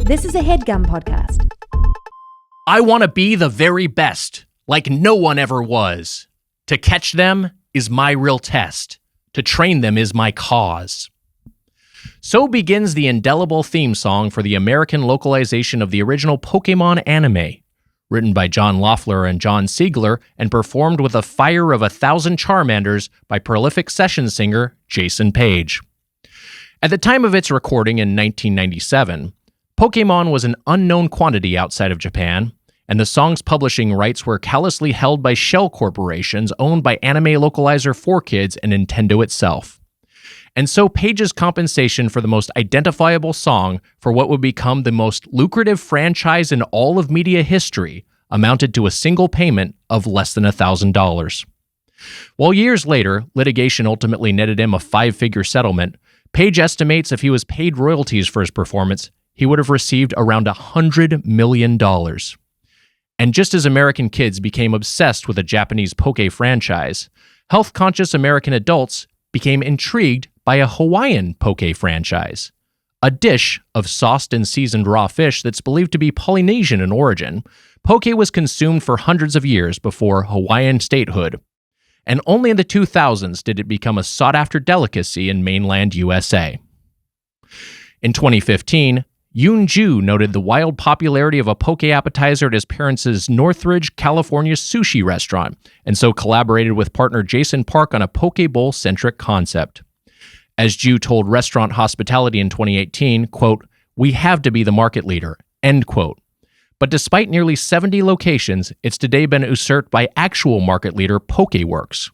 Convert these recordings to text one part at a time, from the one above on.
This is a Headgum podcast. I want to be the very best, like no one ever was. To catch them is my real test. To train them is my cause. So begins the indelible theme song for the American localization of the original Pokemon anime, written by John Loeffler and John Siegler and performed with a fire of 1,000 Charmanders by prolific session singer Jason Page. At the time of its recording in 1997, Pokemon was an unknown quantity outside of Japan, and the song's publishing rights were callously held by shell corporations owned by anime localizer 4Kids and Nintendo itself. And so Page's compensation for the most identifiable song for what would become the most lucrative franchise in all of media history amounted to a single payment of less than $1,000. While years later, litigation ultimately netted him a 5-figure settlement, Page estimates if he was paid royalties for his performance, he would have received around $100 million. And just as American kids became obsessed with a Japanese poke franchise, health-conscious American adults became intrigued by a Hawaiian poke franchise. A dish of sauced and seasoned raw fish that's believed to be Polynesian in origin, poke was consumed for hundreds of years before Hawaiian statehood. And only in the 2000s did it become a sought-after delicacy in mainland USA. In 2015, Yoon Ju noted the wild popularity of a poke appetizer at his parents' Northridge, California sushi restaurant, and so collaborated with partner Jason Park on a poke bowl-centric concept. As Ju told Restaurant Hospitality in 2018, quote, "We have to be the market leader," end quote. But despite nearly 70 locations, it's today been usurped by actual market leader Pokeworks.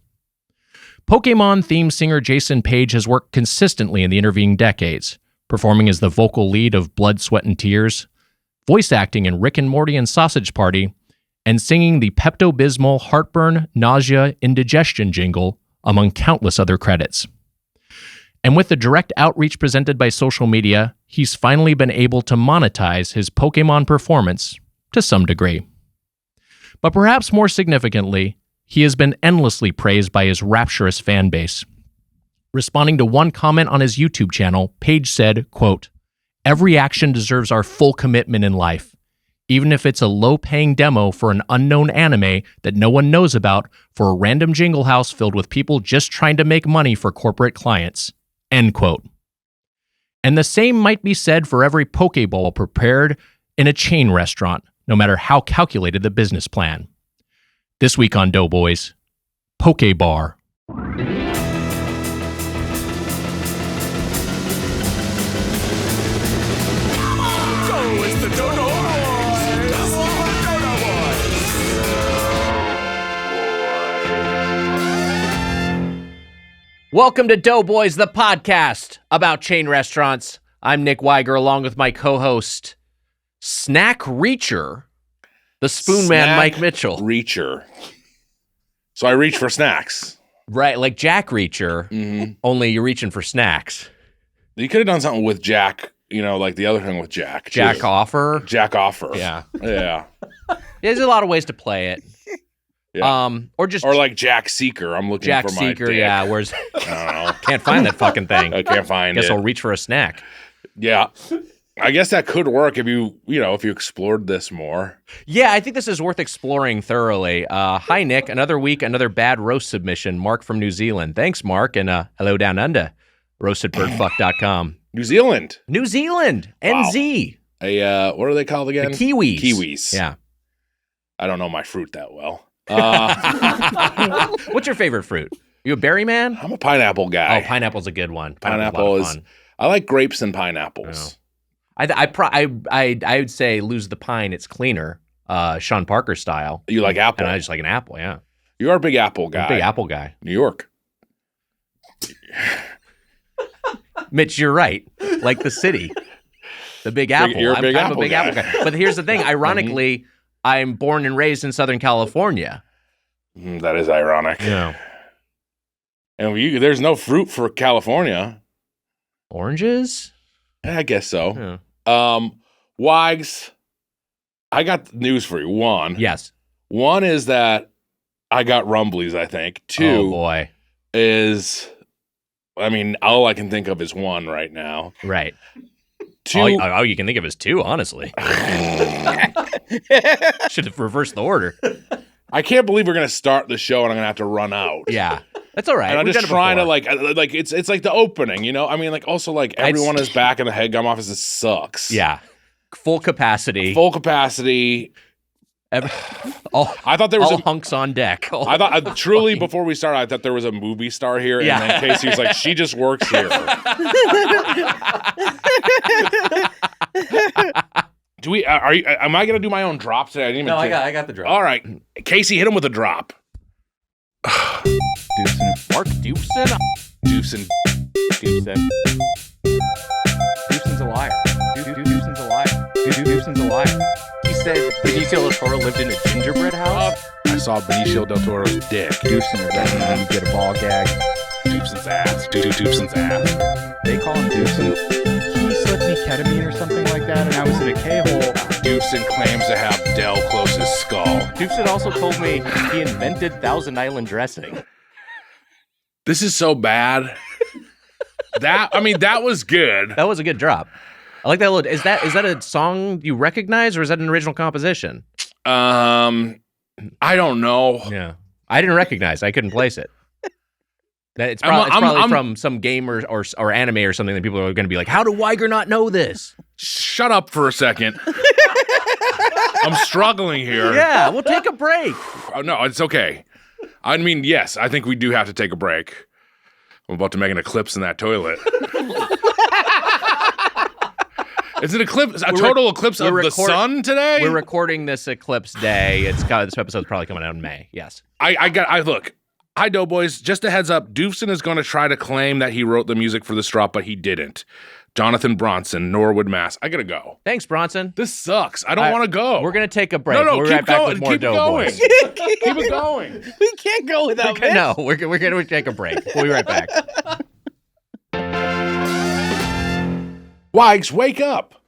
Pokemon theme singer Jason Page has worked consistently in the intervening decades, performing as the vocal lead of Blood, Sweat, and Tears, voice acting in Rick and Morty and Sausage Party, and singing the Pepto-Bismol heartburn, nausea, indigestion jingle, among countless other credits. And with the direct outreach presented by social media, he's finally been able to monetize his Pokemon performance to some degree. But perhaps more significantly, he has been endlessly praised by his rapturous fan base. Responding to one comment on his YouTube channel, Page said, quote, "Every action deserves our full commitment in life, even if it's a low-paying demo for an unknown anime that no one knows about for a random jingle house filled with people just trying to make money for corporate clients." End quote. And the same might be said for every Pokeball prepared in a chain restaurant, no matter how calculated the business plan. This week on Doughboys, Pokebar. Welcome to Doughboys, the podcast about chain restaurants. I'm Nick Weiger, along with my co-host, Snack Reacher, the Spoon Man, Mike Mitchell. Reacher. So I reach for snacks. Right, like Jack Reacher, only you're reaching for snacks. You could have done something with Jack, like the other thing with Jack. Jack Offer? Jack Offer. Yeah. Yeah. There's a lot of ways to play it. Yeah. Or like Jack Seeker. I'm looking Jack for my Seeker, dick. yeah. Where's I don't know. Can't find that fucking thing. I can't find Guess it. I'll reach for a snack. Yeah. I guess that could work if you explored this more. Yeah, I think this is worth exploring thoroughly. Hi, Nick. Another week, another bad roast submission. Mark from New Zealand. Thanks, Mark. And hello down under. Roastedbirdfuck.com. New Zealand. New Zealand. Wow. NZ. What are they called again? The Kiwis. Kiwis. Yeah. I don't know my fruit that well. What's your favorite fruit? You a berry man? I'm a pineapple guy. Oh, pineapple's a good one. Pineapple is. Fun. I like grapes and pineapples. Oh. I would say lose the pine. It's cleaner. Sean Parker style. You like apple? And I just like an apple. Yeah. You are a big apple guy. I'm a big apple guy. New York. Mitch, you're right. Like the city, the Big Apple. You're a big I'm apple a big guy. apple guy. But here's the thing. Ironically, I'm born and raised in Southern California. That is ironic. Yeah. And there's no fruit for California. Oranges? I guess so. Yeah. Wags, I got news for you. One is that I got rumblies, I think. Two Oh, boy. is, all I can think of is one right now. Right. Two. All you can think of is two, honestly. Should have reversed the order. I can't believe we're going to start the show and I'm going to have to run out. Yeah. That's all right. And I'm just trying to like it's like the opening, you know? I mean, like also like everyone is back in the Headgum office. It sucks. Yeah. Full capacity. I thought there was all hunks on deck. I thought truly before we started, I thought there was a movie star here, and then Casey was like, "She just works here." Do we? Am I gonna do my own drop today? I got the drop. All right, Casey, hit him with a drop. Doofson. Mark Doofson. Doofson. Doofson's a liar. Doofson's a liar. Doofson's a liar. He said Benicio del Toro lived in a gingerbread house. I saw Benicio del Toro's dick. Doofson is that when you get a ball gag. Doofson's ass. Doofson's ass. They call him Doofson. He slipped me ketamine or something like that, and I was in a K-hole. Doofson claims to have Del Close's skull. Doofson also told me he invented Thousand Island dressing. This is so bad. That was good. That was a good drop. I like that little. Is that a song you recognize, or is that an original composition? I don't know. Yeah, I didn't recognize. I couldn't place it. It's probably from some game or anime or something that people are going to be like, "How do Weiger not know this?" Shut up for a second. I'm struggling here. Yeah, we'll take a break. Oh, no, it's okay. I mean, yes, I think we do have to take a break. I'm about to make an eclipse in that toilet. Is it total eclipse of the sun today? We're recording this eclipse day. This episode's probably coming out in May. Yes. Look. Hi, Doughboys. Just a heads up. Doofson is going to try to claim that he wrote the music for this drop, but he didn't. Jonathan Bronson, Norwood, Mass. I gotta go. Thanks, Bronson. This sucks. I don't want to go. We're gonna take a break. No, we'll be right back with more Doughboys. Keep it going. We can't go without this. No, we're gonna take a break. We'll be right back. Wags, wake up.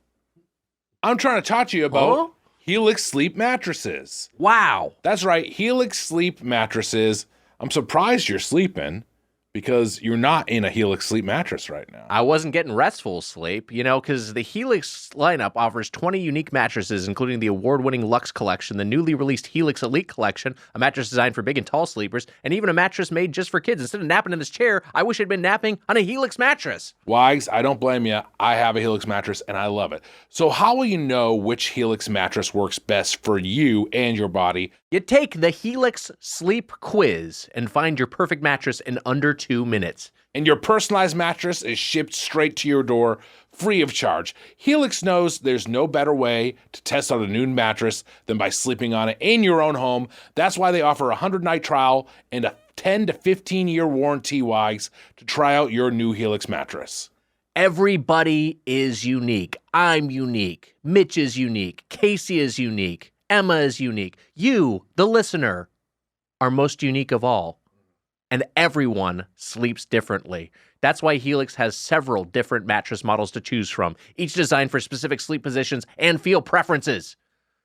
I'm trying to talk to you about Helix sleep mattresses. Wow. That's right, Helix sleep mattresses. I'm surprised you're sleeping because you're not in a Helix sleep mattress right now. I wasn't getting restful sleep, because the Helix lineup offers 20 unique mattresses, including the award-winning Luxe Collection, the newly released Helix Elite Collection, a mattress designed for big and tall sleepers, and even a mattress made just for kids. Instead of napping in this chair, I wish I'd been napping on a Helix mattress. Wags, I don't blame you. I have a Helix mattress, and I love it. So how will you know which Helix mattress works best for you and your body? You take the Helix Sleep Quiz and find your perfect mattress in under 2 minutes. And your personalized mattress is shipped straight to your door, free of charge. Helix knows there's no better way to test out a new mattress than by sleeping on it in your own home. That's why they offer a 100-night trial and a 10 to 15-year warranty, Wags, to try out your new Helix mattress. Everybody is unique. I'm unique. Mitch is unique. Casey is unique. Emma is unique. You, the listener, are most unique of all. And everyone sleeps differently. That's why Helix has several different mattress models to choose from, each designed for specific sleep positions and feel preferences.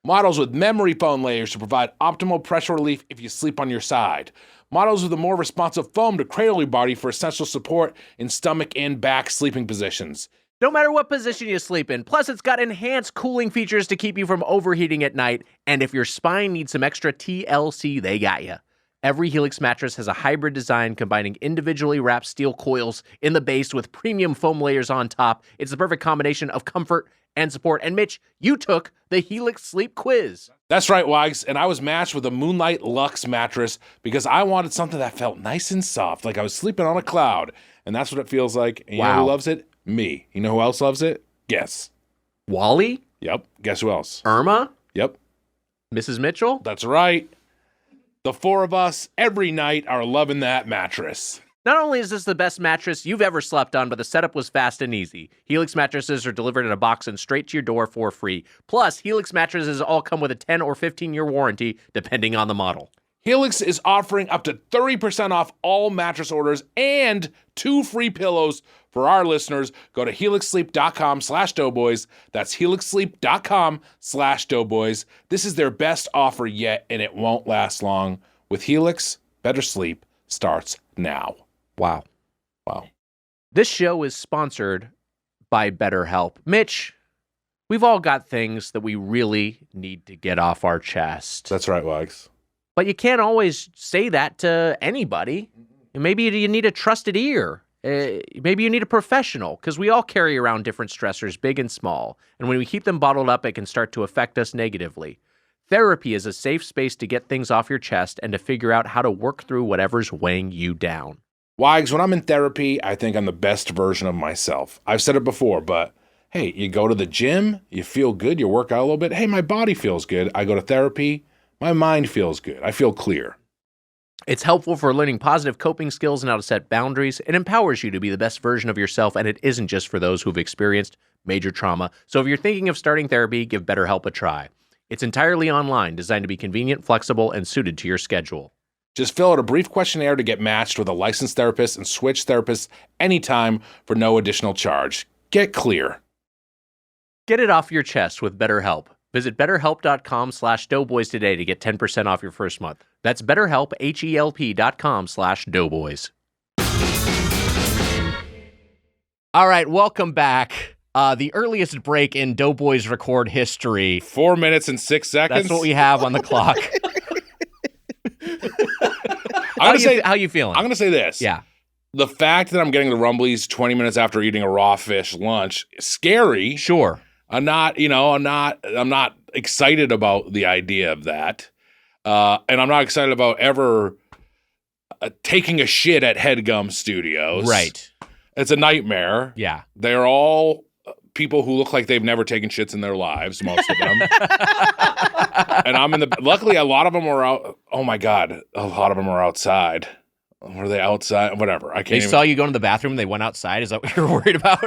Models with memory foam layers to provide optimal pressure relief if you sleep on your side. Models with a more responsive foam to cradle your body for essential support in stomach and back sleeping positions. No matter what position you sleep in. Plus, it's got enhanced cooling features to keep you from overheating at night. And if your spine needs some extra TLC, they got you. Every Helix mattress has a hybrid design combining individually wrapped steel coils in the base with premium foam layers on top. It's the perfect combination of comfort and support. And Mitch, you took the Helix Sleep Quiz. That's right, Wags, and I was matched with a Moonlight Luxe mattress because I wanted something that felt nice and soft, like I was sleeping on a cloud. And that's what it feels like. And you know who loves it? Me. You know who else loves it? Guess. Wally? Yep. Guess who else? Irma? Yep. Mrs. Mitchell? That's right. The four of us, every night, are loving that mattress. Not only is this the best mattress you've ever slept on, but the setup was fast and easy. Helix mattresses are delivered in a box and straight to your door for free. Plus, Helix mattresses all come with a 10 or 15-year warranty, depending on the model. Helix is offering up to 30% off all mattress orders and 2 free pillows for our listeners. Go to helixsleep.com/doughboys. That's helixsleep.com/doughboys. This is their best offer yet, and it won't last long. With Helix, better sleep starts now. Wow. Wow. This show is sponsored by BetterHelp. Mitch, we've all got things that we really need to get off our chest. That's right, Wags. But you can't always say that to anybody. Maybe you need a trusted ear. Maybe you need a professional, because we all carry around different stressors, big and small. And when we keep them bottled up, it can start to affect us negatively. Therapy is a safe space to get things off your chest and to figure out how to work through whatever's weighing you down. Wags, when I'm in therapy, I think I'm the best version of myself. I've said it before, but hey, you go to the gym, you feel good, you work out a little bit. Hey, my body feels good. I go to therapy, my mind feels good. I feel clear. It's helpful for learning positive coping skills and how to set boundaries. It empowers you to be the best version of yourself, and it isn't just for those who've experienced major trauma. So if you're thinking of starting therapy, give BetterHelp a try. It's entirely online, designed to be convenient, flexible, and suited to your schedule. Just fill out a brief questionnaire to get matched with a licensed therapist and switch therapists anytime for no additional charge. Get clear. Get it off your chest with BetterHelp. Visit BetterHelp.com/Doughboys today to get 10% off your first month. That's BetterHelp, HELP.com/Doughboys. All right, welcome back. The earliest break in Doughboys record history. 4 minutes and 6 seconds. That's what we have on the clock. How you feeling? I'm going to say this. Yeah. The fact that I'm getting the rumblies 20 minutes after eating a raw fish lunch, scary. Sure. I'm not excited about the idea of that. And I'm not excited about ever taking a shit at Headgum Studios. Right. It's a nightmare. Yeah. They're all people who look like they've never taken shits in their lives, most of them. And luckily a lot of them were out. Oh my God. A lot of them are outside. Were they outside? Whatever. I can't. They saw you go to the bathroom. They went outside. Is that what you're worried about?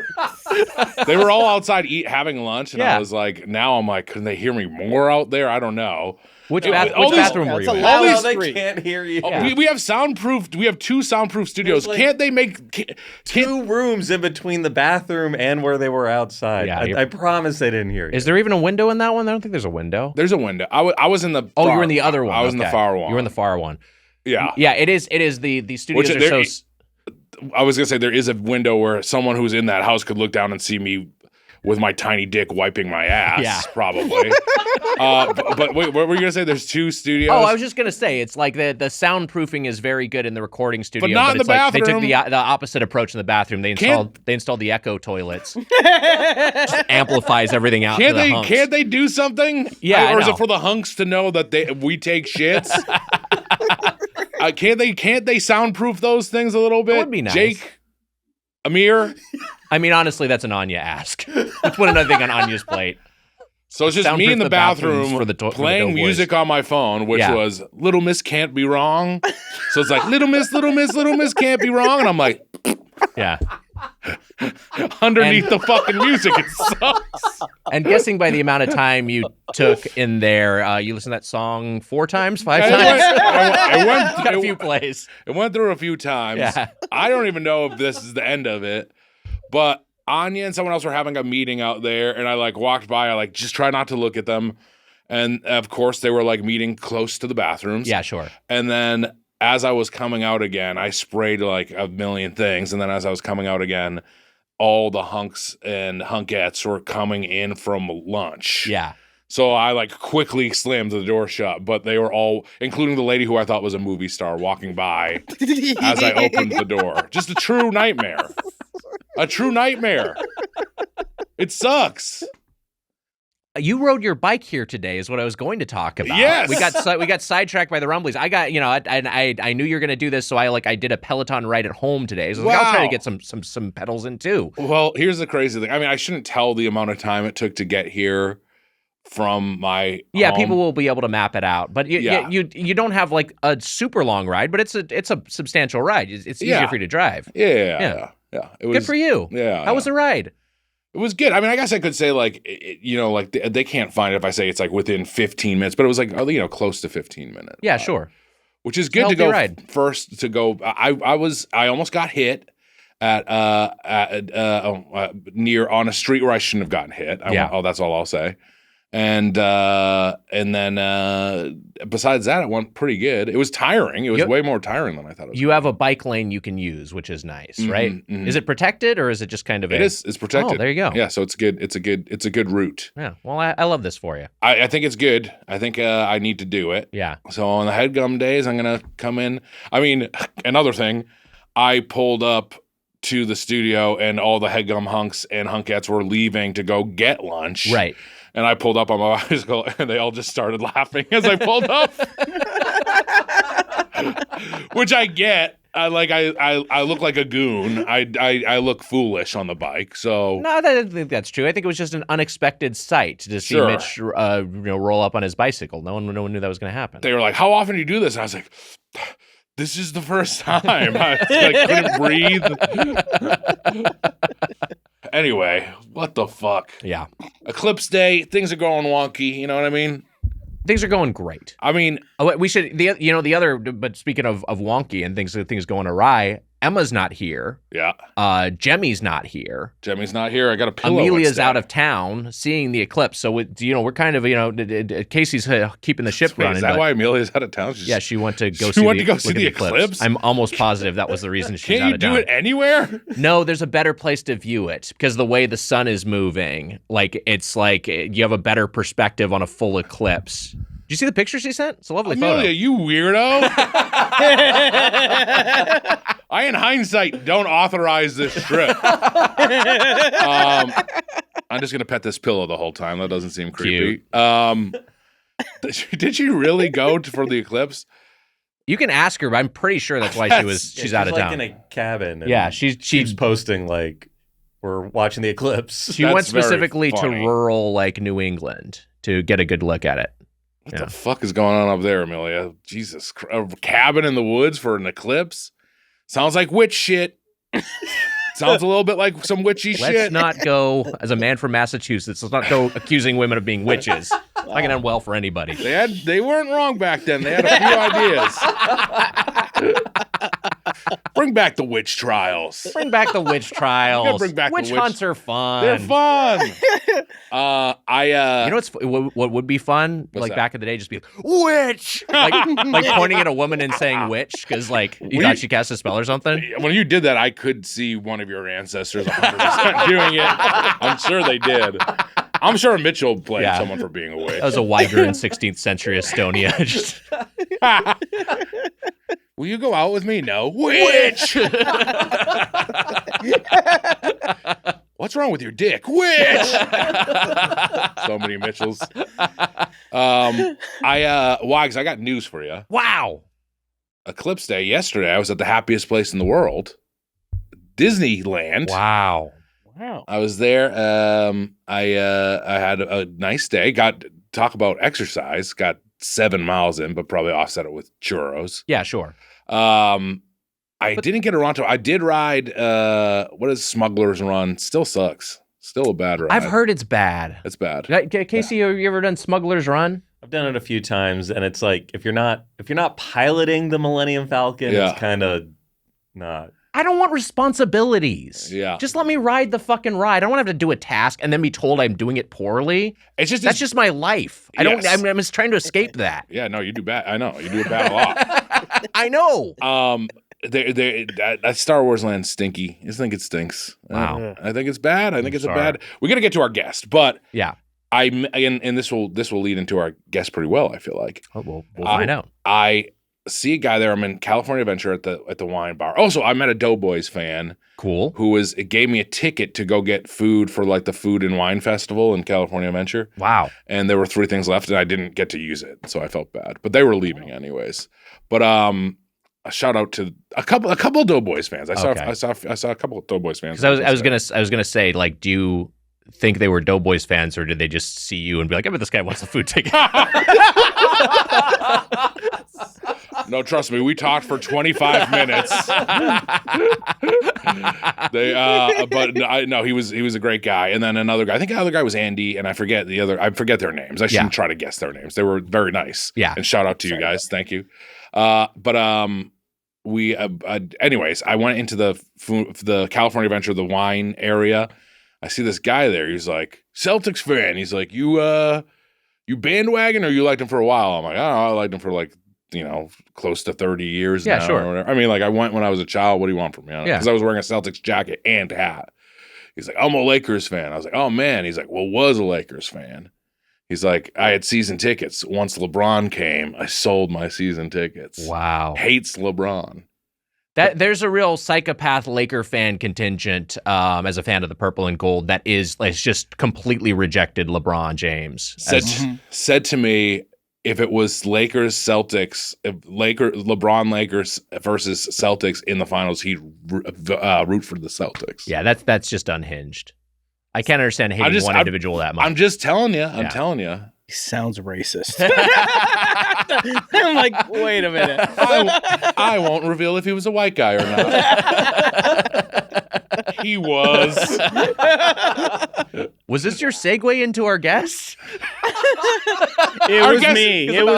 They were all outside having lunch, and Yeah. I was like, now I'm like, can they hear me more out there? I don't know. Which All bathroom were That's you a in? loud Always- they can't hear you. Yeah. We have soundproof. We have 2 soundproof studios. There's like Can't they make? Two rooms in between the bathroom and where they were outside. Yeah, I promise they didn't hear you. Is there even a window in that one? I don't think there's a window. There's a window. I was in the. Oh, far, you were in the other one. I was in the Okay. far one. You were in the far one. Yeah. Yeah, it is. It is the studios Which are there- so. I was gonna say there is a window where someone who's in that house could look down and see me with my tiny dick wiping my ass. Yeah. Probably. But wait, what were you gonna say? There's 2 studios. Oh, I was just gonna say it's like the soundproofing is very good in the recording studio, not in it's the like they took bathroom. the opposite approach in the bathroom. They installed the echo toilets. Just amplifies everything out. Can't to the they? hunks. Can't they do something? Yeah, or I is know. it for the hunks to know that we take shits? Can't they soundproof those things a little bit? would be nice. Jake, Amir. I mean, honestly, that's an Anya ask. Let's put another thing on Anya's plate. So it's just me Soundproof in the the bathrooms bathroom for the for the playing Doughboys. music on my phone, which Yeah. was Little Miss Can't Be Wrong. So it's like Little Miss Can't Be Wrong, and I'm like Yeah. underneath the fucking music. It sucks. And guessing by the amount of time you took in there, you listened to that song 4 times, 5 It times? went- Got a few plays. It went through a few times. Yeah. I don't even know if this is the end of it, but Anya and someone else were having a meeting out there, and I walked by. I just try not to look at them, and of course they were meeting close to the bathrooms. Yeah, sure. And then as I was coming out again, I sprayed a million things, and then as I was coming out again, all the hunks and hunkettes were coming in from lunch. Yeah. So I quickly slammed the door shut, but they were all, including the lady who I thought was a movie star, walking by as I opened the door. Just a true nightmare. A true nightmare. It sucks. You rode your bike here today, is what I was going to talk about. Yes. we got sidetracked by the rumblies. I got I knew you were going to do this, so I did a Peloton ride at home today. So I'll try to Wow. get some pedals in too. Well, here's the crazy thing. I mean, I shouldn't tell the amount of time it took to get here from my Yeah, home. people will be able to map it out, but Yeah. you don't have a super long ride, but it's a substantial ride. It's easier Yeah. for you to drive. Yeah. It was Good for you. Yeah. How was the ride? It was good. I mean, I guess I could say they can't find it if I say it's within 15 minutes, but it was close to 15 minutes. Yeah, sure. Which is good to Healthy go ride. first to go. I almost got hit at near on a street where I shouldn't have gotten hit. Yeah. That's all I'll say. And then besides that, it went pretty good. It was tiring. It was way more tiring than I thought it was. You have a bike lane you can use, which is nice, right? Mm-hmm. Is it protected or is it just kind of? It is. It's protected. Oh, there you go. Yeah, so it's good. It's a good route. Yeah. Well, I love this for you. I think it's good. I think I need to do it. Yeah. So on the Headgum days, I'm gonna come in. I mean, another thing, I pulled up to the studio and all the Headgum hunks and hunkettes were leaving to go get lunch. Right. And I pulled up on my bicycle, and they all just started laughing as I pulled up, which I get. I look like a goon. I look foolish on the bike. So No, I don't think that's true. I think it was just an unexpected sight to see Mitch, roll up on his bicycle. No one knew that was going to happen. They were like, "How often do you do this?" And I was like, "This is the first time." I couldn't breathe. Anyway, what the fuck? Yeah. Eclipse day, things are going wonky. You know what I mean? Things are going great. I mean, we should the other. But speaking of wonky and things going awry, Emma's not here. Yeah. Jemmy's not here. Jemmy's not here. I got a pillow. Amelia's instead. out of town seeing the eclipse. So we're kind of Casey's keeping the ship running. Is that why Amelia's out of town? She went to go see the eclipse. eclipse. I'm almost positive that was the reason she's out of town. Can't you do it anywhere? No, there's a better place to view it because the way the sun is moving, it's like you have a better perspective on a full eclipse. Did you see the picture she sent? It's a lovely photo. Amelia, you weirdo. I, in hindsight, don't authorize this trip. I'm just going to pet this pillow the whole time. That doesn't seem creepy. Did she really go for the eclipse? You can ask her, but I'm pretty sure that's why she's out of town. in a cabin. And Yeah, she's posting we're watching the eclipse. She went specifically to rural New England to get a good look at it. What the fuck is going on up there, Amelia? Jesus Christ. A cabin in the woods for an eclipse? Sounds like witch shit. Sounds a little bit like some witchy shit. Let's not go, as a man from Massachusetts, let's not go accusing women of being witches. Not going to end well for anybody. They weren't wrong back then. They had a few ideas. Bring back the witch trials. Bring back the witch trials. Bring back witch hunts are fun. They're fun. You know what would be fun? Back in the day, just be witch, like pointing at a woman and saying witch because you thought she cast a spell or something. When you did that, I could see one of your ancestors 100% doing it. I'm sure they did. I'm sure Mitchell blamed someone for being a witch. That was a Weiger in 16th century Estonia. Will you go out with me? No. Witch! What's wrong with your dick? Witch! So many Mitchells. Wags, I got news for you. Wow. Eclipse Day yesterday, I was at the happiest place in the world, Disneyland. Wow. I was there. I had a nice day. Talk about exercise. Got 7 miles in, but probably offset it with churros. Yeah, sure. I didn't get around to. I did ride. What is Smuggler's Run? Still sucks. Still a bad ride. I've heard it's bad. It's bad. Casey, have you ever done Smuggler's Run? I've done it a few times, and it's like if you're not piloting the Millennium Falcon, it's kind of not. I don't want responsibilities. Yeah. Just let me ride the fucking ride. I don't want to have to do a task and then be told I'm doing it poorly. That's just my life. I'm just trying to escape that. Yeah, no, you do bad. I know. You do it bad a lot. I know. That Star Wars land stinky. I think it stinks. Wow. I think it's bad. I think it's a bad. We got to get to our guest, but yeah. And this will lead into our guest pretty well, I feel like. Oh, we'll find out. I see a guy there. I'm in California Adventure at the wine bar. Also, I met a Doughboys fan. Cool. It gave me a ticket to go get food for the Food and Wine Festival in California Adventure. Wow. And there were 3 things left, and I didn't get to use it, so I felt bad. But they were leaving anyways. But a shout out to a couple of Doughboys fans. I saw a couple of Doughboys fans. Because I was gonna say, do you think they were Doughboys fans, or did they just see you and be like, I bet this guy wants a food ticket? No, trust me, we talked for 25 minutes. No, he was a great guy. And then another guy, I think the other guy was Andy, and I forget their names. I shouldn't try to guess their names. They were very nice. Yeah. And shout out to you guys. Thank you. Anyways, I went into the California Adventure, the wine area. I see this guy there. He's like, Celtics fan. He's like, you you bandwagon or you liked him for a while? I'm like, oh, I liked him for like, close to 30 years now. Sure. Or whatever. I mean, like I went when I was a child. What do you want from me? Yeah. Because I was wearing a Celtics jacket and hat. He's like, I'm a Lakers fan. I was like, oh man. He's like, well, was a Lakers fan. He's like, I had season tickets. Once LeBron came, I sold my season tickets. Wow. Hates LeBron. There's a real psychopath Laker fan contingent as a fan of the purple and gold that is just completely rejected LeBron James. Said to me, if it was LeBron Lakers versus Celtics in the finals, he'd root for the Celtics. Yeah, that's just unhinged. I can't understand hating one individual that much. I'm just telling you. I'm telling you. He sounds racist. I'm like, wait a minute. I won't reveal if he was a white guy or not. He was. Was this your segue into our guest? It was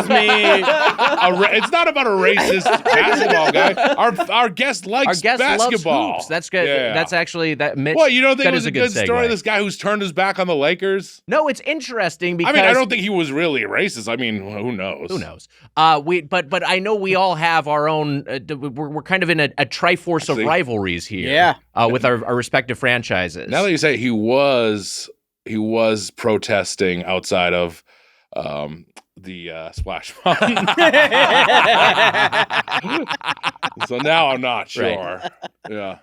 me. It's not about a racist basketball guy. Our guest likes basketball. Loves hoops. That's good. Yeah. That's actually that. Mitch, what, you don't think it was a a good story? This guy who's turned his back on the Lakers. No, it's interesting because I don't think he was really racist. I mean, who knows? Who knows? But I know we all have our own. We're kind of in a triforce of rivalries here. Yeah. With our respective franchises. Now that you say it, he was protesting outside of the Splash Mountain. So now I'm not sure. Right. Yeah.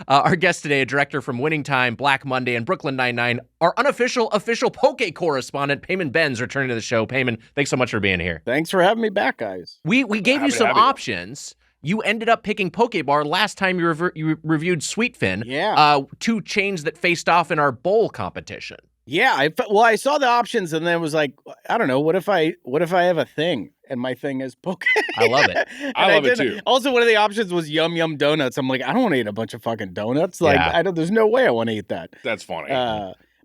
Our guest today, a director from Winning Time, Black Monday, and Brooklyn Nine-Nine, our official Poke correspondent, Payman Benz, returning to the show. Payman, thanks so much for being here. Thanks for having me back, guys. We gave you some options. You ended up picking Poke Bar last time you reviewed Sweetfin. Yeah. 2 chains that faced off in our bowl competition. Yeah. I saw the options and then was like, I don't know. What if I have a thing and my thing is Poke? I love it. I love it too. Also, one of the options was Yum Yum Donuts. I'm like, I don't want to eat a bunch of fucking donuts. Like, there's no way I want to eat that. That's funny.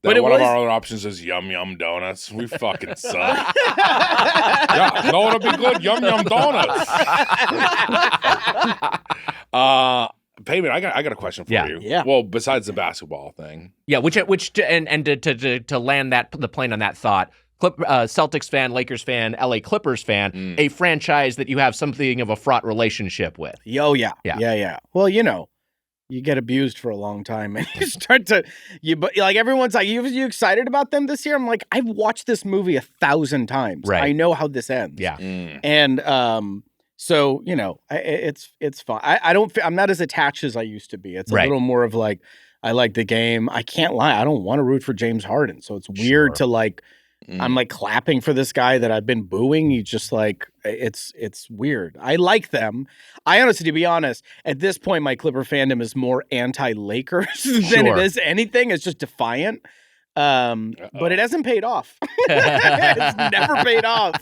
But one of our other options is Yum Yum Donuts. We fucking suck. Yeah, you know what'd be good? Yum Yum Donuts. Payman, I got a question for you. Yeah. Well, besides the basketball thing. Yeah, to land the plane on that thought, Celtics fan, Lakers fan, LA Clippers fan, a franchise that you have something of a fraught relationship with. Oh, yeah. Well, you get abused for a long time and you start to, like everyone's like, you excited about them this year? I'm like, I've watched this movie 1,000 times. Right. I know how this ends. Yeah. And so, it's fun. I'm not as attached as I used to be. It's a little more of like, I like the game. I can't lie. I don't want to root for James Harden. So it's weird to like, I'm like clapping for this guy that I've been booing. He's just like, it's weird. I like them. I honestly, to be honest, at this point, my Clipper fandom is more anti-Lakers than it is anything. It's just defiant. But it hasn't paid off. It's never paid off.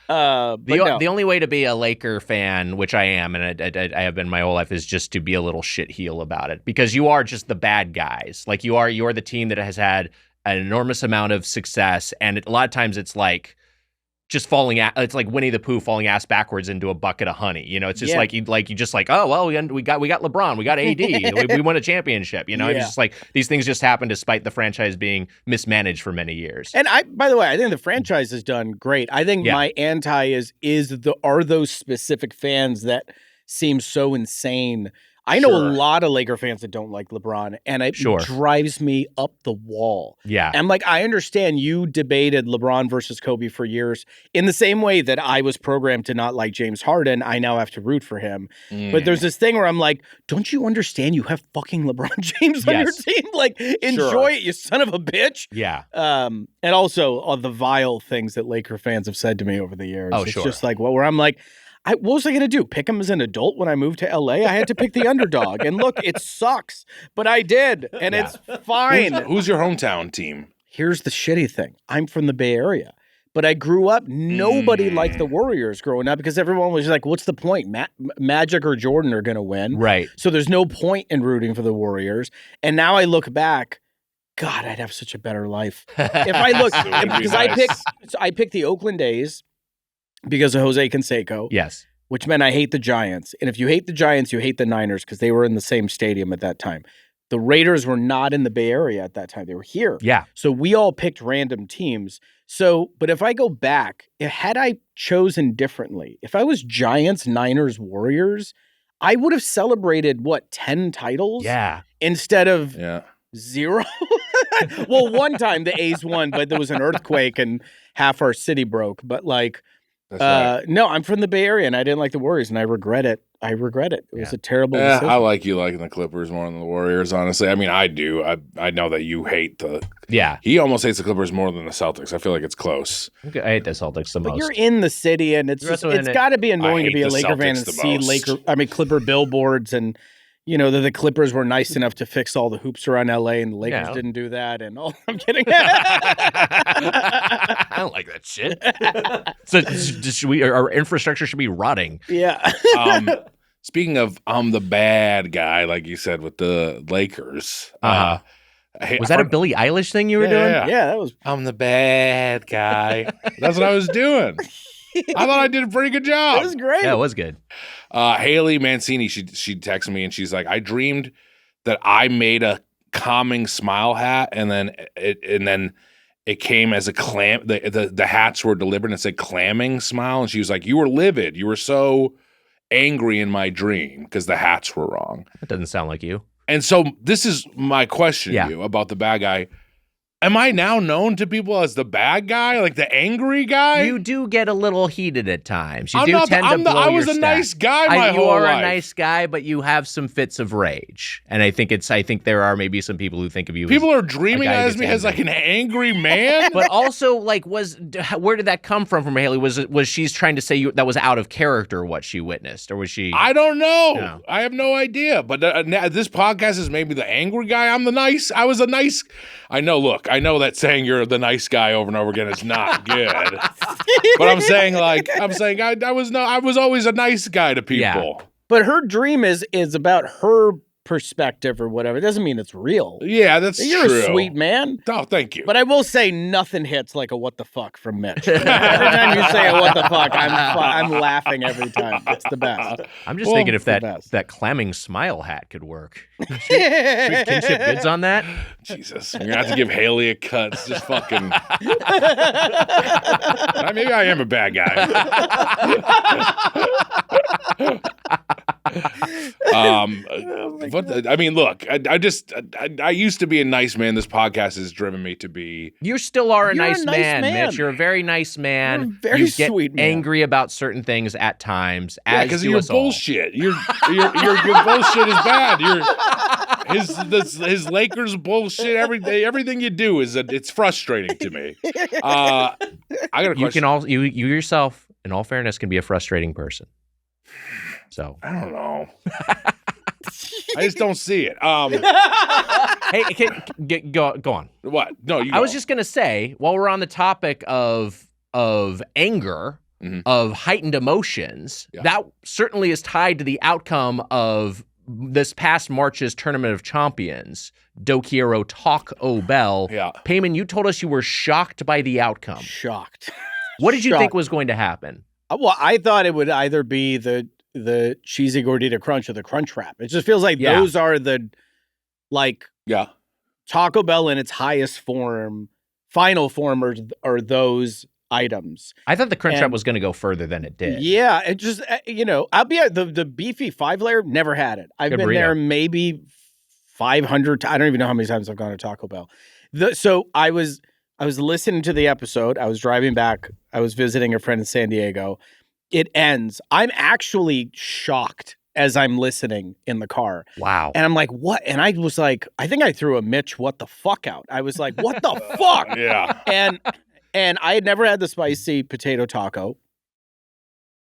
The only way to be a Laker fan, which I am, and I have been my whole life, is just to be a little shitheel about it, because you are just the bad guys. Like you're the team that has had an enormous amount of success, and a lot of times it's like just it's like Winnie the Pooh falling ass backwards into a bucket of honey. It's just like you just like, oh well, we got LeBron, we got AD, we won a championship. It's just like these things just happen despite the franchise being mismanaged for many years. And by the way, I think the franchise has done great. I think my anti are those specific fans that seem so insane. I know a lot of Laker fans that don't like LeBron, and it drives me up the wall. Yeah. And like, I understand you debated LeBron versus Kobe for years in the same way that I was programmed to not like James Harden. I now have to root for him. But there's this thing where I'm like, don't you understand you have fucking LeBron James on your team? Like, enjoy it, you son of a bitch. Yeah. And also all the vile things that Laker fans have said to me over the years. Oh, it's just like, where I'm like, what was I going to do? Pick him as an adult when I moved to LA? I had to pick the underdog. And look, it sucks, but I did. And it's fine. Who's your hometown team? Here's the shitty thing. I'm from the Bay Area, but I grew up, nobody liked the Warriors growing up because everyone was like, what's the point? Magic or Jordan are going to win. Right. So there's no point in rooting for the Warriors. And now I look back, God, I'd have such a better life. If I look, because I picked the Oakland A's, because of Jose Canseco. Yes. Which meant I hate the Giants. And if you hate the Giants, you hate the Niners because they were in the same stadium at that time. the Raiders were not in the Bay Area at that time. They were here. Yeah. So we all picked random teams. So, but if I go back, had I chosen differently, if I was Giants, Niners, Warriors, I would have celebrated 10 titles? Yeah. Instead of 0. Well, one time the A's won, but there was an earthquake and half our city broke. But like, no, I'm from the Bay Area and I didn't like the Warriors and I regret it. It was a terrible decision. I like you liking the Clippers more than the Warriors, honestly. I mean, I do. I know that you hate the... Yeah. He almost hates the Clippers more than the Celtics. I feel like it's close. I hate the Celtics the most. But you're in the city and it's got to be annoying to be a Laker fan and see Clipper billboards and... that the Clippers were nice enough to fix all the hoops around LA and the Lakers didn't do that. And I'm kidding. I don't like that shit. So our infrastructure should be rotting. Yeah. Speaking of, I'm the bad guy, like you said, with the Lakers. Was that a Billie Eilish thing you were doing? Yeah, that was. I'm the bad guy. That's what I was doing. I thought I did a pretty good job. It was great. Yeah, it was good. Haley Mancini, she texted me and she's like, I dreamed that I made a calming smile hat and then it came as a clam. The hats were delivered and it said clamming smile. And she was like, you were livid. You were so angry in my dream because the hats were wrong. That doesn't sound like you. And so this is my question to you about the bad guy. Am I now known to people as the bad guy, like the angry guy? You do get a little heated at times. I was a nice guy my whole life. You are a nice guy, but you have some fits of rage. And I think there are maybe some people who think of you people are dreaming as me as like an angry man. But also, like, where did that come from Haley? Was she trying to say that was out of character what she witnessed? Or was she... I don't know. No. I have no idea. But this podcast has made me the angry guy. I was a nice... I know that saying you're the nice guy over and over again is not good. But I'm saying I was always a nice guy to people. Yeah. But her dream is about her perspective or whatever. It doesn't mean it's real. Yeah, that's true. You're a sweet man. Oh, thank you. But I will say nothing hits like a what the fuck from Mitch. Every time you say a what the fuck, I'm laughing every time. It's the best. I'm just thinking if that clamming smile hat could work. Kinship goods on that? Jesus. You're going to have to give Haley a cut. It's just fucking... Maybe I am a bad guy. Look, I used to be a nice man. This podcast has driven me to be. You still are a nice man, Mitch. You're a very nice man. You're a very sweet man. Angry about certain things at times. Yeah, because you're bullshit. Your bullshit is bad. His Lakers bullshit. Everything you do it's frustrating to me. I got a question. You yourself, in all fairness, can be a frustrating person. So I don't know. I just don't see it. Hey, go on. What? No, you. I was just gonna say, while we're on the topic of anger, of heightened emotions, that certainly is tied to the outcome of this past March's Tournament of Champions. Dokiero Taco Bell. Yeah. Payman, you told us you were shocked by the outcome. Shocked. What did you think was going to happen? Well, I thought it would either be the cheesy gordita crunch or the crunch wrap. It just feels like those are the Taco Bell in its highest form, final form are those items. I thought the crunch wrap was going to go further than it did. Yeah, it just I'll be the beefy 5-layer. Never had it. I've been there maybe 500. I don't even know how many times I've gone to Taco Bell. So I was listening to the episode. I was driving back. I was visiting a friend in San Diego. It ends. I'm actually shocked as I'm listening in the car. Wow. And I'm like, what? And I was like, I think I threw a Mitch what the fuck out. I was like, what the fuck? Yeah. And I had never had the spicy potato taco.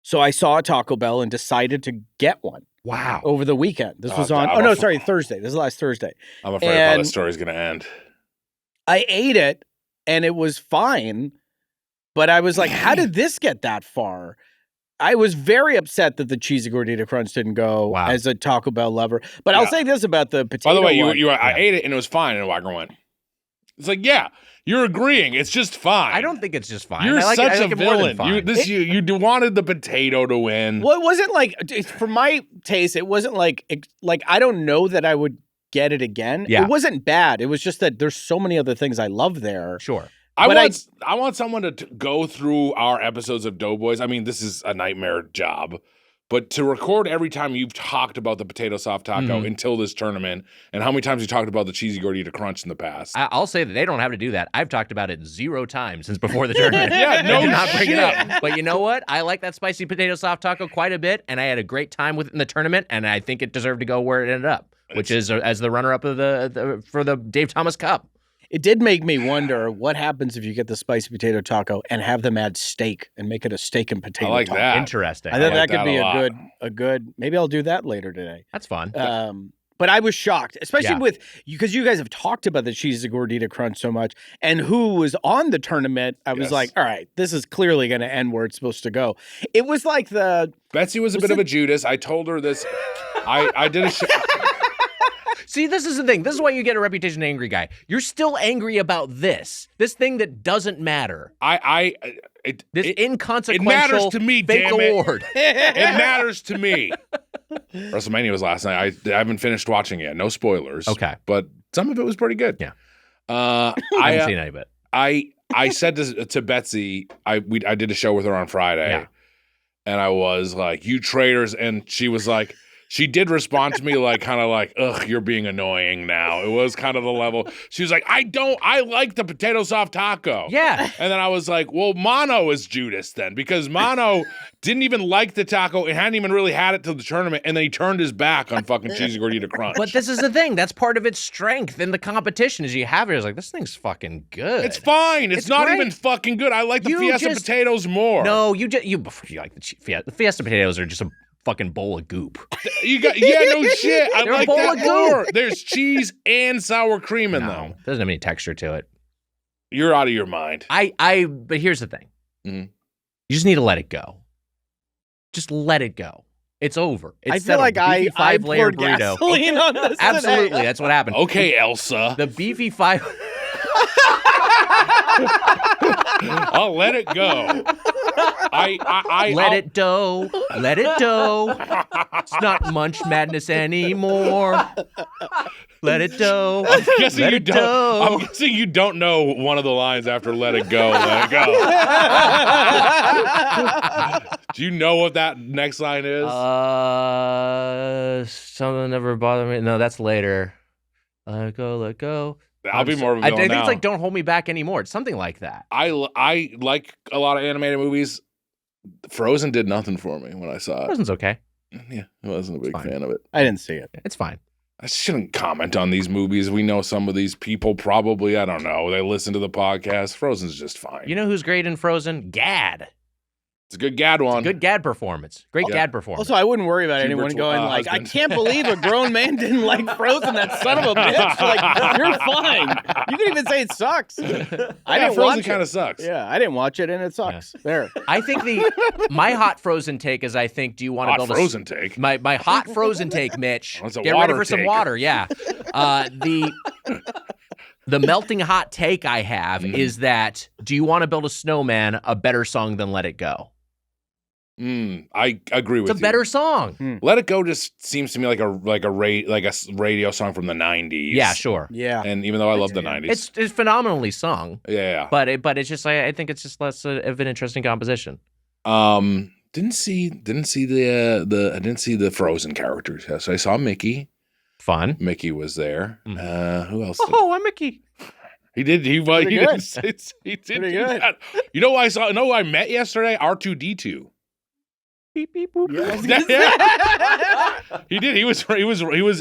So I saw a Taco Bell and decided to get one. Wow. Over the weekend. This was on, Thursday. This is last Thursday. I'm afraid of how this story's going to end. I ate it and it was fine. But I was like, how did this get that far? I was very upset that the cheesy gordita crunch didn't go as a Taco Bell lover. But I'll say this about the potato. By the way, I ate it and it was fine. And Wacker went, it's like, you're agreeing. It's just fine. I don't think it's just fine. You're such a villain. You wanted the potato to win. Well, it wasn't like, for my taste, it wasn't like I don't know that I would get it again. Yeah. It wasn't bad. It was just that there's so many other things I love there. Sure. I want someone to go through our episodes of Doughboys. I mean, this is a nightmare job. But to record every time you've talked about the potato soft taco until this tournament, and how many times you talked about the cheesy gordita crunch in the past. I'll say that they don't have to do that. I've talked about it 0 times since before the tournament. Yeah, no I did not bring shit. it up. But you know what? I like that spicy potato soft taco quite a bit, and I had a great time with it in the tournament, and I think it deserved to go where it ended up, which is as the runner-up of for the Dave Thomas Cup. It did make me wonder what happens if you get the spicy potato taco and have them add steak and make it a steak and potato I like taco. that. Interesting. I thought like that could that be a a good. Maybe I'll do that later today. That's fun. But I was shocked, especially Yeah. with because you guys have talked about the cheesy gordita crunch so much, and who was on the tournament. I was Yes. like, all right, this is clearly going to end where it's supposed to go. It was like Betsy was a bit of a Judas. I told her this. I did a show. See, this is the thing. This is why you get a reputation angry guy. You're still angry about this thing that doesn't matter. This inconsequential it matters to me, fake damn it. award. It matters to me. WrestleMania was last night. I haven't finished watching it. No spoilers. Okay. But some of it was pretty good. Yeah. I I haven't seen any of it. I said to Betsy, I did a show with her on Friday, Yeah. and I was like, "You traitors," and she was like. She did respond to me like kind of like, ugh, you're being annoying now. It was kind of the level. She was like, I like the potato soft taco. Yeah. And then I was like, well, Mono is Judas then, because Mono didn't even like the taco and hadn't even really had it till the tournament, and then he turned his back on fucking cheesy gordita crunch. But this is the thing. That's part of its strength in the competition is you have it. It's like, this thing's fucking good. It's fine. It's not great. even fucking good. I like the You Fiesta just- potatoes more. No, you like the Fiesta potatoes are just a fucking bowl of goop. You got no shit. I They're a like bowl that of goop. more. There's cheese and sour cream in them. It doesn't have any texture to it. You're out of your mind. But here's the thing. Mhm. You just need to let it go. Just let it go. It's over. It's I feel like I 5-layer poured burrito. gasoline on this. Absolutely, today. that's what happened. Okay, Elsa. The beefy 5. I'll let it go. Let it dough. Let it dough. It's not Munch Madness anymore. Let it dough. I'm guessing Let you it don't. dough. I'm guessing you don't know one of the lines after "Let it go." Let it go. Do you know what that next line is? Something never bothered me. No, that's later. Let go, let go. I'll be more of a I villain think now. it's like "Don't Hold Me Back Anymore." It's something like that. I like a lot of animated movies. Frozen did nothing for me when I saw it. Frozen's okay. Yeah, I wasn't a big Fine. fan of it. I didn't see it. It's fine. I shouldn't comment on these movies. We know some of these people probably, I don't know, they listen to the podcast. Frozen's just fine. You know who's great in Frozen? Gad. It's a good Gad one. Good Gad performance. Great Yeah. Gad performance. Also, I wouldn't worry about Hubert's, anyone going like, husband. I can't believe a grown man didn't like Frozen, that son of a bitch. Like, you're fine. You can even say it sucks. I didn't Frozen watch kind it. of sucks. Yeah, I didn't watch it, and it sucks. There. I think my hot Frozen take is do you want to Hot build Frozen take. My hot Frozen take, Mitch. That's a Get ready water for some take. water. Yeah. The melting hot take I have is that "Do You Want to Build a Snowman" a better song than "Let It Go"? I agree with It's you. a better song. Let It Go just seems to me like a radio song from the 90s. Yeah, sure. Yeah. And even though I love the 90s. It's phenomenally sung, yeah. but it's just I think it's just less of an interesting composition. Didn't see the Frozen characters. Yes, I saw Mickey. Fun. Mickey was there. Who else? Oh, I'm Mickey. He did. He Pretty did. good. He did Pretty do good. that. You know who I saw? Know who I met yesterday? R2D2. Beep beep boop. He did. He was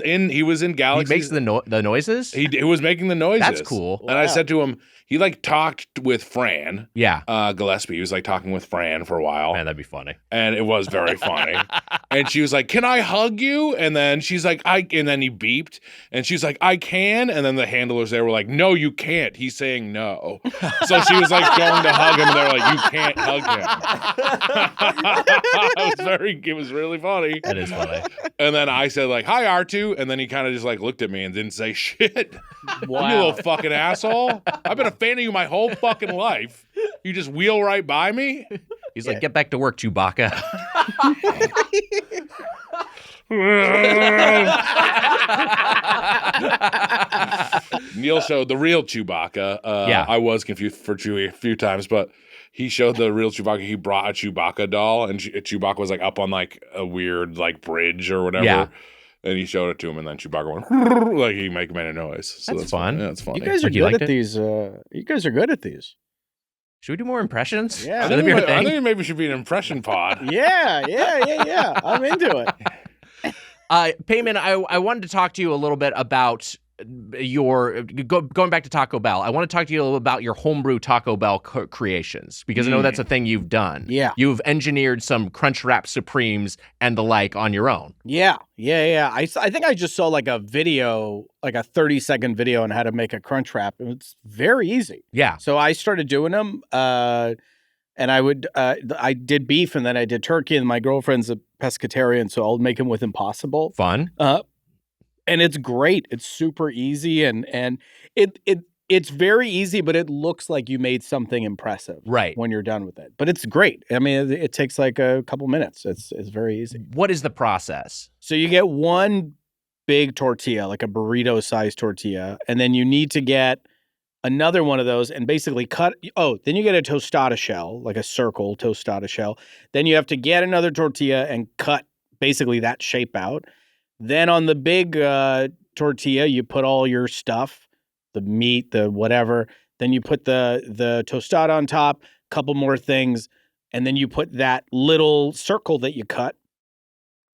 in He Galaxy. makes the noises. He was making the noises. That's cool. And I Wow. said to him, he like talked with Fran Yeah. Gillespie. He was like talking with Fran for a while. Man, that'd be funny. And it was very funny. And she was like, "Can I hug you?" And then she's like, and then he beeped. And she's like, "I can." And then the handlers there were like, "No, you can't. He's saying no." So she was like going to hug him, and they're like, "You can't hug him." It was really funny. That is funny. And then I said like, "Hi, R2." And then he kind of just like looked at me and didn't say shit. Wow. You little fucking asshole. I've been a fan of you my whole fucking life. You just wheel right by me. He's like, "Get back to work, Chewbacca." Neil showed the real Chewbacca. I was confused for Chewie a few times, but he showed the real Chewbacca. He brought a Chewbacca doll, and Chewbacca was like up on like a weird like bridge or whatever. Yeah. And he showed it to him, and then Chewbacca went like he made a noise. So that's fun. Yeah, it's fun. You guys are good at these. You guys are good at these. Should we do more impressions? Yeah, I think maybe we should be an impression pod. Yeah. I'm into it. Payman, I wanted to talk to you a little bit about your going back to Taco Bell. I want to talk to you a little about your homebrew Taco Bell creations, because I know that's a thing you've done. Yeah, you've engineered some Crunchwrap Supremes and the like on your own. Yeah. I think I just saw like a video, like a 30-second video on how to make a Crunchwrap. It's very easy. Yeah. So I started doing them, and I did beef, and then I did turkey, and my girlfriend's a pescatarian, so I'll make them with Impossible. Fun. And it's great. It's super easy, and it's very easy, but it looks like you made something impressive when you're done with it. But it's great. I mean, it takes like a couple minutes. It's very easy. What is the process? So you get one big tortilla, like a burrito-sized tortilla, and then you need to get another one of those and basically cut. Oh, then you get a tostada shell, like a circle tostada shell. Then you have to get another tortilla and cut basically that shape out. Then on the big tortilla, you put all your stuff, the meat, the whatever. Then you put the tostada on top, a couple more things, and then you put that little circle that you cut.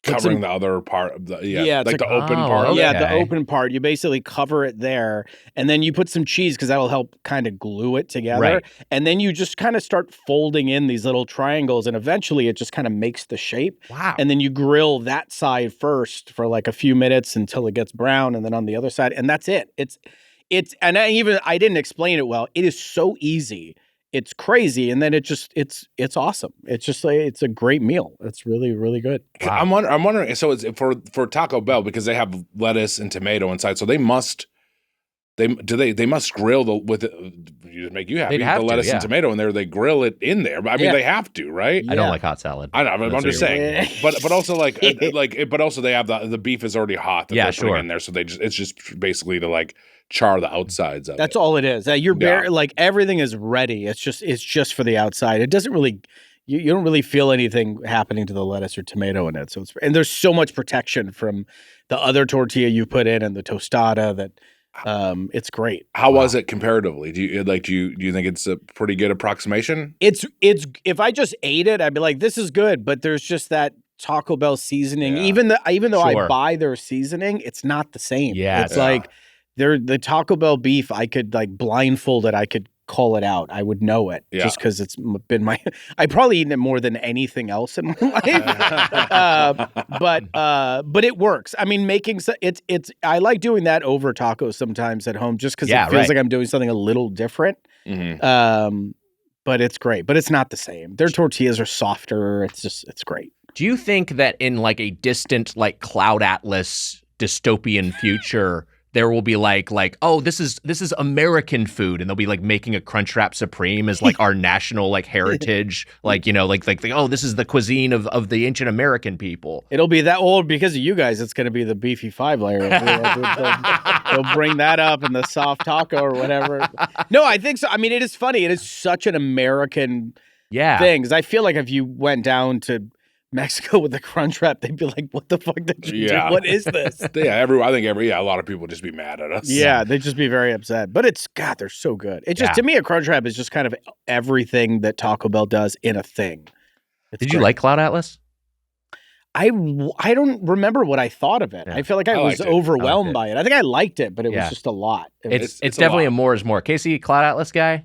Covering the other part of the open part. Okay. Yeah, the open part. You basically cover it there, and then you put some cheese because that'll help kind of glue it together. Right. And then you just kind of start folding in these little triangles, and eventually it just kind of makes the shape. Wow. And then you grill that side first for like a few minutes until it gets brown, and then on the other side, and that's it. And I didn't explain it well. It is so easy. It's crazy, and then it's awesome. It's just like it's a great meal. It's really, really good. Wow. I'm wondering. So it's for Taco Bell, because they have lettuce and tomato inside. So they must grill with it. Make you happy. The lettuce and tomato in there. They grill it in there. I mean, they have to, right? I don't like hot salad. I know. I'm just saying. But also but also they have the beef is already hot. That they're putting in there. So it's just basically to like char the outsides of it. That's all it is. Like everything is ready. It's just for the outside. It doesn't really. You don't really feel anything happening to the lettuce or tomato in it. So and there's so much protection from the other tortilla you put in and the tostada that. It's great. How was it comparatively? Do you think it's a pretty good approximation? It's if I just ate it, I'd be like, this is good, but there's just that Taco Bell seasoning. Yeah. Even though I buy their seasoning, it's not the same. Yeah. It's like the Taco Bell beef, I could like blindfolded, I could call it out. I would know it just because it's been I probably eaten it more than anything else in my life. But it works. I mean, I like doing that over tacos sometimes at home just because it feels like I'm doing something a little different. Mm-hmm. But it's great. But it's not the same. Their tortillas are softer. It's great. Do you think that in like a distant like Cloud Atlas dystopian future there will be like, oh, this is American food, and they'll be like making a Crunchwrap Supreme as like our national like heritage, like, you know, like oh, this is the cuisine of the ancient American people. It'll be that old because of you guys. It's going to be the beefy 5-layer. They'll bring that up in the soft taco or whatever. No, I think so. I mean, it is funny. It is such an American thing. Because I feel like if you went down to Mexico with the Crunchwrap, they'd be like, what the fuck did you do? What is this? I think a lot of people would just be mad at us. Yeah, they'd just be very upset. But they're so good. It just, to me, a Crunchwrap is just kind of everything that Taco Bell does in a thing. Did you like Cloud Atlas? I don't remember what I thought of it. Yeah. I feel like I was overwhelmed by it. I think I liked it, but it was just a lot. It's definitely a more is more. Casey, Cloud Atlas guy?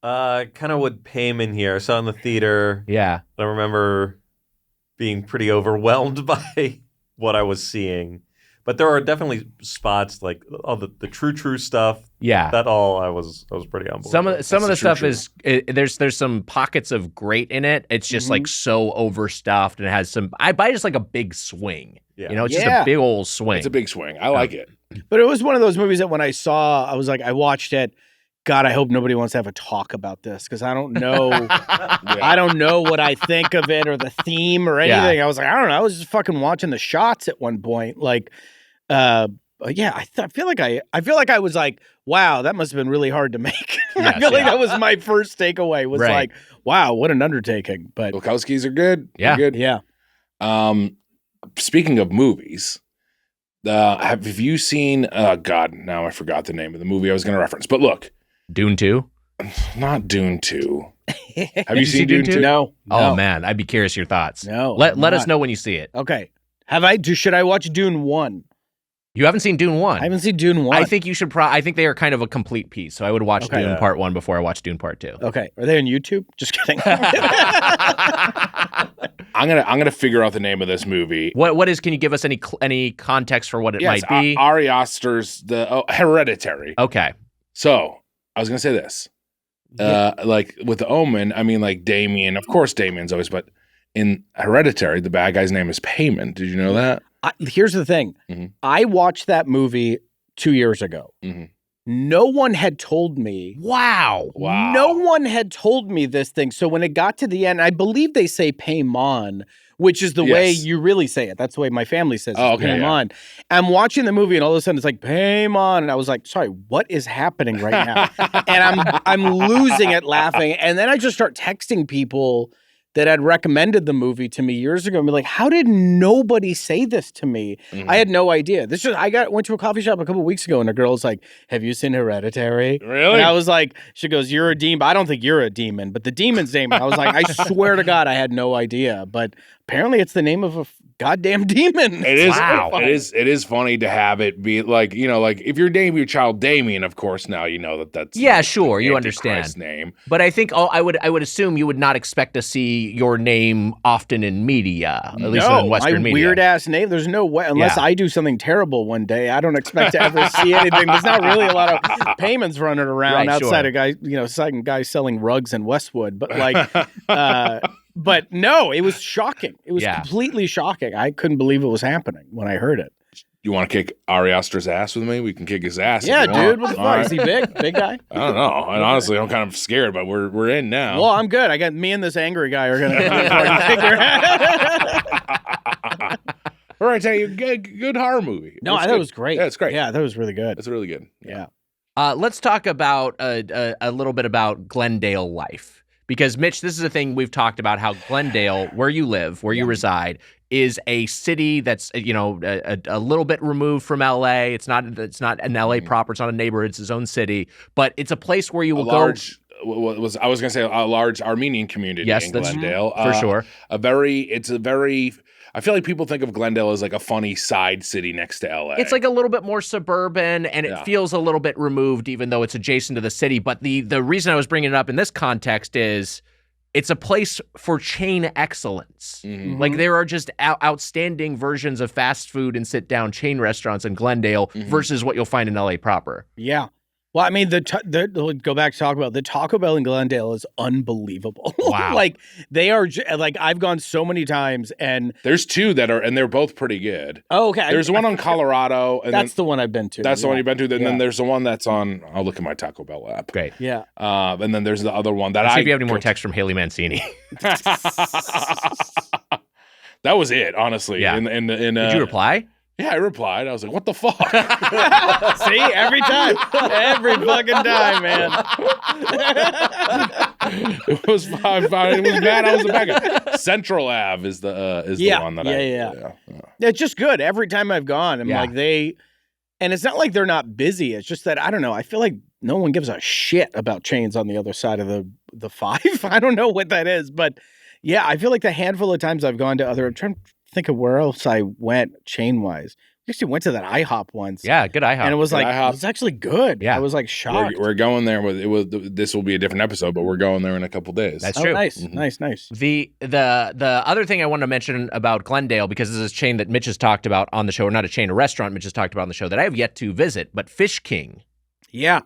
Kind of with Payman here. I saw it in the theater. Yeah. I remember being pretty overwhelmed by what I was seeing. But there are definitely spots like all the true stuff. Yeah, that all I was pretty on board. Some of the stuff is there's some pockets of great in it. It's just like so overstuffed, and it has some. I buy just like a big swing. Yeah. You know, it's just a big old swing. It's a big swing. I like it. But it was one of those movies that when I saw, I was like, I watched it. God, I hope nobody wants to have a talk about this because I don't know. I don't know what I think of it or the theme or anything. I was like, I don't know. I was just fucking watching the shots at one point. Like, I feel like I was like, wow, that must have been really hard to make. I feel like that was my first takeaway. Was like, wow, what an undertaking. But Wachowskis are good. Yeah. They're good. Yeah. Speaking of movies, have you seen? God, now I forgot the name of the movie I was going to reference. But look. Dune 2? Not Dune 2. Have you seen Dune 2? No. Oh, man. I'd be curious your thoughts. No. Let us know when you see it. Okay. Should I watch Dune 1? You haven't seen Dune 1? I haven't seen Dune 1. I think you should I think they are kind of a complete piece. So I would watch Dune Part 1 before I watch Dune Part 2. Okay. Are they on YouTube? Just kidding. I'm gonna figure out the name of this movie. What is? Can you give us any context for what it might be? Ari Aster's Hereditary. Okay. So I was gonna say this. Like with the Omen, I mean, like Damien. Of course, Damien's always, but in Hereditary, the bad guy's name is Payman. Did you know that? Here's the thing. Mm-hmm. I watched that movie 2 years ago. Mm-hmm. No one had told me. Wow. No one had told me this thing. So when it got to the end, I believe they say Payman, which is the way you really say it. That's the way my family says it. Payman. Yeah. I'm watching the movie and all of a sudden it's like Payman. And I was like, sorry, what is happening right now? And I'm losing it laughing. And then I just start texting people that had recommended the movie to me years ago and be like, how did nobody say this to me? Mm-hmm. I had no idea. Went to a coffee shop a couple of weeks ago and a girl was like, have you seen Hereditary? Really? And I was like, she goes, you're a demon. I don't think you're a demon, but the demon's name. I was like, I swear to God, I had no idea. But apparently it's the name of a goddamn demon. It is. Wow. It is funny to have it be like, like if you're naming your child Damien, of course, now you know that's sure, you understand name. But I think I would assume you would not expect to see your name often in media, at least in Western media. Weird ass name. There's no way unless I do something terrible one day. I don't expect to ever see anything. There's not really a lot of Paymans running around outside of guys selling rugs in Westwood, but like. But no, it was shocking. It was completely shocking. I couldn't believe it was happening when I heard it. You want to kick Ari Aster's ass with me? We can kick his ass. Yeah, dude. What the fuck? Is he big? Big guy? I don't know. And honestly, I'm kind of scared, but we're in now. Well, I'm good. I got me and this angry guy are going to kick your ass. All right, tell you, good horror movie. No, I thought it was great. Yeah, it's great. Yeah, that was really good. It's really good. Yeah. Let's talk about a little bit about Glendale life. Because, Mitch, this is a thing we've talked about, how Glendale, where you live, where you reside, is a city that's, a little bit removed from L.A. It's not an L.A. proper. It's not a neighborhood. It's its own city. But it's a place where you will go. I was going to say a large Armenian community in Glendale. For sure. I feel like people think of Glendale as like a funny side city next to LA. It's like a little bit more suburban, and it feels a little bit removed, even though it's adjacent to the city. But the reason I was bringing it up in this context is it's a place for chain excellence. Mm-hmm. Like there are just outstanding versions of fast food and sit-down chain restaurants in Glendale versus what you'll find in LA proper. Yeah. Well, I mean, go back to Taco Bell. The Taco Bell in Glendale is unbelievable. Wow. Like they are like I've gone so many times, and there's two that are, and they're both pretty good. Oh, okay. There's one on Colorado, and that's the one I've been to. That's the one you've been to. And then there's the one that's on. I'll look at my Taco Bell app. Great. Yeah. And then there's the other one that see if you have any more text from Haley Mancini. That was it, honestly. Yeah. Did you reply? Yeah, I replied. I was like, what the fuck? See, every time. Every fucking time, man. It was fine. It was bad. I was the bad guy. Central Ave is the one that Yeah. It's just good. Every time I've gone, I'm like, and it's not like they're not busy. It's just that, I don't know, I feel like no one gives a shit about chains on the other side of the five. I don't know what that is, but yeah, I feel like the handful of times I've gone to I'm trying to think of where else I went chain-wise. We actually went to that IHOP once. Yeah, good IHOP. And it was like, it was actually good. Yeah. I was like shocked. We're going there this will be a different episode, but we're going there in a couple days. That's true. Nice, nice. The other thing I wanted to mention about Glendale, because this is a chain that Mitch has talked about on the show, or not a chain, a restaurant Mitch has talked about on the show that I have yet to visit, but Fish King. Yeah.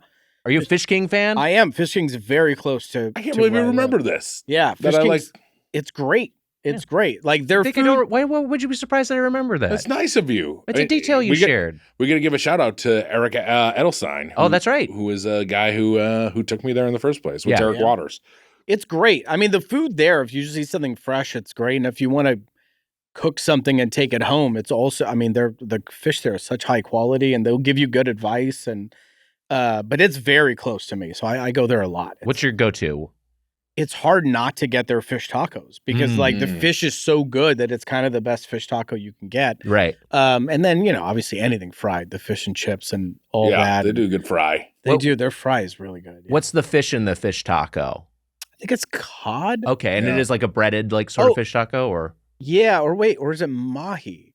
Are you a Fish King fan? I am. Fish King's very close to. I can't believe you remember this. Yeah. Fish King's, it's great. It's great. Like their food. Why would you be surprised that I remember that? That's nice of you. It's a detail you shared. We're gonna give a shout out to Eric Edelstein. That's right. Who is a guy who took me there in the first place with Derek Waters. It's great. I mean, the food there, if you just eat something fresh, it's great. And if you want to cook something and take it home, it's also, I mean, the fish there is such high quality and they'll give you good advice. And but it's very close to me. So I go there a lot. What's your go-to? It's hard not to get their fish tacos because like the fish is so good that it's kind of the best fish taco you can get. Right. And then, obviously anything fried, the fish and chips and all that. Yeah, they do a good fry. They do. Their fry is really good. Yeah. What's the fish in the fish taco? I think it's cod. Okay, and it is like a breaded like sort of fish taco or? Yeah, or is it mahi?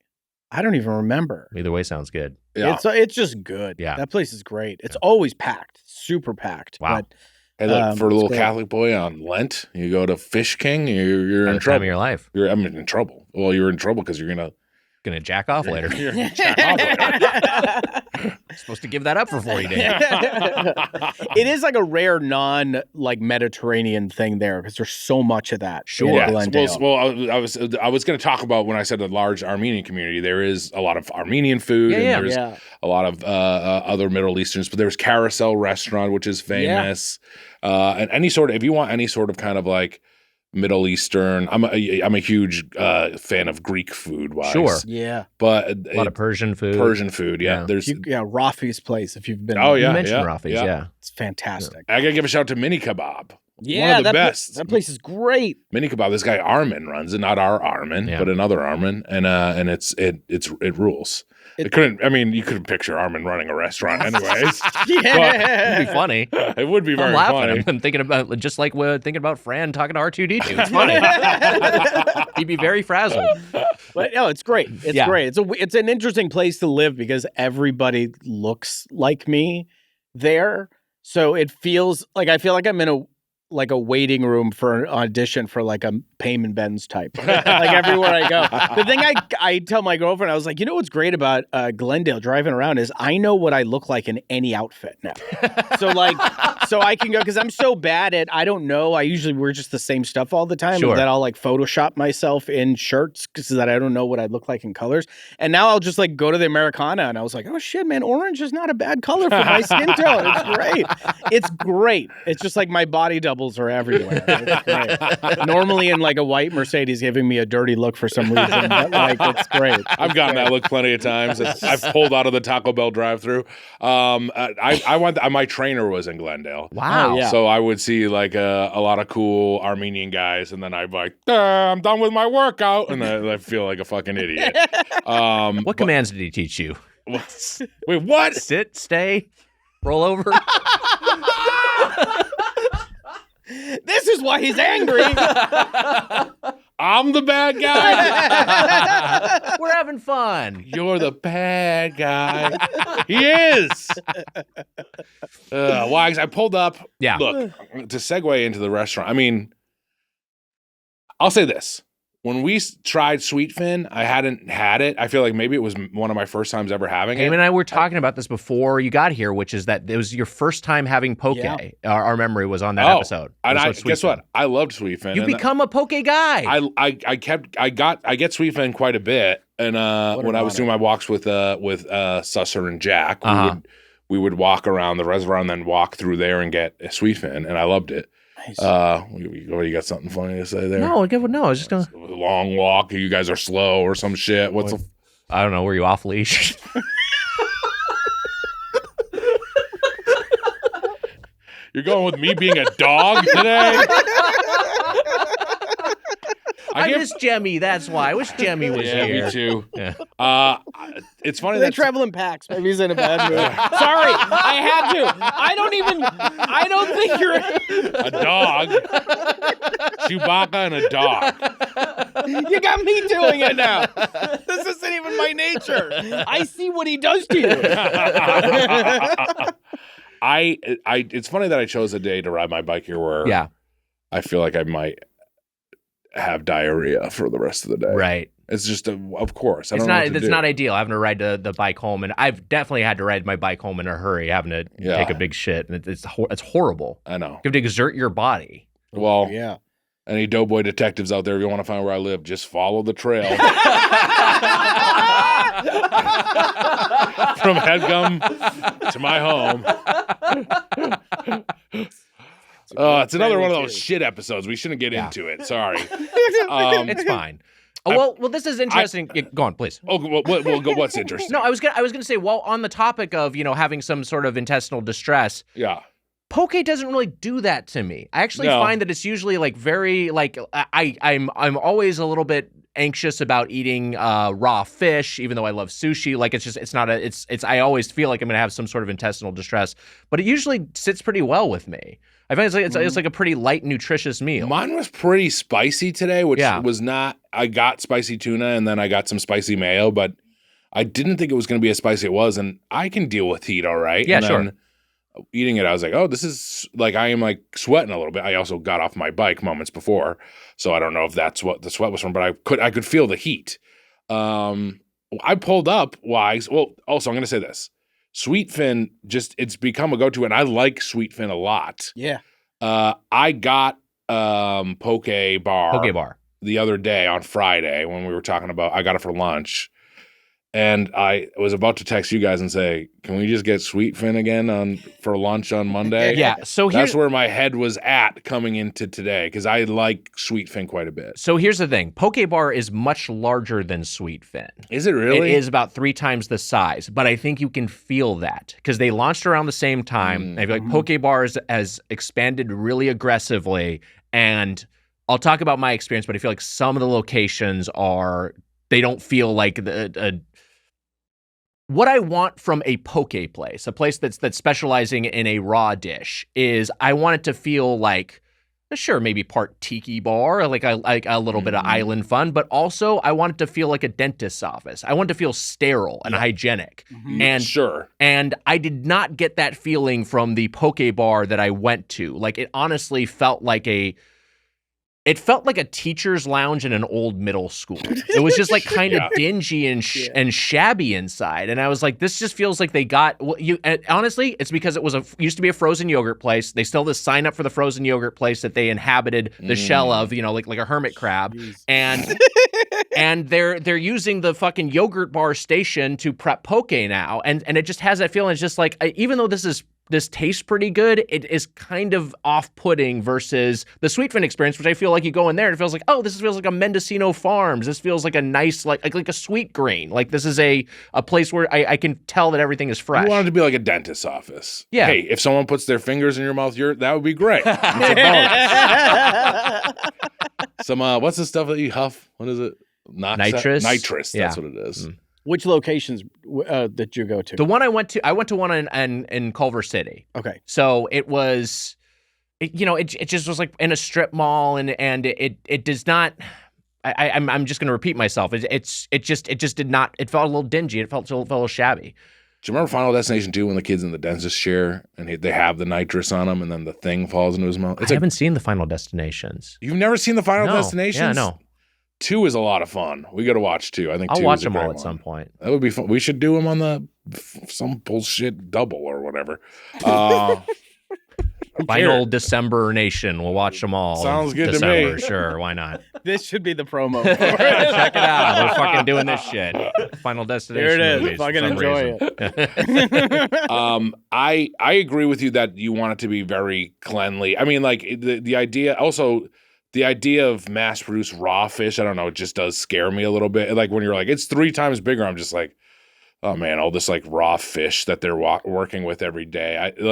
I don't even remember. Either way sounds good. Yeah. It's just good. Yeah. That place is great. It's always packed, super packed. Wow. But, Hey, look, for a little great. Catholic boy on Lent, you go to Fish King, you're in Time trouble. of your life. You're in trouble. Well, you're in trouble because you're Gonna jack off later. you're gonna jack off later. Supposed to give that up for 40 days. It is like a rare Mediterranean thing there because there's so much of that. Sure. in Yeah. Glendale. Well, I was going to talk about when I said the large Armenian community. There is a lot of Armenian food, and there's a lot of other Middle Easterns. But there's Carousel Restaurant, which is famous, and if you want any sort of kind of like Middle Eastern, I'm a huge fan of Greek food wise. Sure. Yeah. But A lot of Persian food. Yeah. There's Rafi's place if you've been. Oh, yeah. You mentioned Rafi's, yeah. It's fantastic. I gotta give a shout out to Mini Kebab. Yeah, One of the that best. That place is great. Mini Kebab. This guy Armin runs it, not our Armin, but another Armin, and it rules. You couldn't picture Armin running a restaurant, anyways. It'd be funny. It would be very I'm laughing. funny. I'm thinking about just like we're thinking about Fran talking to R2D2. It's funny. He'd be very frazzled. But no, it's great. It's great. It's an interesting place to live because everybody looks like me there. So it feels like I feel like I'm in a waiting room for an audition for like a Payman Benz type. Like everywhere I go. The thing I tell my girlfriend, I was like, what's great about Glendale driving around is I know what I look like in any outfit now. So I can go because I'm so bad at I don't know. I usually wear just the same stuff all the time. Sure. And then I'll like Photoshop myself in shirts so that I don't know what I look like in colors. And now I'll just like go to the Americana and I was like, oh shit, man, orange is not a bad color for my skin tone. It's great. It's great. It's just like my body doubles are everywhere. It's great. Normally in like a white Mercedes giving me a dirty look for some reason. But, like it's great. I've gotten that look plenty of times. I've pulled out of the Taco Bell drive-thru. My trainer was in Glendale. Wow. Oh, yeah. So I would see like a lot of cool Armenian guys, and then I'd be like, I'm done with my workout, and I feel like a fucking idiot. What commands did he teach you? Wait, what? Sit, stay, roll over. This is why he's angry. I'm the bad guy. We're having fun. You're the bad guy. He is. Wags, I pulled up. Yeah. Look, to segue into the restaurant, I mean, I'll say this. When we tried Sweetfin, I hadn't had it. I feel like maybe it was one of my first times ever having it. Payman and I were talking about this before you got here, which is that it was your first time having poke. Yeah. Our memory was on that episode. And guess what? I loved Sweetfin. You become a poke guy. I get Sweetfin quite a bit, and when I was doing my walks with Susser and Jack, we would walk around the reservoir and then walk through there and get a Sweetfin, and I loved it. Nice. You got something funny to say there? No, I was just gonna. A long walk. You guys are slow or some shit. I don't know. Were you off leash? You're going with me being a dog today? I miss Jemmy. That's why. I wish Jemmy was here. Me too. Yeah. It's funny They that travel in packs. Maybe he's in a bad mood. Sorry, I had to. I don't think you're a dog, Chewbacca, and a dog. You got me doing it now. This isn't even my nature. I see what he does to you. It's funny that I chose a day to ride my bike here where I feel like I might have diarrhea for the rest of the day. Right. It's just, of course. It's not ideal having to ride the bike home, and I've definitely had to ride my bike home in a hurry, having to take a big shit, and it's horrible. I know. You have to exert your body. Well, Yeah. Any Doughboy detectives out there, if you want to find where I live, just follow the trail. From Headgum to my home. It's another one of those shit episodes. We shouldn't get into it. Sorry. It's fine. Well, this is interesting. Go on, please. Oh, what's interesting? No, I was gonna say, well, on the topic of having some sort of intestinal distress. Yeah. Poke doesn't really do that to me. I actually find that it's usually like very like I'm always a little bit anxious about eating raw fish, even though I love sushi. Like I always feel like I'm gonna have some sort of intestinal distress, but it usually sits pretty well with me. I find it's like a pretty light, nutritious meal. Mine was pretty spicy today, which was not. I got spicy tuna and then I got some spicy mayo, but I didn't think it was going to be as spicy as it was, and I can deal with heat all right. Yeah, and sure. Then eating it, I was like, oh, this is like I am like sweating a little bit. I also got off my bike moments before, so I don't know if that's what the sweat was from, but I could feel the heat. I pulled up Wise. Well, also I'm going to say this. Sweetfin, it's become a go-to, and I like Sweetfin a lot. Yeah. I got Poke Bar the other day on Friday when we were talking about, I got it for lunch, and I was about to text you guys and say, can we just get Sweetfin again for lunch on Monday? Yeah. So that's where my head was at coming into today, because I like Sweetfin quite a bit. So here's the thing. Poke Bar is much larger than Sweetfin. Is it really? It is about 3 times the size, but I think you can feel that because they launched around the same time. I feel like Poke Bar has expanded really aggressively, and I'll talk about my experience, but I feel like some of the locations they don't feel like what I want from a poke place, a place that's specializing in a raw dish, is I want it to feel like, sure, maybe part tiki bar, like a little bit of island fun, but also I want it to feel like a dentist's office. I want it to feel sterile and hygienic. And I did not get that feeling from the poke bar that I went to. Like, it honestly felt like a teacher's lounge in an old middle school. It was just like kind of dingy and shabby inside. And I was like, this just feels like they got honestly, it's because it used to be a frozen yogurt place. They still have this sign up for the frozen yogurt place that they inhabited the shell of, like a hermit crab. Jeez. And they're using the fucking yogurt bar station to prep poke now. And it just has that feeling. It's just like, even though this tastes pretty good, it is kind of off-putting versus the Sweetfin experience, which I feel like you go in there and it feels like, oh, this feels like a Mendocino Farms. This feels like a nice, like a Sweet Green. Like, this is a place where I can tell that everything is fresh. You want it to be like a dentist's office. Yeah. Hey, if someone puts their fingers in your mouth, that would be great. It's a bonus. Some, what's the stuff that you huff? What is it? Nitrous? Nitrous, that's what it is. Which locations did you go to? The one I went to one in Culver City. Okay. So it was, it just was like in a strip mall, and it does not. I'm just going to repeat myself. It just did not. It felt a little dingy. It felt a little shabby. Do you remember Final Destination 2 when the kid's in the dentist chair and they have the nitrous on him and then the thing falls into his mouth? I haven't seen the Final Destinations. You've never seen the Final Destinations? Yeah, no. 2 is a lot of fun. We got to watch 2. I think I'll 2 watch is a them great all at one. some point. That would be fun. We should do them on some bullshit double or whatever. Final December Nation. We'll watch them all. Sounds good December. to me. Sure, why not? This should be the promo. Check it out. We're fucking doing this shit. Final Destination. Here it is. Movies, Fucking enjoy it. I agree with you that you want it to be very cleanly. I mean, like the idea also. The idea of mass-produced raw fish, I don't know, it just does scare me a little bit. Like when you're like, it's 3 times bigger, I'm just like, oh man, all this like raw fish that they're working with every day. I don't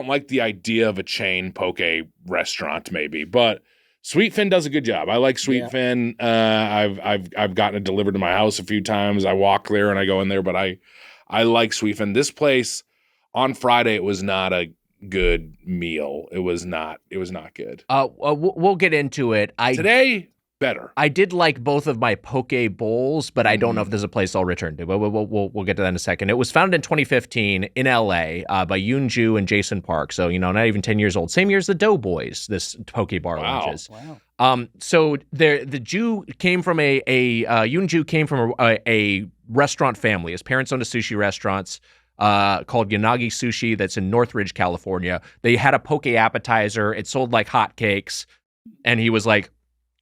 like the idea of a chain poke restaurant maybe, but Sweetfin does a good job. I like Sweetfin. I've gotten it delivered to my house a few times. I walk there and I go in there, but I like Sweetfin. This place on Friday, it was not a good meal. It was not good. We'll get into it. Today, better. I did like both of my poke bowls, but I don't know if there's a place I'll return to. But we'll get to that in a second. It was founded in 2015 in LA by Yoon Ju and Jason Park. So, not even 10 years old. Same year as the Doughboys, this poke bar launches. Wow. So the Jew came from Yoon Ju came from a restaurant family. His parents owned a sushi restaurants. called Yanagi Sushi that's in Northridge, California. They had a poke appetizer. It sold like hotcakes. And he was like,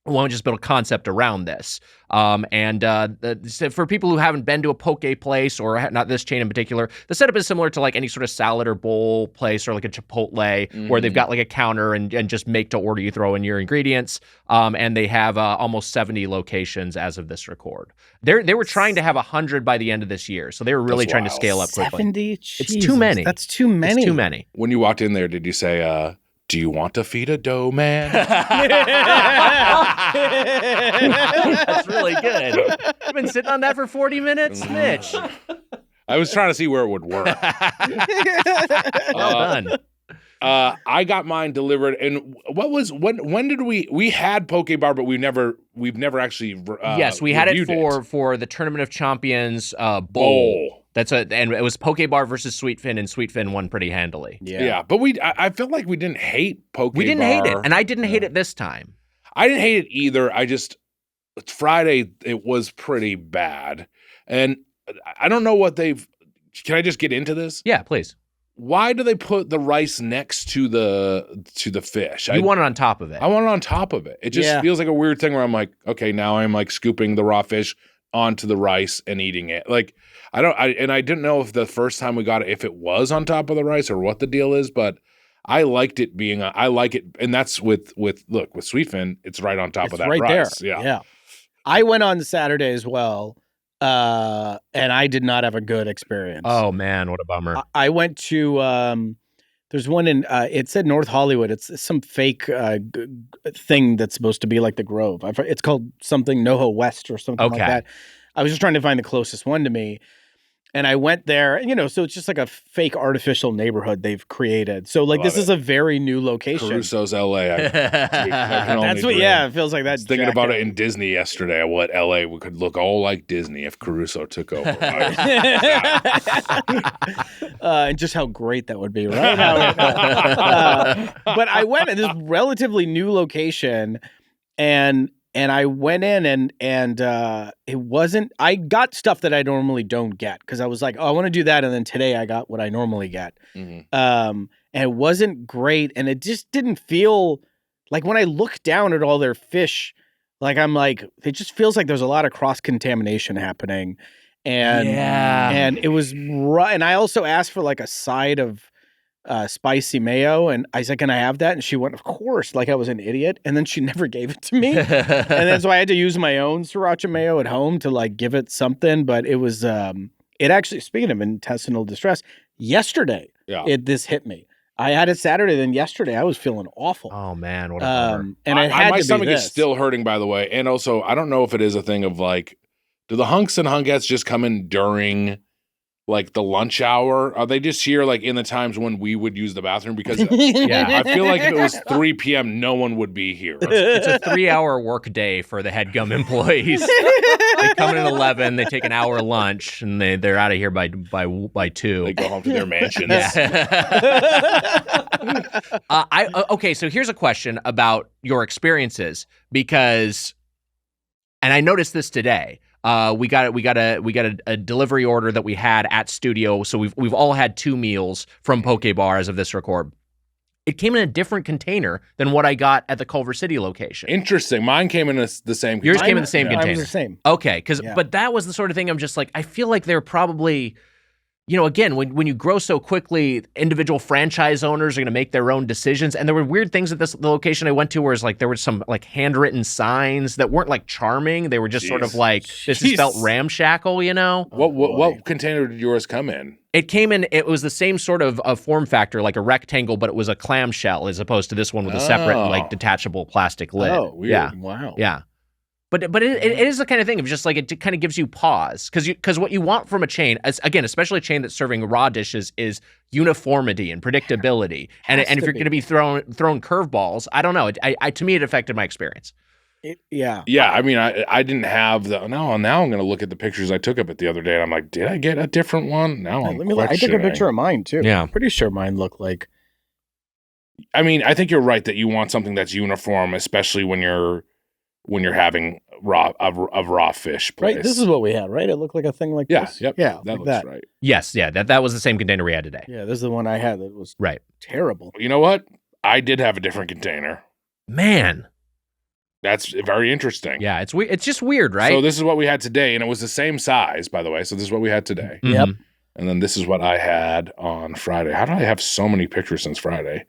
why don't we just build a concept around this? So for people who haven't been to a poke place, or not this chain in particular, the setup is similar to like any sort of salad or bowl place or like a Chipotle, where they've got like a counter and just make to order. You throw in your ingredients, and they have almost 70 locations as of this record. They were trying to have 100 by the end of this year, so they were really trying to scale up quickly. 70? It's too many. That's too many. It's too many. When you walked in there, did you say, do you want to feed a dough man? That's really good. I've been sitting on that for 40 minutes, Mitch. I was trying to see where it would work. Well done. I got mine delivered, and when did we had Poke Bar, but we've never actually yes, we had it reviewed for the Tournament of Champions bowl. And it was Poke Bar versus Sweetfin, and Sweetfin won pretty handily. Yeah, but I felt like we didn't hate Poke Bar. We didn't hate it, and I didn't hate it this time. I didn't hate it either. Friday, it was pretty bad, and I don't know what they've. Can I just get into this? Yeah, please. Why do they put the rice next to the fish? You want it on top of it. I want it on top of it. It just feels like a weird thing where I'm like, okay, now I'm like scooping the raw fish onto the rice and eating it. Like I didn't know if the first time we got it, if it was on top of the rice or what the deal is, but I liked it being. I like it, and that's with Sweetfin, it's right on top of that right rice. There. Yeah. I went on Saturday as well. And I did not have a good experience. Oh man, what a bummer! I went to there's one in it said North Hollywood. It's some fake thing that's supposed to be like the Grove. It's called something NoHo West or something like that. I was just trying to find the closest one to me. And I went there, and, so it's just like a fake artificial neighborhood they've created. So like this is a very new location. Caruso's LA. That's what, it feels like that. I was thinking about it in Disney yesterday, what LA could look all like Disney if Caruso took over. And just how great that would be, right? But I went to this relatively new location, and I went in and it wasn't, I got stuff that I normally don't get because I was like, oh, I want to do that. And then today I got what I normally get. And it wasn't great. And it just didn't feel like when I look down at all their fish, like I'm like, it just feels like there's a lot of cross-contamination happening. And it was right. And I also asked for like a side of spicy mayo, and I said, can I have that? And she went, of course, like I was an idiot. And then she never gave it to me. And then so I had to use my own sriracha mayo at home to like give it something. But it was it actually, speaking of intestinal distress, yesterday this hit me. I had it Saturday, then yesterday I was feeling awful. Oh man, what a bummer. And it had my to stomach be is still hurting, by the way. And also, I don't know if it is a thing of like, do the hunks and hunkettes just come in during like the lunch hour? Are they just here like in the times when we would use the bathroom? Because I feel like if it was 3 p.m., no one would be here. It's a 3-hour work day for the Headgum employees. They come in at 11, they take an hour lunch, and they're out of here by 2. They go home to their mansions. Okay, so here's a question about your experiences, because, and I noticed this today. We got a delivery order that we had at studio, so we've all had 2 meals from Poke Bar as of this record. It came in a different container than what I got at the Culver City location. Interesting. Mine came in the same container. Yours came in the same container. Mine was the same. Okay, but that was the sort of thing I'm just like, I feel like they're probably, again, when you grow so quickly, individual franchise owners are going to make their own decisions. And there were weird things at the location I went to where it's like there were some like handwritten signs that weren't like charming. They were just sort of like, this just felt ramshackle, What container did yours come in? It came in, it was the same sort of form factor, like a rectangle, but it was a clamshell as opposed to this one with a separate like detachable plastic lid. Oh, weird. Yeah. Wow. Yeah. But it is the kind of thing of just like it kind of gives you pause because what you want from a chain, again, especially a chain that's serving raw dishes, is uniformity and predictability. And if you're going to be throwing curveballs, I don't know. To me, it affected my experience. Yeah. I mean, I didn't have the. Now I'm going to look at the pictures I took of it the other day, and I'm like, did I get a different one? Now I'm questioning. I took a picture of mine too. Yeah, I'm pretty sure mine looked like. I mean, I think you're right that you want something that's uniform, especially when you're when you're having raw fish place. Right. This is what we had, right? It looked like a thing like this. Yep. Yeah. That like looks that. right. Yes, yeah, that was the same container we had today. Yeah. This is the one I had that was Right. terrible. You know what? I did have a different container. Man. That's very interesting. Yeah, it's weird. It's just weird, right? So this is what we had today, and it was the same size, by the way. So this is what we had today. Mhm. Yep. And then this is what I had on Friday. How did I have so many pictures since Friday?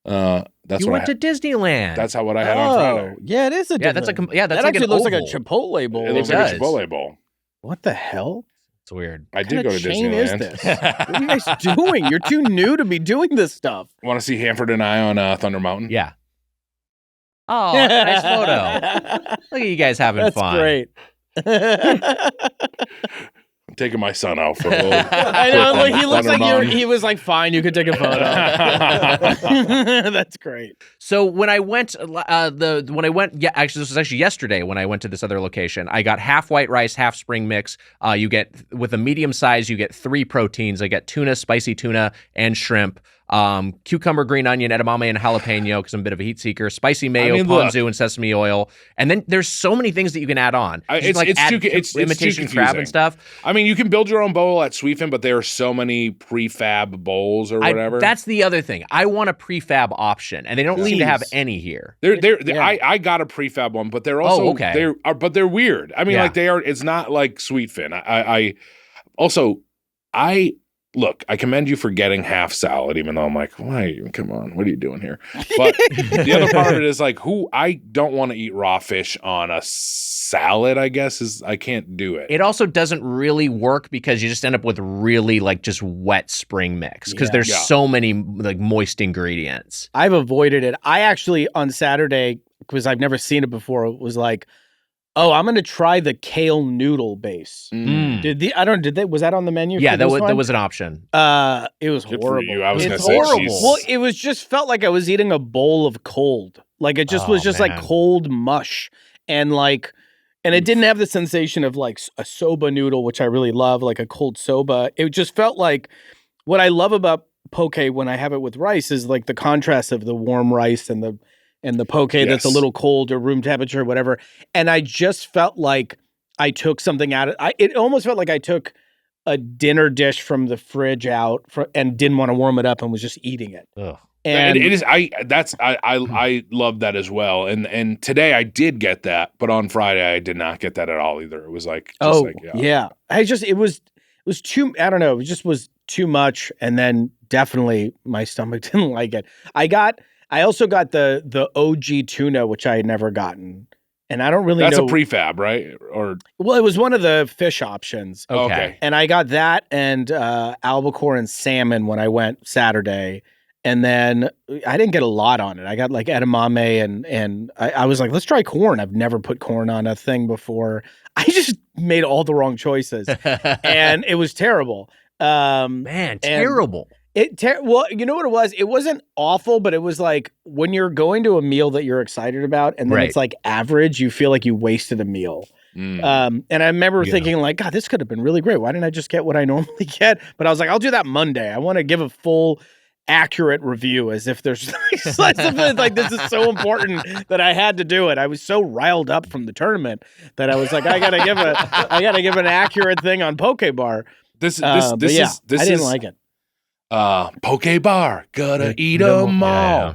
That's You what went to Disneyland. That's how what I had on Friday. Yeah, it is a yeah, that's different- that's that like actually an looks like a oval. Chipotle bowl. It looks It like a does. Chipotle bowl. What the hell? It's weird. I What did kind go of to chain is Disneyland. this? What are you guys doing? You're too new to be doing this stuff. Want to see Hanford and I on Thunder Mountain? Yeah. Oh, nice photo. Look at you guys having That's fun. great. I'm taking my son out for a little. I know. Look, he looks Thunder like Mountain. he was like, fine, you could take a photo. That's great. So when I went, yeah, actually, this was actually yesterday when I went to this other location. I got half white rice, half spring mix. You get with a medium size, you get 3 proteins. I get tuna, spicy tuna, and shrimp. Cucumber, green onion, edamame, and jalapeno because I'm a bit of a heat seeker. Spicy mayo, ponzu, and sesame oil. And then there's so many things that you can add on. It's too imitation crab confusing. and stuff. I mean, you can build your own bowl at Sweetfin, but there are so many prefab bowls or whatever. That's the other thing. I want a prefab option, and they don't seem to have any here. I got a prefab one, but they're also okay. they're weird. I mean, Yeah. like they are. It's not like Sweetfin. Look, I commend you for getting half salad, even though I'm like, why? Come on, what are you doing here? But the other part of it is like, I don't want to eat raw fish on a salad, I guess, I can't do it. It also doesn't really work because you just end up with really like just wet spring mix because there's so many like moist ingredients. I've avoided it. I actually on Saturday, because I've never seen it before, was like, oh, I'm gonna try the kale noodle base. Was that on the menu? Yeah, that was an option. It was Good for horrible. you. I was It's gonna say, horrible. Jesus. Well, it was just felt like I was eating a bowl of cold. Like it just was just like man. cold mush, and it didn't have the sensation of like a soba noodle, which I really love, like a cold soba. It just felt like what I love about poke when I have it with rice is like the contrast of the warm rice and the poke that's a little cold or room temperature or whatever. And I just felt like I took something out of it. Almost felt like I took a dinner dish from the fridge out and didn't want to warm it up and was just eating it. Ugh. And it is. I love that as well. And today I did get that, but on Friday I did not get that at all either. It was like, yeah. It was too. I don't know. It just was too much. And then definitely my stomach didn't like it. I also got the OG tuna, which I had never gotten. And I don't really know. That's a prefab, right? Or well, it was one of the fish options. okay. And I got that and albacore and salmon when I went Saturday. And then I didn't get a lot on it. I got like edamame and I was like, let's try corn. I've never put corn on a thing before. I just made all the wrong choices. And it was terrible. Man, terrible. Well, you know what it was? It wasn't awful, but it was like when you're going to a meal that you're excited about and then it's like average, you feel like you wasted a meal. And I remember thinking like, God, this could have been really great. Why didn't I just get what I normally get? But I was like, I'll do that Monday. I want to give a full accurate review as if there's something like this is so important that I had to do it. I was so riled up from the tournament that I was like, I gotta give an accurate thing on Poke Bar. I didn't like it. Poke Bar, gotta eat them all. Yeah.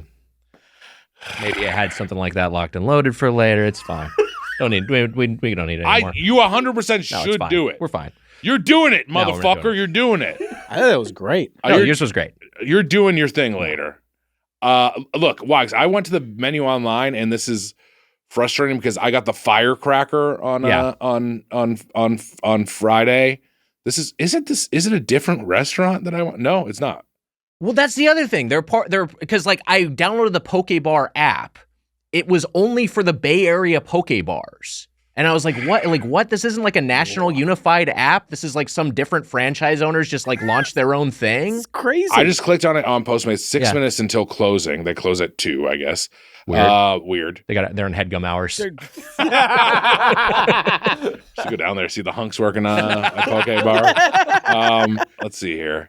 Maybe I had something like that locked and loaded for later. It's fine. We don't need it anymore. You 100% should do it. We're fine. You're doing it, No, we're motherfucker. doing it. You're doing it. I thought it was great. No, yours was great. You're doing your thing later. Look, Wags, I went to the menu online, and this is frustrating because I got the firecracker on Friday. Is it a different restaurant that I want? No, it's not. Well, that's the other thing. They're because like I downloaded the Poke Bar app. It was only for the Bay Area Poke Bars. And I was like, what? Like, what? This isn't like a national unified app. This is like some different franchise owners just like launched their own thing. It's crazy. I just clicked on it on Postmates. 6 minutes until closing. They close at 2, I guess. Weird. They're in Headgum hours. Should go down there, see the hunks working on a Poke Bar. Let's see here.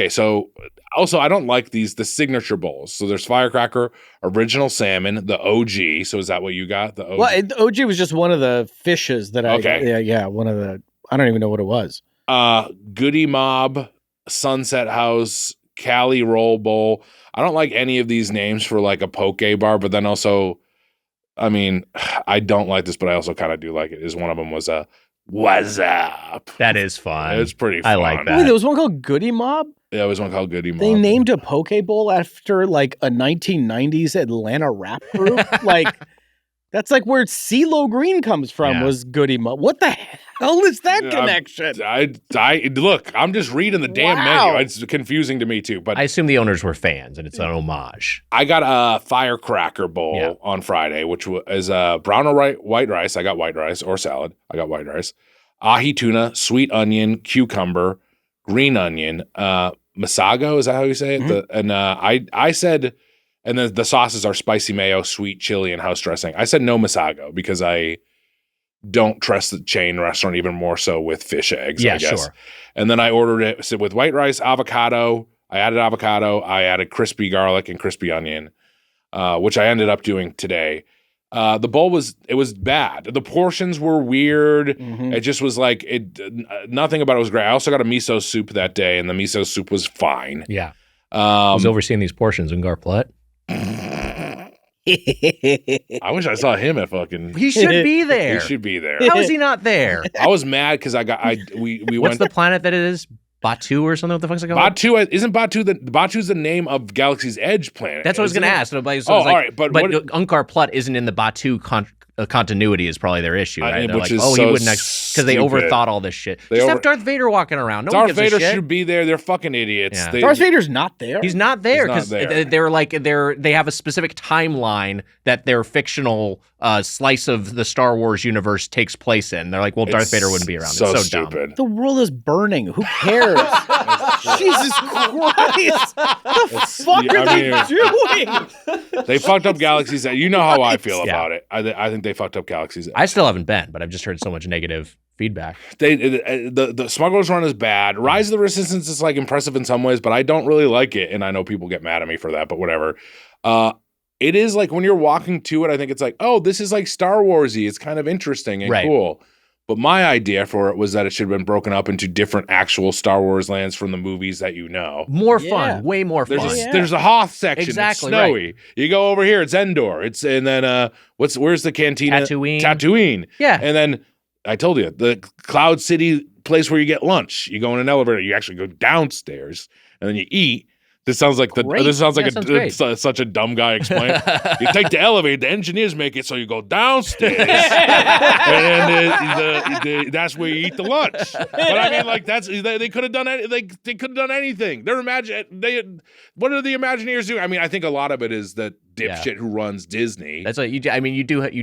So also I don't like the signature bowls. So there's Firecracker, Original Salmon, the OG. So is that what you got? The OG? Well, the OG was just one of the fishes that Okay. Yeah, one of the. I don't even know what it was. Goody Mob, Sunset House, Cali Roll Bowl. I don't like any of these names for like a poke bar, but then also, I mean, I don't like this, but I also kind of do like it. Is one of them was a What's Up? That is fun. It's pretty fun. I like that. Wait, there was one called Goody Mob? Yeah, there was one called Goody Mob. They named a poke bowl after like a 1990s Atlanta rap group. Like, that's like where CeeLo Green comes from. Yeah. Was Goody Mob? What the hell is that connection? I look. I'm just reading the damn Wow. menu. It's confusing to me too. But I assume the owners were fans, and it's an homage. I got a Firecracker Bowl Yeah. on Friday, which is brown or white rice. I got white rice or salad. I got white rice. Ahi tuna, sweet onion, cucumber, green onion, masago. Is that how you say it? Mm-hmm. I said, and then the sauces are spicy mayo, sweet chili, and house dressing. I said no masago because I don't trust the chain restaurant even more so with fish eggs. Yeah, I guess. sure. And then I ordered it with white rice, avocado. I added avocado. I added crispy garlic and crispy onion, which I ended up doing today. The bowl was bad. The portions were weird. Mhm. It just was like nothing about it was great. I also got a miso soup that day, and the miso soup was fine. Yeah. I was overseeing these portions in Garplet. I wish I saw him at fucking. He should be there. He should be there. How is he not there? I was mad because we What's went. the planet that it is? Batu or something? What the fuck's it called? Batu isn't Batu's the name of Galaxy's Edge planet. That's what I was isn't going to it? ask. So, like, Oh, all right, but what- Unkar Plut isn't in the Batu continuity is probably their issue, right? They're which like, is he so wouldn't because they stupid. overthought all this shit. They Just have Darth Vader walking around. No one Darth gives a Vader shit. should be there. They're fucking idiots. Yeah. Darth Vader's not there. He's not there He's not because there. they have a specific timeline that their fictional slice of the Star Wars universe takes place in. They're like, well, Darth Vader wouldn't be around. So it's so dumb. stupid. The world is burning. Who cares? Jesus Christ! The fuck yeah, are I they doing? They fucked up Galaxy's Edge. You know how I feel Yeah. about it. I think they fucked up Galaxy's Edge. I still haven't been, but I've just heard so much negative feedback. The Smuggler's Run is bad. Rise of the Resistance is like impressive in some ways, but I don't really like it, and I know people get mad at me for that, but whatever. It is like when you're walking to it, I think it's like, oh, this is like Star Warsy. It's kind of interesting and Right. cool. But my idea for it was that it should have been broken up into different actual Star Wars lands from the movies that you know. More Yeah. fun, way more There's fun. there's a Hoth section. Exactly, It's snowy. You go over here, it's Endor. And then where's the cantina? Tatooine. Tatooine. Yeah. And then I told you the Cloud City place where you get lunch. You go in an elevator. You actually go downstairs and then you eat. This sounds like Great. this sounds like Yeah, sounds great. such a dumb guy explain. You take the elevator. The engineers make it so you go downstairs, and that's where you eat the lunch. But I mean, like they could have done they could have done anything. What are the Imagineers doing? I mean, I think a lot of it is the dipshit who runs Disney. That's what you do. I mean, you do have a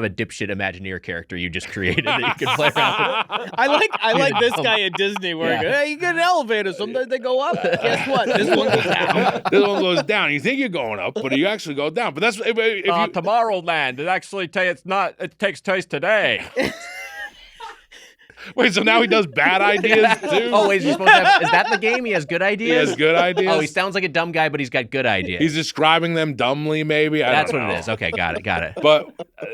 dipshit Imagineer character you just created that you can play around with. I like this guy at Disney where Yeah. hey, you get an elevator. Sometimes they go up. Guess what? This one goes down. This one goes down. You think you're going up, but you actually go down. But that's if you, Tomorrowland. It actually it takes place today. wait. So now he does bad ideas too. Oh wait, is that the game? He has good he ideas. has good ideas. Oh, he sounds like a dumb guy, but he's got good ideas. He's describing them dumbly, maybe. That's don't what know. it is. Okay, got it. But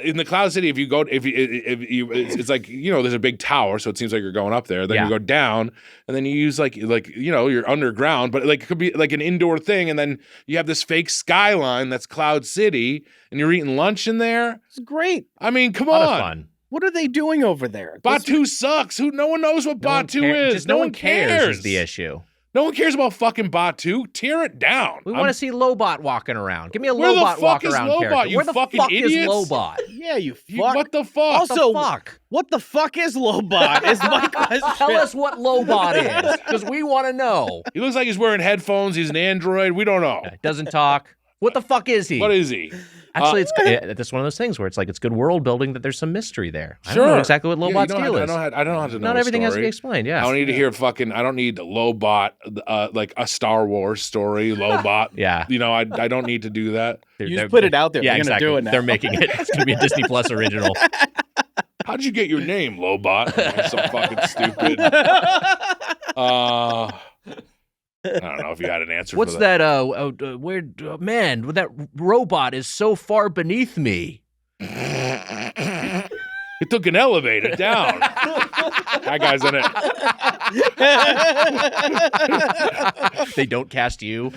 in the Cloud City, if you go, if you, it's like there's a big tower, so it seems like you're going up there. Then Yeah. you go down, and then you use like you're underground, but like it could be like an indoor thing, and then you have this fake skyline that's Cloud City, and you're eating lunch in there. It's great. I mean, come A lot on. of fun. What are they doing over there? Batu sucks. No one knows what No one Batu cares. is. Just no one cares. cares. Is the issue. No one cares about fucking Batu. Tear it down. We want to see Lobot walking around. Give me a Where the Lobot fuck walk is around Lobot, character. you Where the fucking fuck is idiots? Lobot? Yeah, you fuck. What the fuck? Also, What the fuck? what the fuck is Lobot? Is my question. Tell us what Lobot is, because we want to know. He looks like he's wearing headphones. He's an android. We don't know. Doesn't talk. What the fuck is he? What is he? Actually, it's one of those things where it's like it's good world building that there's some mystery there. I don't Sure. know exactly what Lobot's Yeah, deal is. I don't have to know. Not the everything has to story. be explained. Yeah. I don't need to hear I don't need Lobot, like a Star Wars story. Lobot. Yeah. I don't need to do that. You just put it out there. Yeah, You're exactly. gonna do it now. They're making it. It's gonna be a Disney Plus original. How'd you get your name, Lobot? That's so fucking stupid. I don't know if you had an answer. What's for that? Man, that robot is so far beneath me. It took an elevator down. That guy's in it. They don't cast you.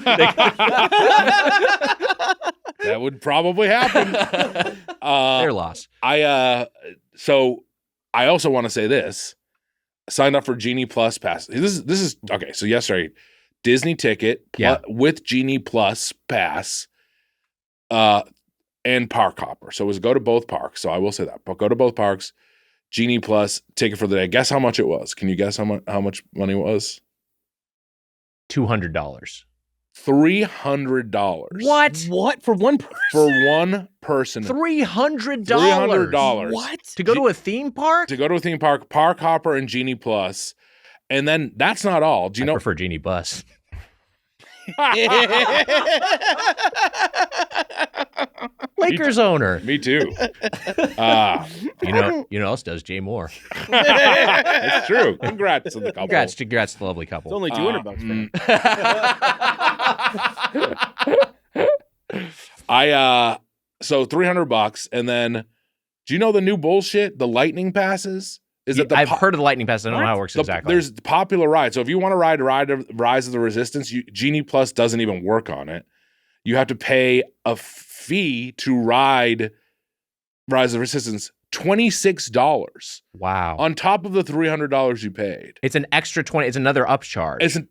That would probably happen. Their loss. So I also want to say this. I signed up for Genie Plus Pass. This is okay. So yesterday, Disney ticket with Genie Plus Pass, and Park Hopper. So it was go to both parks. So I will say that. But go to both parks, Genie Plus ticket for the day. Guess how much it was? Can you guess how much money it was? $200. $300. What for one person? For one person. $300. $300. What? To go to a theme park? To go to a theme park, Park Hopper and Genie Plus. And then that's not all. Do you I know? prefer Genie Bus. Lakers owner. Me too. You know else does Jay Moore. It's true. Congrats to the couple. Congrats to the lovely couple. It's only $200 man. So $300, and then do you know the new bullshit? The lightning passes? I've heard of the lightning pass. I don't know how it works exactly. There's the popular ride. So if you want to ride Rise of the Resistance, Genie Plus doesn't even work on it. You have to pay a fee to ride Rise of the Resistance, $26. Wow. On top of the $300 you paid. It's an extra 20. It's another upcharge.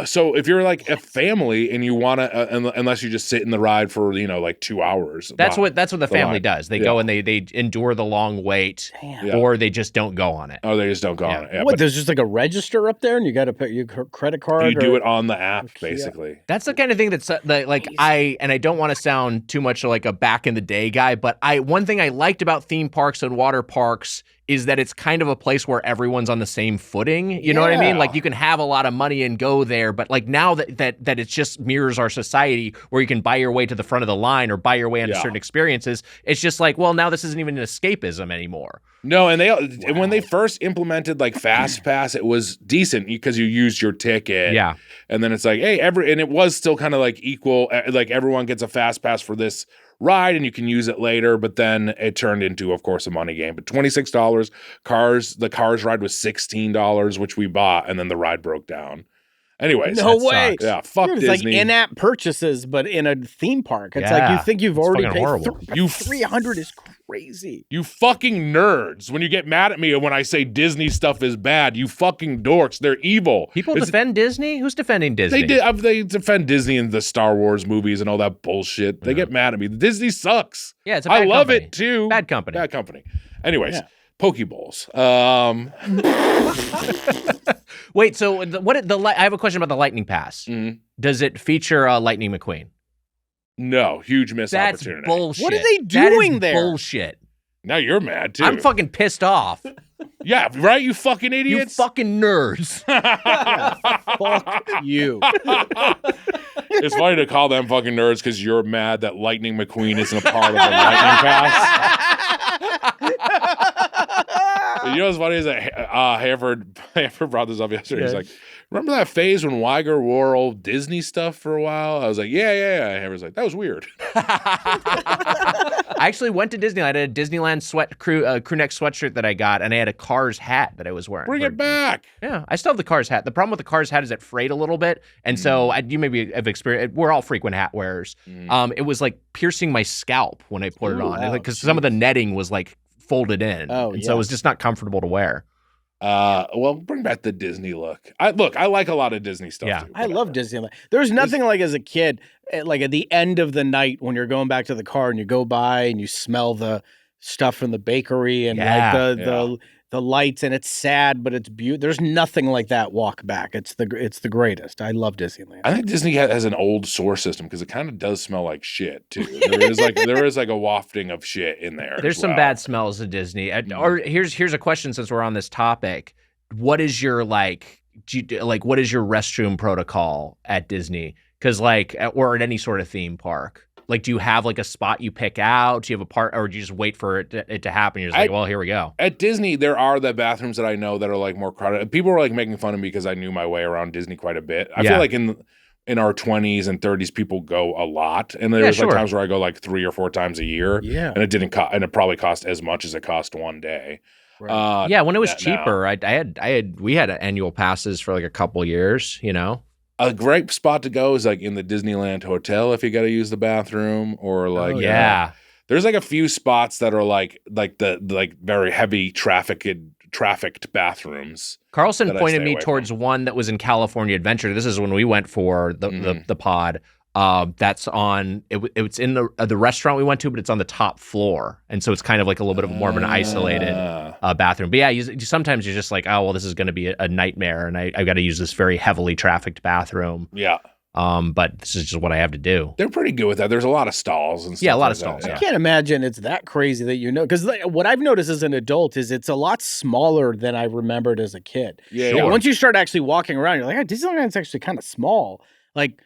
So if you're like a family and you want to, unless you just sit in the ride for, like 2 hours. That's what the family does. They go and they endure the long wait. Damn. Or they just don't go on it. Oh, they just don't go on it. Yeah, what, there's just like a register up there and you got to put your credit card? You do it on the app, basically. That's the kind of thing that's like I don't want to sound too much like a back in the day guy, but one thing I liked about theme parks and water parks is that it's kind of a place where everyone's on the same footing. You know what I mean? Like you can have a lot of money and go there, but like now that it just mirrors our society where you can buy your way to the front of the line or buy your way into certain experiences, it's just like, well, now this isn't even an escapism anymore. No, and when they first implemented like Fast Pass, it was decent because you used your ticket. Yeah. And then it's like, hey, and it was still kind of like equal, like everyone gets a Fast Pass for this ride and you can use it later, but then it turned into, of course, a money game. But $26, the Cars ride was $16, which we bought, and then the ride broke down. Anyways, no way. Sucks. Yeah, fuck it's Disney. Like in-app purchases, but in a theme park. It's like you think you've already paid $300 is crazy. You fucking nerds. When you get mad at me when I say Disney stuff is bad, you fucking dorks. They're evil. People defend Disney? Who's defending Disney? They defend Disney in the Star Wars movies and all that bullshit. They get mad at me. Disney sucks. Yeah, it's a bad I love company. it too. Bad company. Bad company. Anyways, Pokeballs. Wait, so I have a question about the Lightning Pass. Mm-hmm. Does it feature Lightning McQueen? No, huge missed That's opportunity. bullshit. What are they doing there? Bullshit. Now you're mad too. I'm fucking pissed off. Yeah, right, you fucking You idiots. fucking nerds. Fuck you. It's funny to call them fucking nerds because you're mad that Lightning McQueen isn't a part of the Lightning Pass. You know what's funny is that Hanford brought this up yesterday. He's like, remember that phase when Weiger wore old Disney stuff for a while? I was like, yeah. Hanford's like, that was weird. I actually went to Disneyland. I had a Disneyland crew neck sweatshirt that I got, and I had a Cars hat that I was wearing. Bring it back. Yeah, I still have the Cars hat. The problem with the Cars hat is it frayed a little bit, and so you maybe have experienced. We're all frequent hat wearers. It was like piercing my scalp when I put it on, because some of the netting was like folded in, so it was just not comfortable to wear. Well, bring back the Disney look. I like a lot of Disney stuff too. I love Disneyland. There's nothing like as a kid, like at the end of the night when you're going back to the car and you go by and you smell the stuff from the bakery and the lights, and it's sad, but it's beautiful. There's nothing like that walk back. It's the greatest. I love Disneyland. I think Disney has an old sewer system because it kind of does smell like shit too. There is like a wafting of shit in there. There's some bad smells at Disney. Or here's a question since we're on this topic. What is your what is your restroom protocol at Disney? Because or at any sort of theme park. Like, do you have like a spot you pick out? Do you have a part, or do you just wait for it to happen? You're just like, well, here we go. At Disney, there are the bathrooms that I know that are like more crowded. People were like making fun of me because I knew my way around Disney quite a bit. I feel like in our 20s and 30s, people go a lot, and there's like times where I go like 3 or 4 times a year. Yeah, and it didn't cost, and it probably cost as much as it cost one day. Right. When it was cheaper, we had annual passes for like a couple years. You know, a great spot to go is like in the Disneyland Hotel if you got to use the bathroom, or like there's like a few spots that are like the very heavy trafficked bathrums. Carlson pointed me towards one that was in California Adventure. This is when we went for the pod. That's on. It's in the restaurant we went to, but it's on the top floor, and so it's kind of like a little bit of more of an isolated bathroom. But yeah, sometimes you're just like, oh well, this is going to be a nightmare, and I've got to use this very heavily trafficked bathroom. Yeah. But this is just what I have to do. They're pretty good with that. There's a lot of stalls and stuff. Yeah, a lot of stalls. I can't imagine it's that crazy that because what I've noticed as an adult is it's a lot smaller than I remembered as a kid. Yeah. Like, once you start actually walking around, you're like, oh, Disneyland's actually kind of small. Like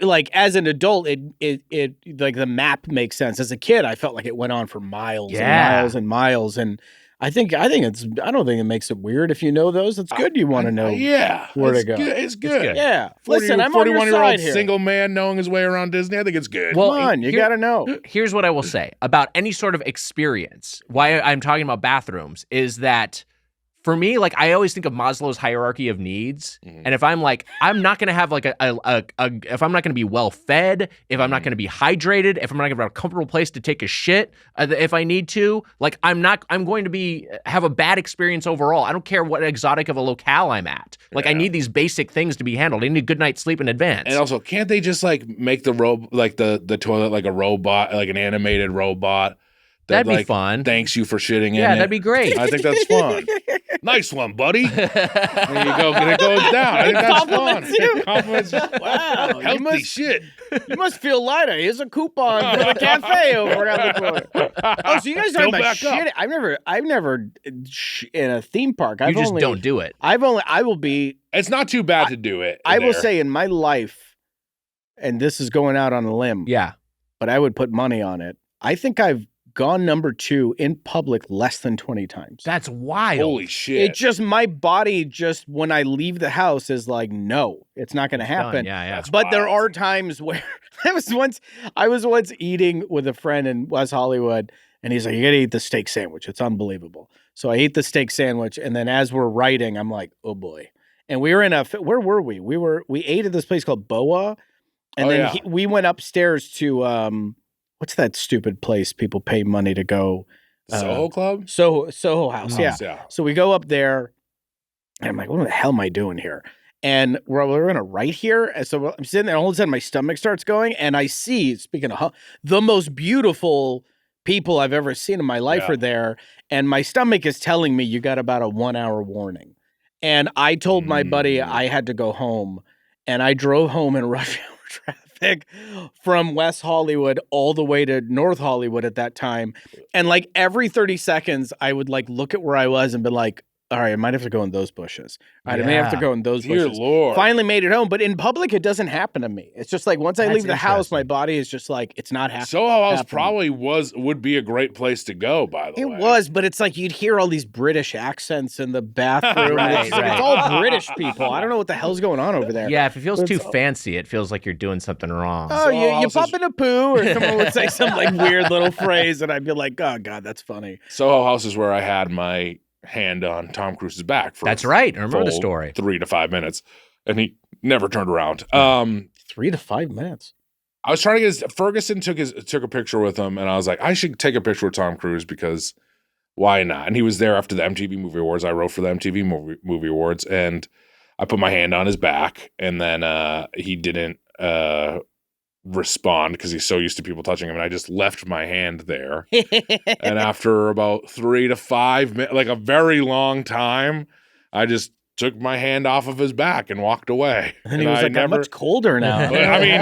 like as an adult, it like the map makes sense. As a kid, I felt like it went on for miles and miles and miles, and I don't think it makes it weird if you know those. It's good. You want to know where to go. It's good. Yeah. Listen, I'm on your side 41-year-old here. single man knowing his way around Disney. I think it's good. Well, come on, you got to know. Here's what I will say about any sort of experience. Why I'm talking about bathrooms is that for me, like I always think of Maslow's hierarchy of needs, and if I'm like, I'm not going to have like if I'm not going to be well fed, if I'm not going to be hydrated, if I'm not going to have a comfortable place to take a shit, if I need to, like I'm going to have a bad experience overall. I don't care what exotic of a locale I'm at. Like I need these basic things to be handled. I need a good night's sleep in advance. And also, can't they just like make the the toilet like a robot, like an animated robot? That'd be fun. Thanks you for shitting in it. Yeah, that'd be great. I think that's fun. Nice one, buddy. There you go. And it goes down. I think that's fun. Compliments. Wow. Healthy shit. You must feel lighter. Here's a coupon for the cafe over around the corner. Oh, so you guys are about shit. I've never in a theme park. You just don't do it. I will be. It's not too bad to do it. I will say in my life, and this is going out on a limb. Yeah. But I would put money on it. I think I've gone number 2 in public less than 20 times. That's wild. Holy shit. It just, my body just, when I leave the house is like, no, it's not going to happen. Done. Yeah. But there are times where I was once eating with a friend in West Hollywood, and he's like, you got to eat the steak sandwich. It's unbelievable. So I ate the steak sandwich, and then as we're writing, I'm like, oh boy. And we were where were we? We ate at this place called Boa, and we went upstairs to, what's that stupid place people pay money to go? Soho Club? Soho House, yeah. So we go up there, and I'm like, what the hell am I doing here? And we're going to write here. And so I'm sitting there, and all of a sudden my stomach starts going, and I see, speaking of the most beautiful people I've ever seen in my life are there, and my stomach is telling me you got about a 1-hour warning. And I told my buddy I had to go home, and I drove home in rush hour traffic from West Hollywood all the way to North Hollywood at that time. And like every 30 seconds, I would like look at where I was and be like, all right, I might have to go in those bushes. All right, I may have to go in those bushes. Dear Lord. Finally made it home. But in public, it doesn't happen to me. It's just like once I leave the house, my body is just like, it's not happening. Soho House probably would be a great place to go, by the way. It was, but it's like you'd hear all these British accents in the bathroom. It's all British people. I don't know what the hell's going on over there. Yeah, if it feels too fancy, it feels like you're doing something wrong. Oh, you pop in a poo, or someone would say some like weird little phrase, and I'd be like, oh, God, that's funny. Soho House is where I had my hand on Tom Cruise's back for That's right. I remember the story. 3 to 5 minutes, and he never turned around. 3 to 5 minutes. I was trying to get Ferguson took a picture with him, and I was like, I should take a picture with Tom Cruise because why not? And he was there after the MTV Movie Awards. I wrote for the MTV Movie Awards, and I put my hand on his back, and then he didn't respond because he's so used to people touching him, and I just left my hand there. And after about 3 to 5 minutes, like a very long time, I just took my hand off of his back and walked away. And he was like, I'm much colder now. I mean,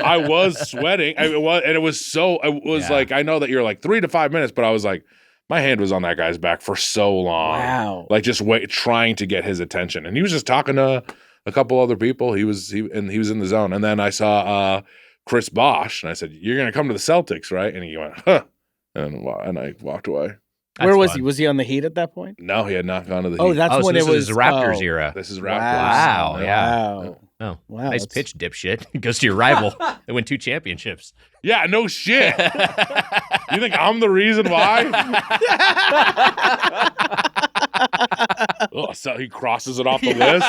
I was sweating. It was like, I know that you're like 3 to 5 minutes, but I was like, my hand was on that guy's back for so long. Wow. Like just trying to get his attention. And he was just talking to a couple other people. He was in the zone. And then I saw Chris Bosh. And I said, you're going to come to the Celtics, right? And he went, huh. And I walked away. Where was he? Was he on the Heat at that point? No, he had not gone to the Heat. Oh, that's when this it was is Raptors era. This is Raptors. Wow. Yeah. Wow. Oh, Wow, nice that's- pitch, dipshit. It goes to your rival. They win 2 championships. Yeah, no shit. You think I'm the reason why? Oh, so he crosses it off the list.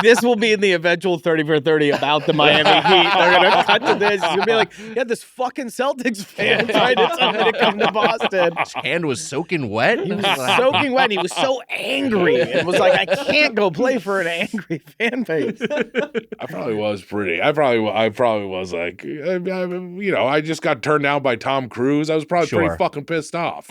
This will be in the eventual 30 for 30 about the Miami Heat. They're going to cut to this. You'll be like, yeah, this fucking Celtics fan tried to tell me to come to Boston. His hand was soaking wet. He was soaking wet. And he was so angry. It was like, I can't go play for an angry fan base. I probably was pretty. I probably was like, I just got turned down by Tom Cruise. I was probably pretty fucking pissed off.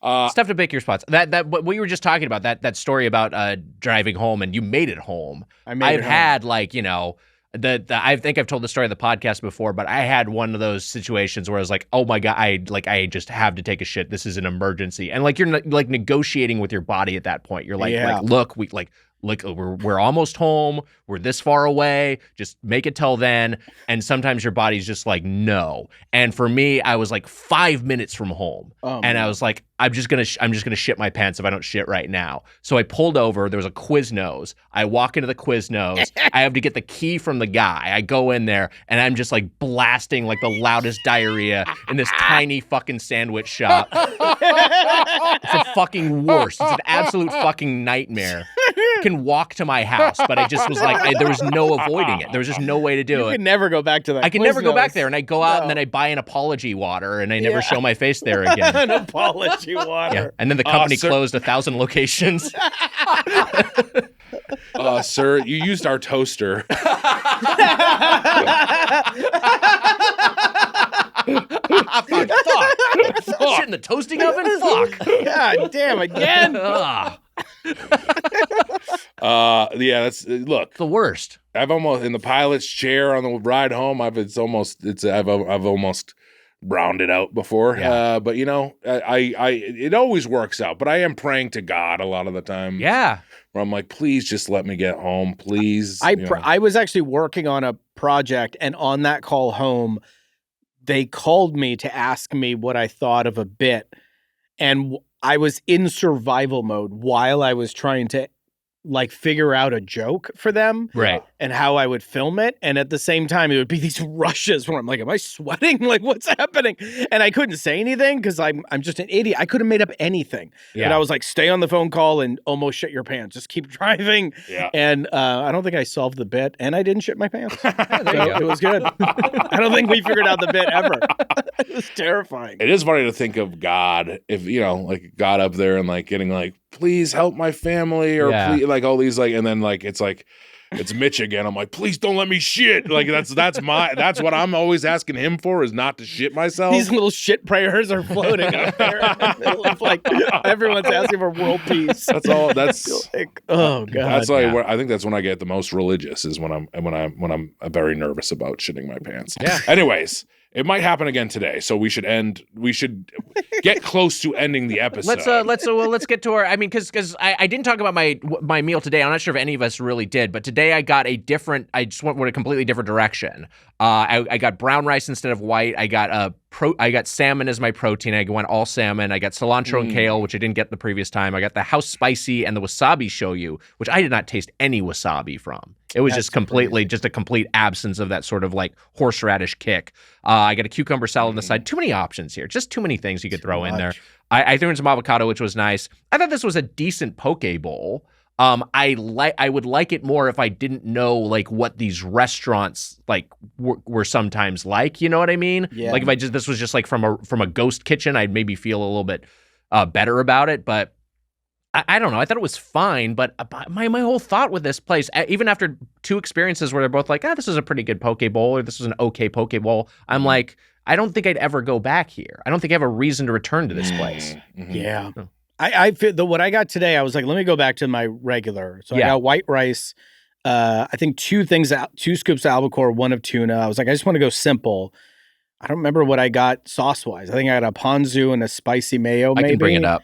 It's tough to pick your spots. That what we were just talking about, that story about driving home, and you made it home. I've had like, I think I've told the story of the podcast before, but I had one of those situations where I was like, oh my God, I just have to take a shit. This is an emergency. And like, you're like negotiating with your body at that point. You're like, look, we're almost home. We're this far away. Just make it till then. And sometimes your body's just like, no. And for me, I was like 5 minutes from home. And I was like, I'm just gonna shit my pants if I don't shit right now. So I pulled over. There was a Quiznos. I walk into the Quiznos. I have to get the key from the guy. I go in there and I'm just like blasting like the loudest diarrhea in this tiny fucking sandwich shop. It's the fucking worst. It's an absolute fucking nightmare. I can walk to my house, but I just was like, there was no avoiding it. There was just no way to do it. You can never go back to that. I can never go back there. And I go out and then I buy an apology water and I never show my face there again. An apology water. Yeah. And then the company closed 1,000 locations. Sir, you used our toaster. Fuck. Shit in the toasting oven? Fuck. God damn, again? That's look. The worst. I've almost in the pilot's chair on the ride home. I've almost browned it out before. Yeah. But it always works out. But I am praying to God a lot of the time. Yeah. Where I'm like, please just let me get home, please. I was actually working on a project, and on that call home, they called me to ask me what I thought of a bit, and I was in survival mode while I was trying to like figure out a joke for them, right? And how I would film it. And at the same time, it would be these rushes where I'm like, am I sweating? Like, what's happening? And I couldn't say anything because I'm just an idiot. I could have made up anything. Yeah. And I was like, stay on the phone call and almost shit your pants. Just keep driving. Yeah. And I don't think I solved the bit, and I didn't shit my pants. It was good. I don't think we figured out the bit ever. It was terrifying. It is funny to think of God, if like God up there and like getting like, please help my family, or please, like all these like, and then like it's Mitch again. I'm like, please don't let me shit. Like that's what I'm always asking him for, is not to shit myself. These little shit prayers are floating up there. It's like everyone's asking for world peace. That's all. That's like, oh god. That's like I think that's when I get the most religious, is when I'm very nervous about shitting my pants. Yeah. Anyways. It might happen again today, so we should get close to ending the episode. Let's get to our. I mean, because I didn't talk about my meal today. I'm not sure if any of us really did, but today I got I just went a completely different direction. I got brown rice instead of white. I got salmon as my protein. I went all salmon. I got cilantro and kale, which I didn't get the previous time. I got the house spicy and the wasabi shoyu, which I did not taste any wasabi from. It was just a complete absence of that sort of like horseradish kick. I got a cucumber salad on the side. Too many options here. Just too many things you could throw in there. I threw in some avocado, which was nice. I thought this was a decent poke bowl. I would like it more if I didn't know like what these restaurants like were sometimes like. You know what I mean? Yeah. Like if this was just like from a ghost kitchen, I'd maybe feel a little bit better about it. But I don't know. I thought it was fine, but my whole thought with this place, even after 2 experiences where they're both like, this is a pretty good poke bowl, or this is an okay poke bowl, I'm like, I don't think I'd ever go back here. I don't think I have a reason to return to this place. Mm-hmm. Yeah. I feel what I got today, I was like, let me go back to my regular. So I got white rice, I think 2 scoops of albacore, 1 of tuna. I was like, I just want to go simple. I don't remember what I got sauce-wise. I think I got a ponzu and a spicy mayo, maybe. I can bring it up.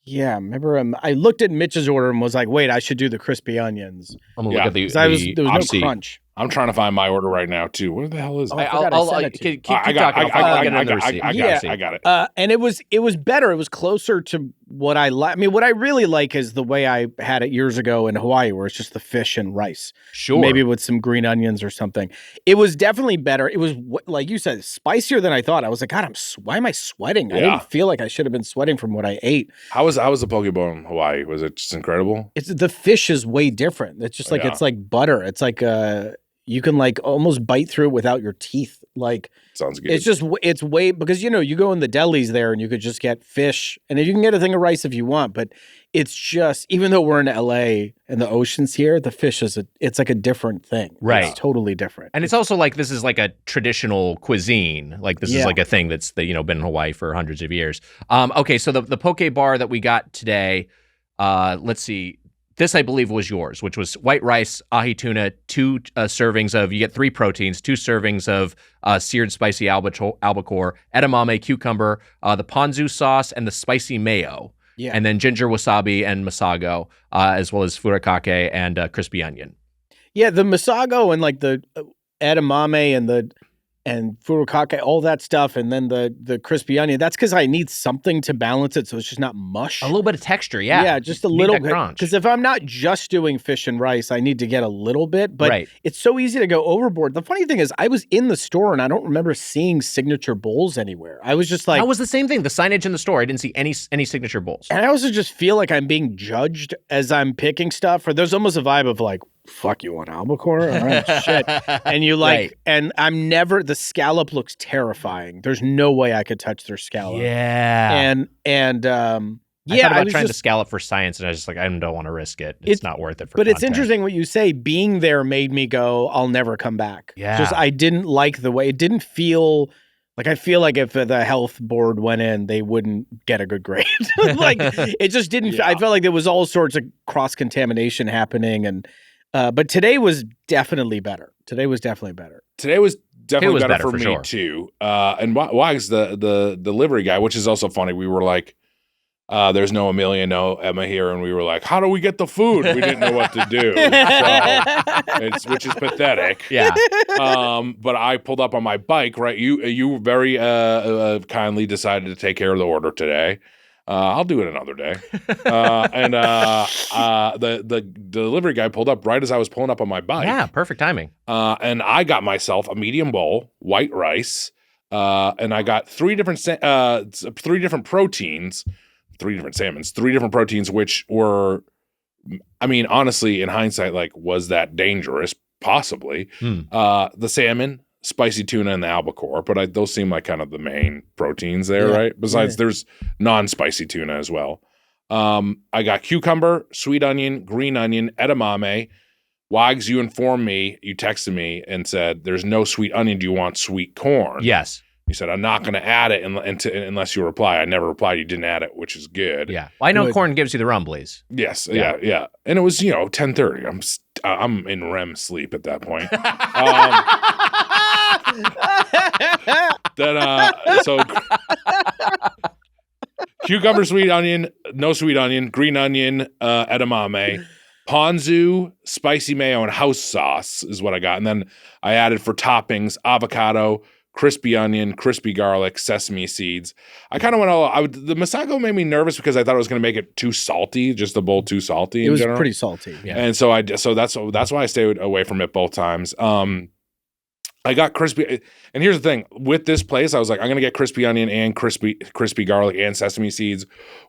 Yeah, remember I looked at Mitch's order and was like, wait, I should do the crispy onions. I'm gonna look at there was no crunch. I'm trying to find my order right now too. Where the hell is it? I forgot I sent it to you. Keep talking. I'll get another receipt. I got it. And it was better. It was closer to what I like. I mean, what I really like is the way I had it years ago in Hawaii, where it's just the fish and rice. Sure. Maybe with some green onions or something. It was definitely better. It was, like you said, spicier than I thought. I was like, God, why am I sweating? I didn't feel like I should have been sweating from what I ate. How was the poke bowl in Hawaii? Was it just incredible? The fish is way different. It's just like it's like butter. It's like you can like almost bite through it without your teeth. Like sounds good. It's way because you go in the delis there and you could just get fish and you can get a thing of rice if you want, but it's just even though we're in LA and the ocean's here, the fish it's like a different thing. Right. It's totally different. And it's also like this is like a traditional cuisine. Like this is like a thing that's been in Hawaii for hundreds of years. Okay, so the poke bar that we got today, let's see. This, I believe, was yours, which was white rice, ahi tuna, 2 servings of, you get 3 proteins, 2 servings of seared spicy albacore, edamame, cucumber, the ponzu sauce, and the spicy mayo. Yeah. And then ginger, wasabi, and masago, as well as furikake and crispy onion. Yeah, the masago and like the edamame and furikake, all that stuff, and then the crispy onion. That's because I need something to balance it, so it's just not mush. A little bit of texture, yeah. Yeah, just a little bit. Crunch. Because if I'm not just doing fish and rice, I need to get a little bit. But it's so easy to go overboard. The funny thing is, I was in the store and I don't remember seeing signature bowls anywhere. I was just like, that was the same thing. The signage in the store, I didn't see any signature bowls. And I also just feel like I'm being judged as I'm picking stuff. Or there's almost a vibe of like, fuck, you want albacore? All right, shit. And you like, and the scallop looks terrifying. There's no way I could touch their scallop. Yeah. And I thought about trying to scallop for science, and I was just like, I don't want to risk it. It's not worth it for content. It's interesting what you say. Being there made me go, I'll never come back. Yeah. Just I didn't like the way, it didn't feel like, I feel like if the health board went in, they wouldn't get a good grade. Like, it just didn't, I felt like there was all sorts of cross-contamination happening, and but today was definitely better. Today was definitely better for me sure. too. And Wags, the delivery guy, which is also funny. We were like, there's no Amelia, no Emma here, and we were like, how do we get the food? We didn't know what to do, which is pathetic. Yeah. But I pulled up on my bike. Right, you very kindly decided to take care of the order today. I'll do it another day. And the delivery guy pulled up right as I was pulling up on my bike. Yeah, perfect timing. And I got myself a medium bowl, white rice, and I got 3 different proteins, 3 different salmons, 3 different proteins, which were, I mean, honestly, in hindsight, like, was that dangerous? Possibly. The salmon, spicy tuna, and the albacore, but those seem like kind of the main proteins there, right? Besides, there's non-spicy tuna as well. I got cucumber, sweet onion, green onion, edamame. Wags, you informed me, you texted me and said, there's no sweet onion. Do you want sweet corn? Yes. You said, I'm not going to add it unless you reply. I never replied. You didn't add it, which is good. Yeah. Well, I know corn gives you the rumblies. Yes. Yeah. And it was, 10:30. I'm in REM sleep at that point. So cucumber, sweet onion, no sweet onion, green onion, edamame, ponzu, spicy mayo, and house sauce is what I got. And then I added for toppings, avocado, crispy onion, crispy garlic, sesame seeds. I kind of went the Masago made me nervous because I thought it was going to make it too salty, just the bowl too salty. It was pretty salty. Yeah. And so that's why I stayed away from it both times. I got crispy, and here's the thing with this place, I was like, I'm gonna get crispy onion and crispy garlic and sesame seeds.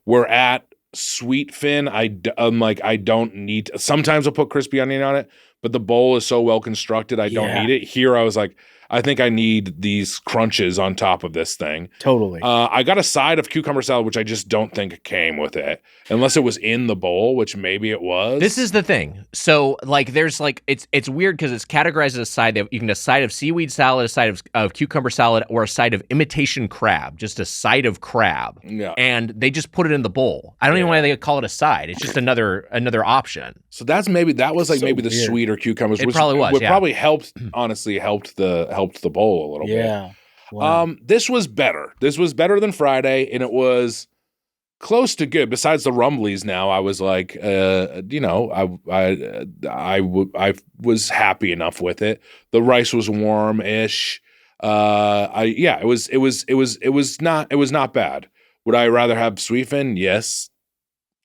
We're at Sweet Fin. I'm like, I don't need. Sometimes I'll put crispy onion on it, but the bowl is so well constructed, I don't need it. Here, I was like, I think I need these crunches on top of this thing. Totally. I got a side of cucumber salad, which I just don't think came with it, unless it was in the bowl, which maybe it was. This is the thing. So, like, there's like it's weird because it's categorized as a side. You can get a side of seaweed salad, a side of cucumber salad, or a side of imitation crab. Just a side of crab. Yeah. And they just put it in the bowl. I don't even know why they call it a side. It's just another option. So that was the weird. Sweeter cucumbers. It probably was. Probably helped. Honestly, helped the bowl a little bit. Yeah. Wow. This was better. This was better than Friday, and it was close to good. Besides the rumblies now, I was like, I was happy enough with it. The rice was warm-ish. It was not bad. Would I rather have Sweetfin? Yes.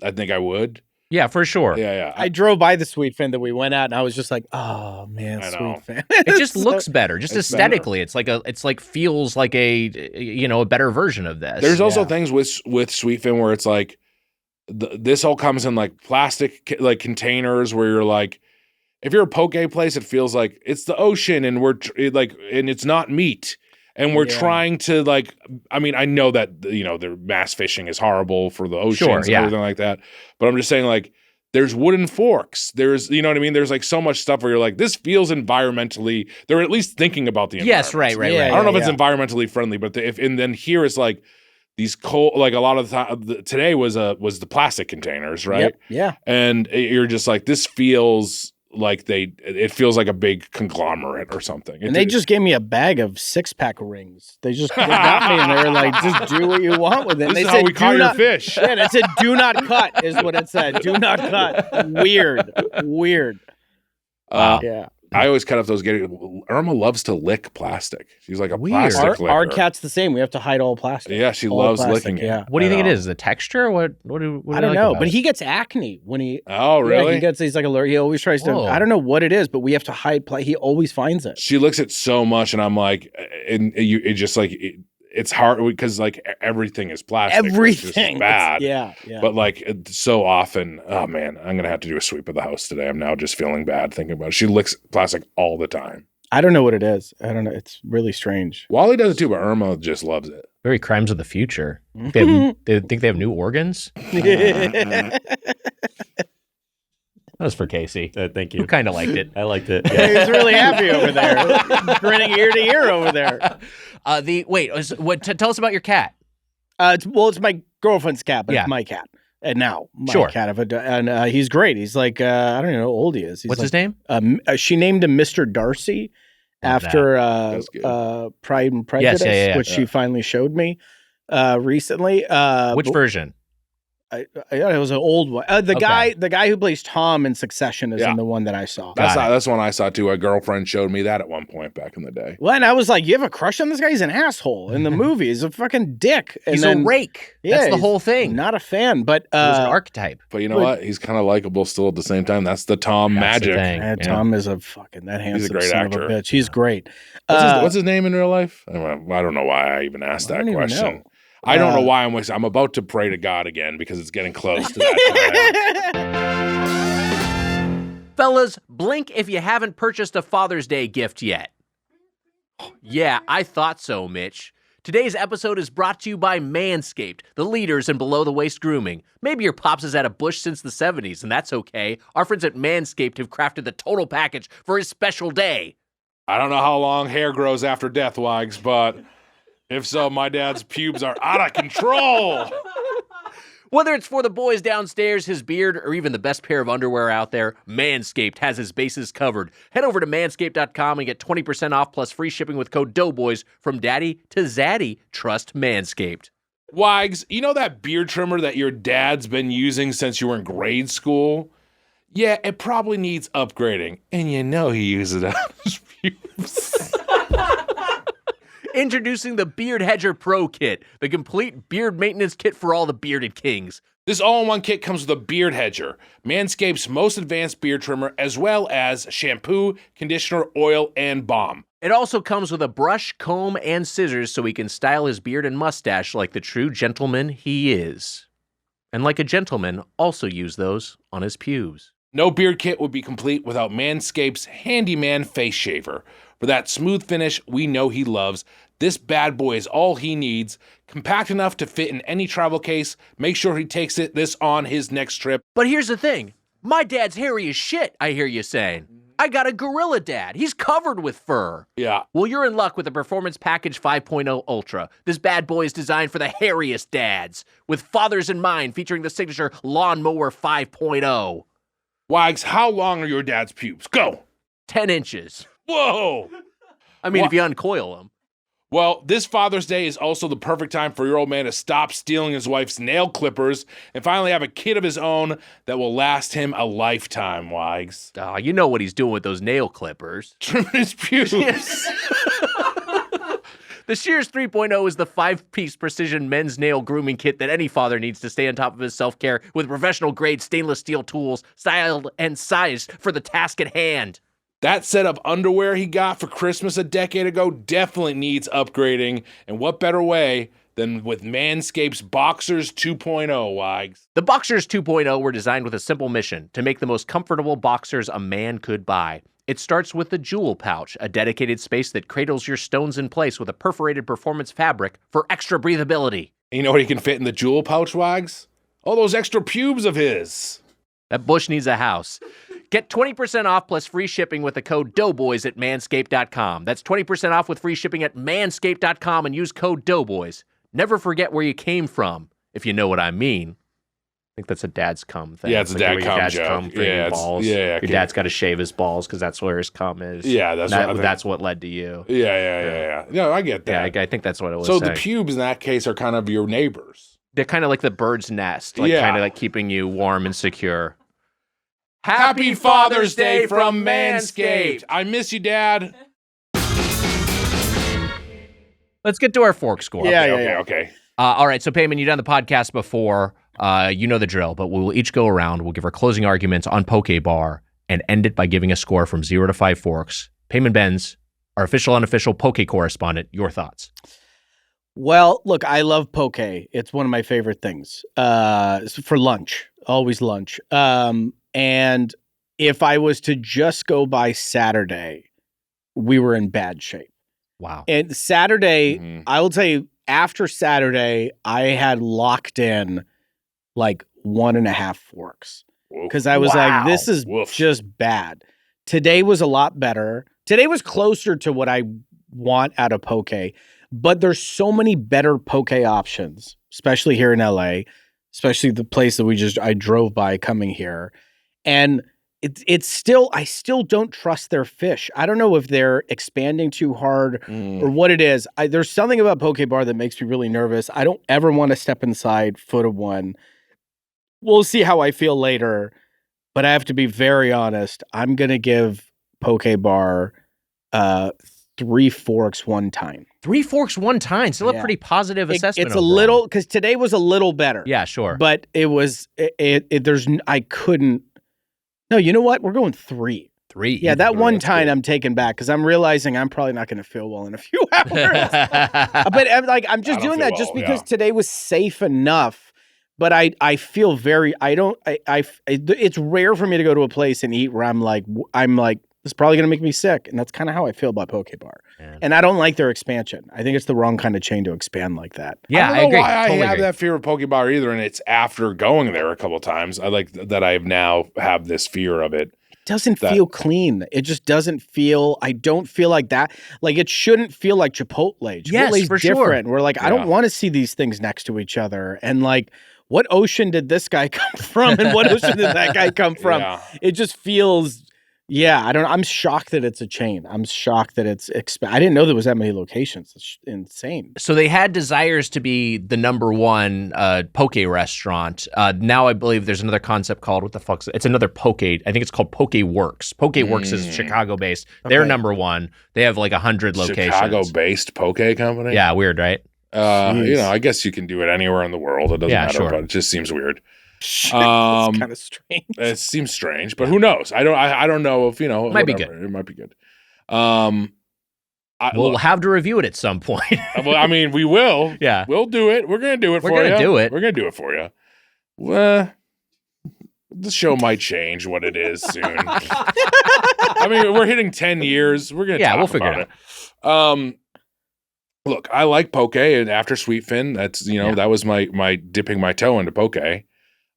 I think I would. Yeah, for sure. Yeah. I drove by the Sweetfin that we went at, and I was just like, "Oh man, I know. Sweetfin!" It just looks better, just it's aesthetically. It's like feels like a better version of this. There's also things with Sweetfin where it's like this all comes in like plastic like containers where you're like, if you're a poke place, it feels like it's the ocean and and it's not meat. And we're trying to like, I mean, I know that, their mass fishing is horrible for the oceans and everything like that. But I'm just saying, like, there's wooden forks. There's, you know what I mean? There's like so much stuff where you're like, this feels environmentally, they're at least thinking about the environment. Yes, right. I don't know if it's environmentally friendly, but and then here it's like these like a lot of the time, today was the plastic containers, right? Yep, yeah. And you're just like, this feels like it feels like a big conglomerate or something. And they just gave me a bag of 6-pack rings. They got me, and they were like, "Just do what you want with it." This they is said, how we caught your fish. Yeah, it said, "Do not cut," is what it said. Do not cut. Weird. Yeah. I always cut off those. Irma loves to lick plastic. She's like a plastic licker. Our cat's the same. We have to hide all plastic. Yeah, she loves licking it. Yeah. What do you think it is? The texture? What I don't know, but he gets acne when he. Oh, really? Yeah, he's like allergic. He always tries to. Whoa. I don't know what it is, but we have to hide. He always finds it. She licks it so much, and I'm like, it's hard because like everything is plastic. Everything. It's just bad. Yeah. But like so often, oh man, I'm gonna have to do a sweep of the house today. I'm now just feeling bad thinking about it. She licks plastic all the time. I don't know what it is. I don't know. It's really strange. Wally does it too, but Irma just loves it. Very crimes of the future. They think they have new organs? That was for Casey. Thank you. Who kind of liked it. I liked it. He's really happy over there, grinning ear to ear over there. Tell us about your cat. It's my girlfriend's cat, but it's my cat. And now my cat, and he's great. He's like I don't even know how old he is. What's his name? She named him Mr. Darcy after Pride and Prejudice, which she finally showed me recently. Which version? It was an old one. The guy who plays Tom in Succession is in the one that I saw. That's one I saw too. A girlfriend showed me that at one point back in the day. Well, and I was like, "You have a crush on this guy? He's an asshole in the movie. He's a fucking dick. He's a rake. That's the whole thing. Not a fan, but he was an archetype. But you know what? He's kind of likable still at the same time. That's the Tom magic. Tom is a fucking handsome He's a great son actor. of a bitch. He's great. What's his name in real life? I don't know why I even asked that question. I don't know why I'm about to pray to God again because it's getting close to that time. Fellas, blink if you haven't purchased a Father's Day gift yet. Yeah, I thought so, Mitch. Today's episode is brought to you by Manscaped, the leaders in below-the-waist grooming. Maybe your pops has had a bush since the 70s, and that's okay. Our friends at Manscaped have crafted the total package for his special day. I don't know how long hair grows after death, Wags, but if so, my dad's pubes are out of control. Whether it's for the boys downstairs, his beard, or even the best pair of underwear out there, Manscaped has his bases covered. Head over to manscaped.com and get 20% off plus free shipping with code Doughboys. From daddy to zaddy, trust Manscaped. Wags, you know that beard trimmer that your dad's been using since you were in grade school? Yeah, it probably needs upgrading. And you know he uses it on his pubes. Introducing the Beard Hedger Pro Kit, the complete beard maintenance kit for all the bearded kings. This all-in-one kit comes with a beard hedger, Manscaped's most advanced beard trimmer, as well as shampoo, conditioner, oil, and balm. It also comes with a brush, comb, and scissors so he can style his beard and mustache like the true gentleman he is. And like a gentleman, also use those on his pubes. No beard kit would be complete without Manscaped's Handyman Face Shaver. For that smooth finish we know he loves, this bad boy is all he needs. Compact enough to fit in any travel case. Make sure he takes this on his next trip. But here's the thing. My dad's hairy as shit, I hear you saying. I got a gorilla dad. He's covered with fur. Yeah. Well, you're in luck with the Performance Package 5.0 Ultra. This bad boy is designed for the hairiest dads, with fathers in mind, featuring the signature Lawnmower 5.0. Wags, how long are your dad's pubes? Go. 10 inches. Whoa. I mean, if you uncoil them. Well, this Father's Day is also the perfect time for your old man to stop stealing his wife's nail clippers and finally have a kid of his own that will last him a lifetime, Wags. Oh, you know what he's doing with those nail clippers. Trimming his pubes. The Shears 3.0 is the 5-piece precision men's nail grooming kit that any father needs to stay on top of his self-care with professional-grade stainless steel tools, styled and sized for the task at hand. That set of underwear he got for Christmas a decade ago definitely needs upgrading, and what better way than with Manscaped's Boxers 2.0, Wags. The Boxers 2.0 were designed with a simple mission: to make the most comfortable boxers a man could buy. It starts with the Jewel Pouch, a dedicated space that cradles your stones in place with a perforated performance fabric for extra breathability. You know what he can fit in the Jewel Pouch, Wags? All those extra pubes of his. That bush needs a house. Get 20% off plus free shipping with the code Doughboys at manscaped.com. That's 20% off with free shipping at manscaped.com and use code Doughboys. Never forget where you came from, if you know what I mean. I think that's a dad's cum thing. Yeah, it's a dad cum joke. Cum for your balls. Yeah, your dad's got to shave his balls because that's where his cum is. Yeah, that's what led to you. Yeah. No, I get that. Yeah, I think that's what it was. So saying. the pubes in that case are kind of your neighbors. They're kind of like the bird's nest, kind of like keeping you warm and secure. Happy Father's Day from Manscaped. I miss you, Dad. Let's get to our fork score. Okay. All right, so Payman, you've done the podcast before. You know the drill, but we will each go around. We'll give our closing arguments on Poke Bar and end it by giving a score from 0 to 5 forks. Payman Benz, our official, unofficial Poke correspondent, your thoughts. Well, look, I love poke. It's one of my favorite things. For lunch, always lunch. And if I was to just go by Saturday, we were in bad shape. Wow. And Saturday, I will tell you, after Saturday, I had locked in like 1.5 forks because I was like, this is just bad. Today was a lot better. Today was closer to what I want out of poke, but there's so many better poke options, especially here in LA, especially the place that I drove by coming here. And it's still, I still don't trust their fish. I don't know if they're expanding too hard or what it is. There's something about Poke Bar that makes me really nervous. I don't ever want to step inside foot of one. We'll see how I feel later, but I have to be very honest. I'm going to give Poke Bar 3 forks 1 time. 3 forks 1 time. Still a pretty positive assessment. It's a little, because today was a little better. Yeah, sure. But it was, I couldn't. No, you know what? We're going 3. 3. Yeah, that 1 time I'm taking back because I'm realizing I'm probably not going to feel well in a few hours. But I'm just doing that just because today was safe enough. But I feel very, it's rare for me to go to a place and eat where I'm like, this is probably going to make me sick. And that's kind of how I feel about Poke Bar. Man. And I don't like their expansion. I think it's the wrong kind of chain to expand like that. Yeah, I don't know agree. why Totally I have agree. that fear of Poke Bar either, and it's after going there a couple times. I like that I now have this fear of it. It doesn't feel clean. It just doesn't feel, I don't feel like that. Like it shouldn't feel like Chipotle. Chipotle's for different. sure. We're like, I don't want to see these things next to each other. And like, what ocean did this guy come from? And what ocean did that guy come from? Yeah. It just feels, I don't know. I'm shocked that it's a chain. I'm shocked that it's, I didn't know there was that many locations. It's insane. So they had desires to be the number 1 poke restaurant. Now I believe there's another concept called, what the fuck's it? It's another poke. I think it's called Poke Works. Poke Works is Chicago-based. They're number 1. They have like 100 locations. Chicago-based poke company? Yeah, weird, right? I guess you can do it anywhere in the world. It doesn't matter, sure. but it just seems weird. It's kind of strange. It seems strange, but who knows? I don't know if, It might be good. It might be good. We'll have to review it at some point. Well, I mean, we will. Yeah. We'll do it. We're going to do it for you. We're going to do it. We're going to do it for you. Well, the show might change what it is soon. I mean, we're hitting 10 years. We're going to talk we'll figure about it. Look, I like poke, and after Sweetfin, that's that was my dipping my toe into poke, and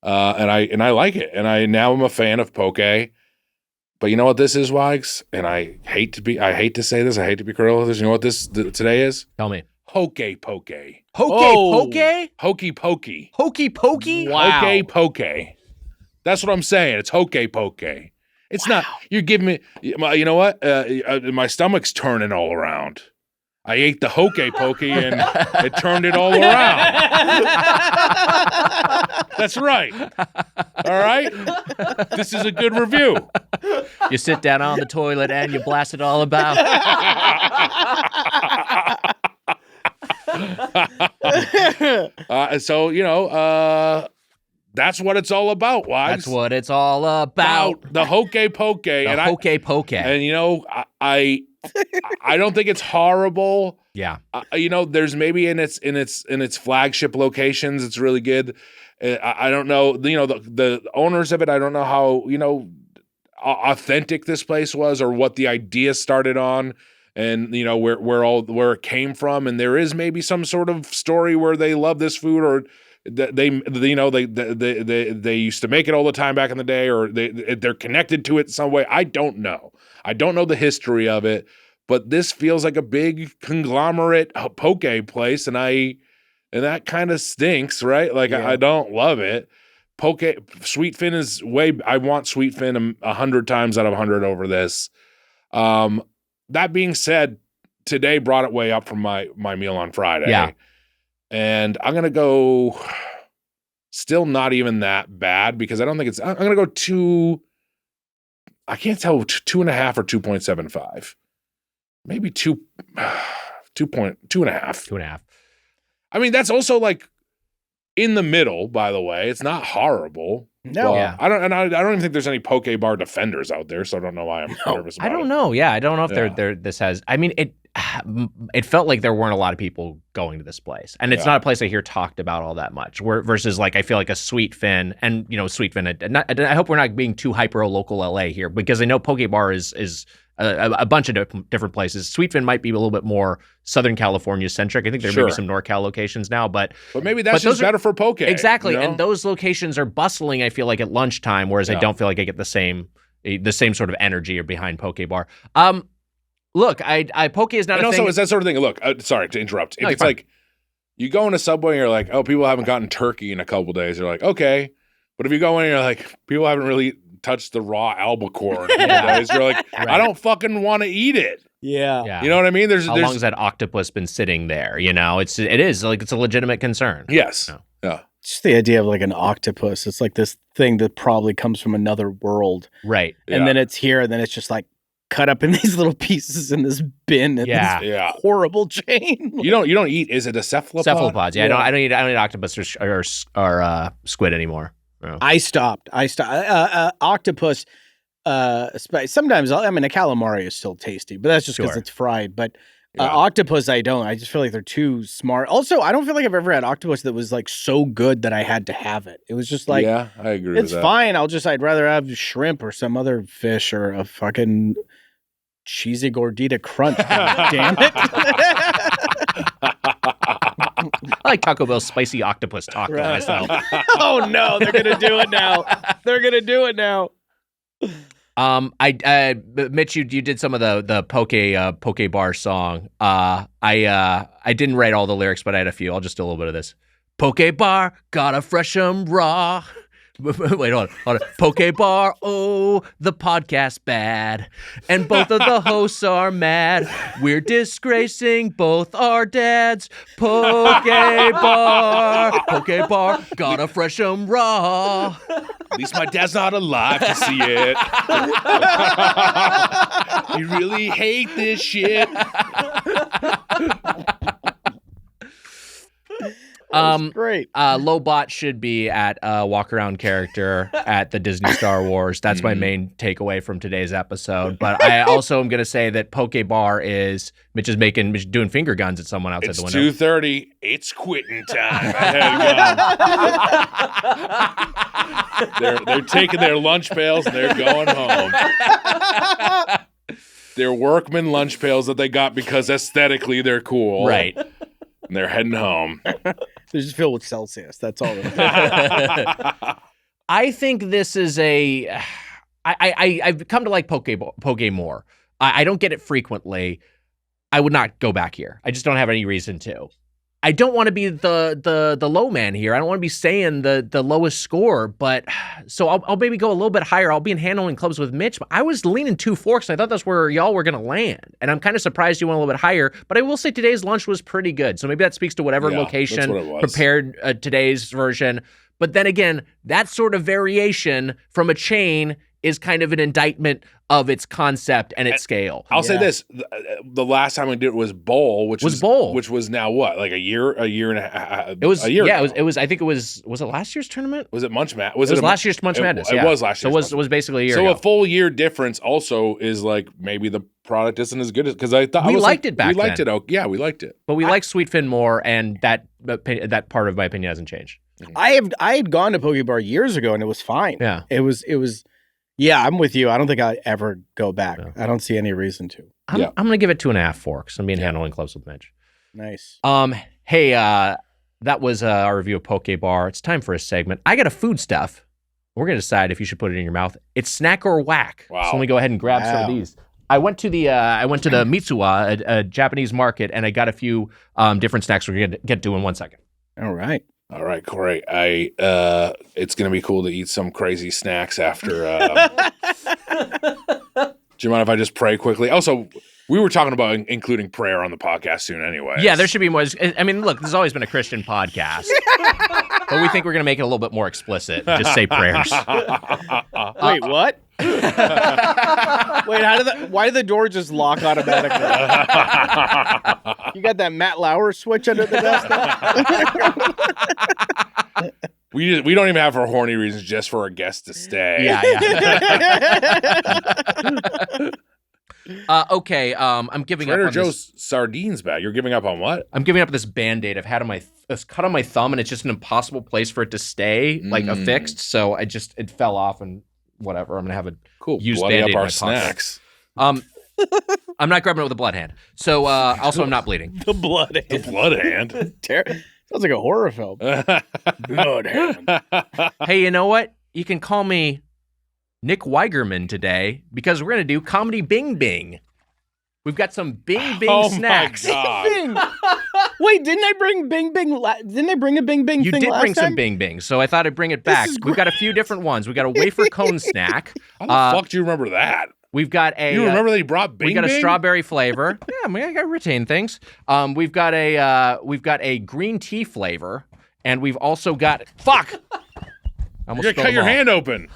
I like it, and I now am a fan of poke. But you know what this is, Wags? And I hate to say this, I hate to be critical of this. You know what today is? Tell me. Hokey poke. Poke? Hokey pokey. Hokey pokey? Wow. Hokey poke. That's what I'm saying. It's hokey poke. It's not. You're giving me. You know what? My stomach's turning all around. I ate the Hokey Pokey and it turned it all around. That's right. All right? This is a good review. You sit down on the toilet and you blast it all about. So, that's what it's all about, Wags. That's what it's all about. The Hokey Pokey. The Hokey Pokey. And, I don't think it's horrible. Yeah. There's maybe in its flagship locations, it's really good. I don't know, the owners of it. I don't know how, authentic this place was or what the idea started on and, where it came from. And there is maybe some sort of story where they love this food or they used to make it all the time back in the day, or they're connected to it in some way. I don't know. I don't know the history of it, but this feels like a big conglomerate poke place, and that kind of stinks, right? Like I don't love it. Sweetfin is I want Sweetfin 100 times out of 100 over this. That being said, today brought it way up from my meal on Friday. Yeah. And I'm going to go still not even that bad because I don't think I'm going to go I can't tell 2.5 or 2.75. Maybe 2.5. 2.5. I mean, that's also like in the middle, by the way. It's not horrible. No. Yeah. I don't even think there's any poke bar defenders out there, so I don't know why I'm nervous about it. I don't know. Yeah, I don't know if this has. I mean, it felt like there weren't a lot of people going to this place, and it's not a place I hear talked about all that much. Versus like I feel like a Sweetfin, and Sweetfin. I hope we're not being too hyper local LA here, because I know poke bar is a bunch of different places. Sweetfin might be a little bit more Southern California centric. I think there may be some NorCal locations now, but maybe that's just better for poke. Exactly, and those locations are bustling. I feel like at lunchtime, whereas I don't feel like I get the same sort of energy behind poke bar. Look, I poke is not. And also, it's that sort of thing. Look, sorry to interrupt. If it's like you go in a Subway and you're like, oh, people haven't gotten turkey in a couple days. You're like, okay, but if you go in and you're like, people haven't really touched the raw albacore in a couple days, you're like, I don't fucking want to eat it. Yeah. You know what I mean? How long has that octopus been sitting there? It is like it's a legitimate concern. Yes. Yeah. Just the idea of like an octopus. It's like this thing that probably comes from another world. Right. And then it's here, and then it's just like cut up in these little pieces in this bin and this horrible chain. You don't eat, is it a cephalopod? Cephalopods. Yeah. I don't eat octopus or squid anymore. No. I stopped. Octopus. Sometimes a calamari is still tasty, but that's just because it's fried. But octopus, I don't. I just feel like they're too smart. Also, I don't feel like I've ever had octopus that was like so good that I had to have it. It was just like, I agree with that. It's fine. I'd rather have shrimp or some other fish or a fucking cheesy gordita crunch. Damn it. I like Taco Bell's spicy octopus taco myself. Oh no, they're gonna do it now. Mitch, you did some of the poke bar song. I didn't write all the lyrics, but I had a few. I'll just do a little bit of this. Poke bar, gotta fresh 'em raw. Wait, hold on. Poke bar, oh, the podcast bad. And both of the hosts are mad. We're disgracing both our dads. Poke bar, gotta fresh 'em raw. At least my dad's not alive to see it. We really hate this shit. Great. Lobot should be at walk around character at the Disney Star Wars. That's my main takeaway from today's episode. But I also am going to say that Poke Bar is Mitch is doing finger guns at someone outside the window. It's 2:30. It's quitting time. They're taking their lunch pails and they're going home. They're workman lunch pails that they got because aesthetically they're cool. Right. And they're heading home. They're just filled with Celsius. That's all. I think this is I've come to like Poke more. I don't get it frequently. I would not go back here. I just don't have any reason to. I don't want to be the low man here. I don't want to be saying the lowest score, but so I'll maybe go a little bit higher. I'll be in handling clubs with Mitch, but I was leaning 2 forks. And I thought that's where y'all were going to land. And I'm kind of surprised you went a little bit higher, but I will say today's lunch was pretty good. So maybe that speaks to whatever location prepared today's version. But then again, that sort of variation from a chain is kind of an indictment of its concept and its scale. I'll say this: the last time we did it was Bowl, which was now what, like a year and a half. It was a year ago. It was. I think it was it last year's tournament? Was it Munch Madness? Was it last year's Munch Madness? It was last year. So it was basically a year. So ago. A full year difference also is like maybe the product isn't as good as because I thought we liked it back then. We liked it. Oh, yeah, we liked it. But we like Sweetfin more, and that part of my opinion hasn't changed. I had gone to Poke Bar years ago and it was fine. Yeah. It was. Yeah, I'm with you. I don't think I'd ever go back. No. I don't see any reason to. I'm going to give it 2.5 forks. I'm being handling close with Mitch. Nice. Hey, that was our review of Poke Bar. It's time for a segment. I got a food stuff. We're going to decide if you should put it in your mouth. It's snack or whack. Wow. So let me go ahead and grab some of these. I went to the Mitsuwa, a Japanese market, and I got a few different snacks we're going to get to in 1 second. All right, Corey. It's gonna be cool to eat some crazy snacks after. Do you mind if I just pray quickly? Also, we were talking about including prayer on the podcast soon, anyway. Yeah, there should be more. I mean, look, this has always been a Christian podcast, but we think we're gonna make it a little bit more explicit. Just say prayers. Wait, what? Wait, why did the door just lock automatically? You got that Matt Lauer switch under the desk? We don't even have for horny reasons, just for our guests to stay. Yeah. Okay. I'm giving Trader up on Joe's sardines bag. You're giving up on what? I'm giving up this Band-Aid I've had on it's cut on my thumb, and it's just an impossible place for it to stay affixed. So it fell off and whatever. I'm gonna have a used Band-Aid up our in my snacks. Pocket. I'm not grabbing it with a blood hand. So also I'm not bleeding. The blood hand. The blood hand. Sounds like a horror film. Blood hand. Hey, you know what? You can call me Nick Weigerman today because we're gonna do comedy Bing Bing. We've got some Bing Bing snacks. My God. Wait, didn't I bring Bing Bing? Didn't I bring a Bing Bing you thing did last bring time? some Bing Bing, so I thought I'd bring it back. We've got a few different ones. We got a wafer cone snack. How the fuck do you remember that? We've got a. You remember that he brought Bing Bing? We got a strawberry flavor. Yeah, I mean, I got to retain things. We've got a green tea flavor, and we've also got You're gonna cut your hand open.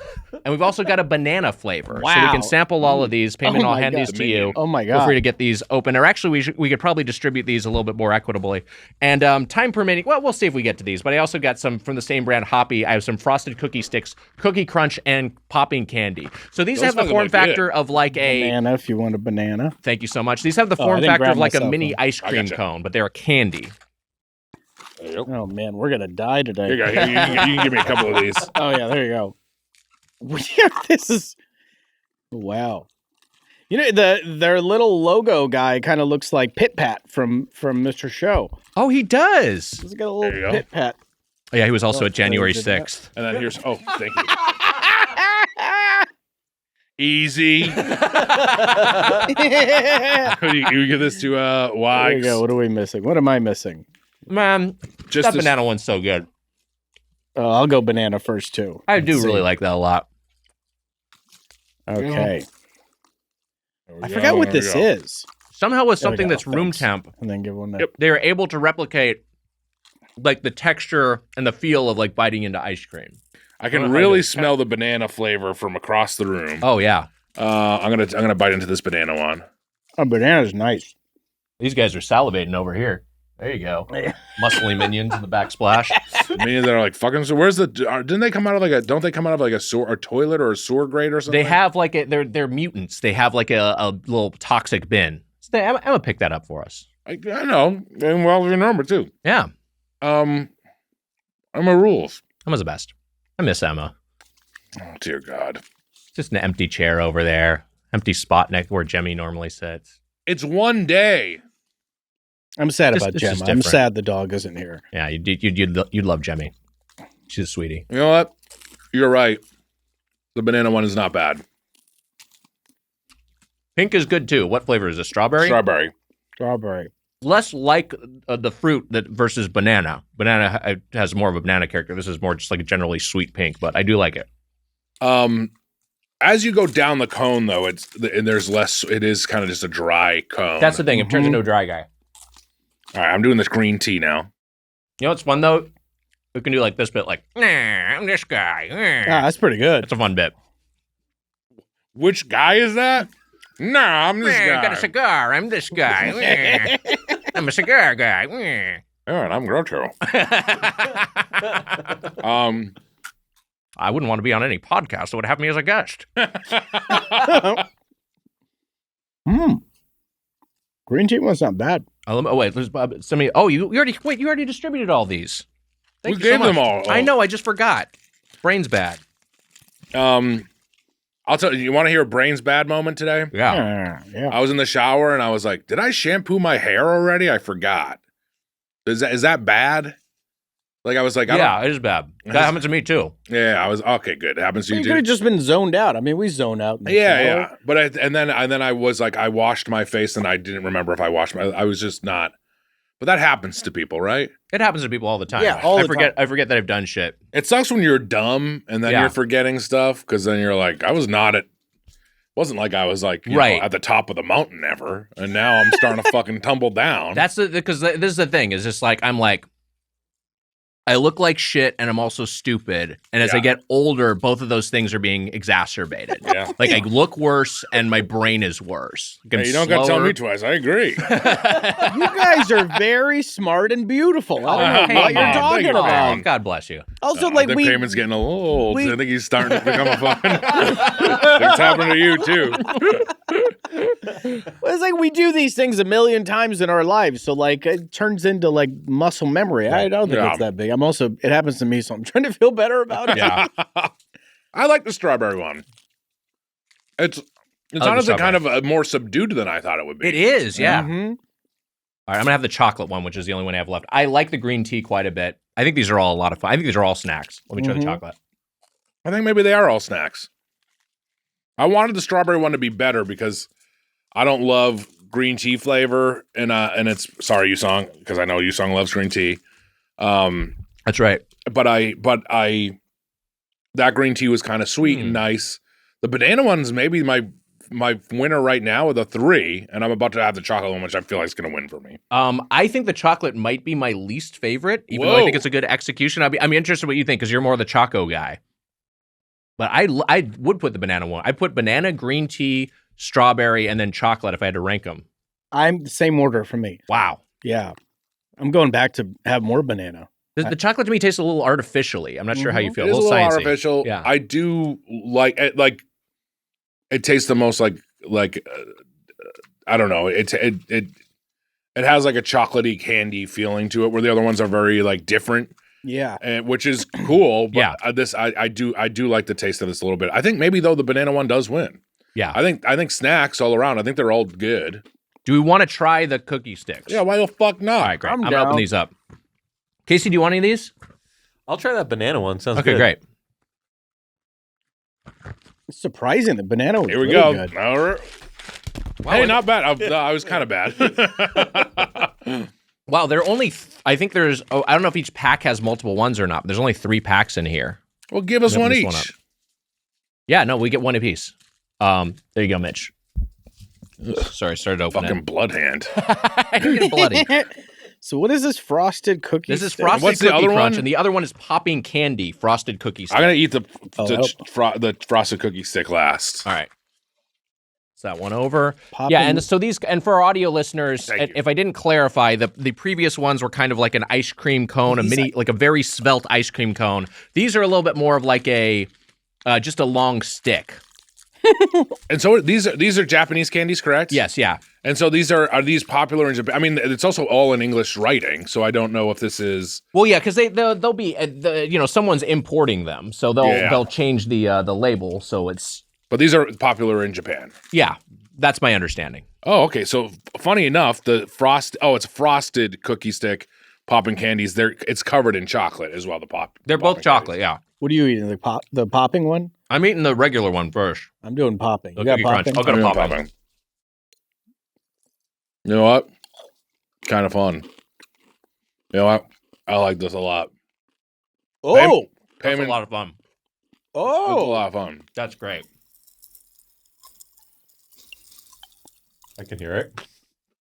And we've also got a banana flavor. Wow. So we can sample all of these. Payman, I'll hand these to you. Oh my God. Feel free to get these open. Or actually, we could probably distribute these a little bit more equitably. And time permitting, well, we'll see if we get to these. But I also got some from the same brand, Hoppy. I have some Frosted Cookie Sticks, Cookie Crunch, and Popping Candy. So these have the form factor of like a... Banana, if you want a banana. Thank you so much. These have the form factor of like a mini ice cream cone, but they're a candy. Oh, man, we're going to die today. Here you go. You can give me a couple of these. Oh, yeah, there you go. This is... Wow. You know, their little logo guy kind of looks like Pit Pat from Mr. Show. Oh, he does. He's got a little Pit Pat. Oh, yeah, he was also at January 6th. And then here's... Oh, thank you. Easy. You give this to Wack. There you go. What are we missing? What am I missing? Man, that banana one's so good. I'll go banana first, too. I do really like that a lot. Okay. I forgot what this is. Somehow with something that's room temp. And then give one that. Yep. They are able to replicate like the texture and the feel of like biting into ice cream. I can really smell the banana flavor from across the room. Oh yeah. I'm gonna bite into this banana one. Oh, banana's nice. These guys are salivating over here. There you go. Muscly minions in the backsplash. Minions that are like fucking. So where's the? Didn't they come out of like a? Don't they come out of like a toilet or a sewer grate or something? They have like they're mutants. They have like a little toxic bin. So I'm gonna pick that up for us. I know, and well, remember too. Yeah. Emma rules. Emma's the best. I miss Emma. Oh dear God. Just an empty chair over there. Empty spot next where Jemmy normally sits. It's one day. I'm sad about Gemma. I'm sad the dog isn't here. Yeah, you'd love Jemmy. She's a sweetie. You know what? You're right. The banana one is not bad. Pink is good too. What flavor is it? Strawberry? Strawberry. Strawberry. less like the fruit that versus banana. Banana has more of a banana character. This is more just like a generally sweet pink, but I do like it. As you go down the cone, though, there's less. It is kind of just a dry cone. That's the thing. It turns into a dry guy. All right, I'm doing this green tea now. You know what's fun though? We can do like this bit, like, nah, I'm this guy. That's pretty good. That's a fun bit. Which guy is that? Nah, I'm this guy. I got a cigar. I'm this guy. I'm a cigar guy. All right, I'm Groucho. I wouldn't want to be on any podcast that would have me as a guest. Green tea one's not bad. Oh wait, there's somebody. Oh, you already distributed all these. Thank We you so gave them much. all. I know. I just forgot. Brain's bad. I'll tell you. You want to hear a brains bad moment today? Yeah. Yeah. I was in the shower and I was like, "Did I shampoo my hair already? I forgot." Is that bad? Like I was like, Yeah, it is bad. That happened to me too. Yeah, I was okay. Good. It happens to You you could too. have just been zoned out. I mean, we zone out. in the shower. Yeah. But and then I was like, I washed my face and I didn't remember if I washed my. I was just not. But that happens to people, right? It happens to people all the time. Yeah, all the time. I forget that I've done shit. It sucks when you're dumb and then Yeah. you're forgetting stuff because then you're like, I was not at. Wasn't like I was like Right. at the top of the mountain ever, and now I'm starting to fucking tumble down. That's because this is the thing. Is just like I'm like. I look like shit and I'm also stupid. And as I get older, both of those things are being exacerbated. Yeah. Like I look worse and my brain is worse. Like, I'm Hey, you don't got to tell slower. me twice. I agree. You guys are very smart and beautiful. I don't know what you're Payman. talking Thank you, about. Payman. Oh, God bless you. Also, I like think Payman's getting a little old. we- I think he's starting to become a fucking. It's happening to you too. Well, it's like we do these things a million times in our lives, so like it turns into like muscle memory. I don't think Yeah. it's that big. It happens to me, so I'm trying to feel better about it. Yeah. I like the strawberry one. It's the honestly kind strawberry. of more subdued than I thought it would be. It is, yeah. Mhm. All right, I'm going to have the chocolate one, which is the only one I have left. I like the green tea quite a bit. I think these are all a lot of fun. I think these are all snacks. Let me try the chocolate. I think maybe they are all snacks. I wanted the strawberry one to be better because I don't love green tea flavor, and it's sorry, Yusong, because I know Yusong loves green tea. That's right. But I that green tea was kind of sweet and nice. The banana one's maybe my winner right now with a 3, and I'm about to have the chocolate one, which I feel like is going to win for me. I think the chocolate might be my least favorite, even though I think it's a good execution. I'm interested in what you think because you're more the choco guy. But I would put the banana one. I put banana, green tea, strawberry, and then chocolate if I had to rank them. I'm the same order for me. Wow. Yeah, I'm going back to have more banana. The chocolate to me tastes a little artificially. I'm not sure how you feel. It is a little sciencey. artificial. Yeah. I do like it tastes the most like I don't know. It has like a chocolatey candy feeling to it, where the other ones are very like different. Yeah, And which is cool. But Yeah. I do like the taste of this a little bit. I think maybe though the banana one does win. Yeah. I think snacks all around. I think they're all good. Do we want to try the cookie sticks? Yeah, why the fuck not? All right, great. I'm I'm gonna open down. these up. Casey, do you want any of these? I'll try that banana one. Sounds Okay, good. great. it's surprising. The banana was Here we really go. good. All right. Hey, not bad. I was kind of bad. Wow, there are only. I think there's. Oh, I don't know if each pack has multiple ones or not. There's only 3 packs in here. Well, give us Open one this each. one up. Yeah, no, we get one apiece. There you go, Mitch. Sorry, I started opening. Fucking blood hand. I didn't get bloody. So what is this frosted cookie? This is stick? frosted What's the cookie other crunch, one? and the other one is popping candy frosted cookie stick. I'm gonna eat the frosted cookie stick last. All right. Is that one over? Popping- Yeah, and so these, and for our audio listeners, Thank you. if I didn't clarify, the previous ones were kind of like an ice cream cone, like a very svelte ice cream cone. These are a little bit more of like a just a long stick. And so these are Japanese candies, correct? Yes, yeah. And so these are these popular in Japan? I mean, it's also all in English writing, so I don't know if this is. Well, yeah, because they'll be someone's importing them, so they'll change the label, so it's. But these are popular in Japan. Yeah, that's my understanding. Oh, okay. So funny enough, it's frosted cookie stick popping candies. It's covered in chocolate as well. They're both popping chocolate, candies. yeah. What are you eating? The popping one? I'm eating the regular one first. I'm doing popping. You The got Cookie Crunch. popping? I'll go to Yeah, popping. You know what? kind of fun. You know what? I like this a lot. Oh, That's a Payman, lot of fun. it's a oh. lot of fun. That's great. I can hear it.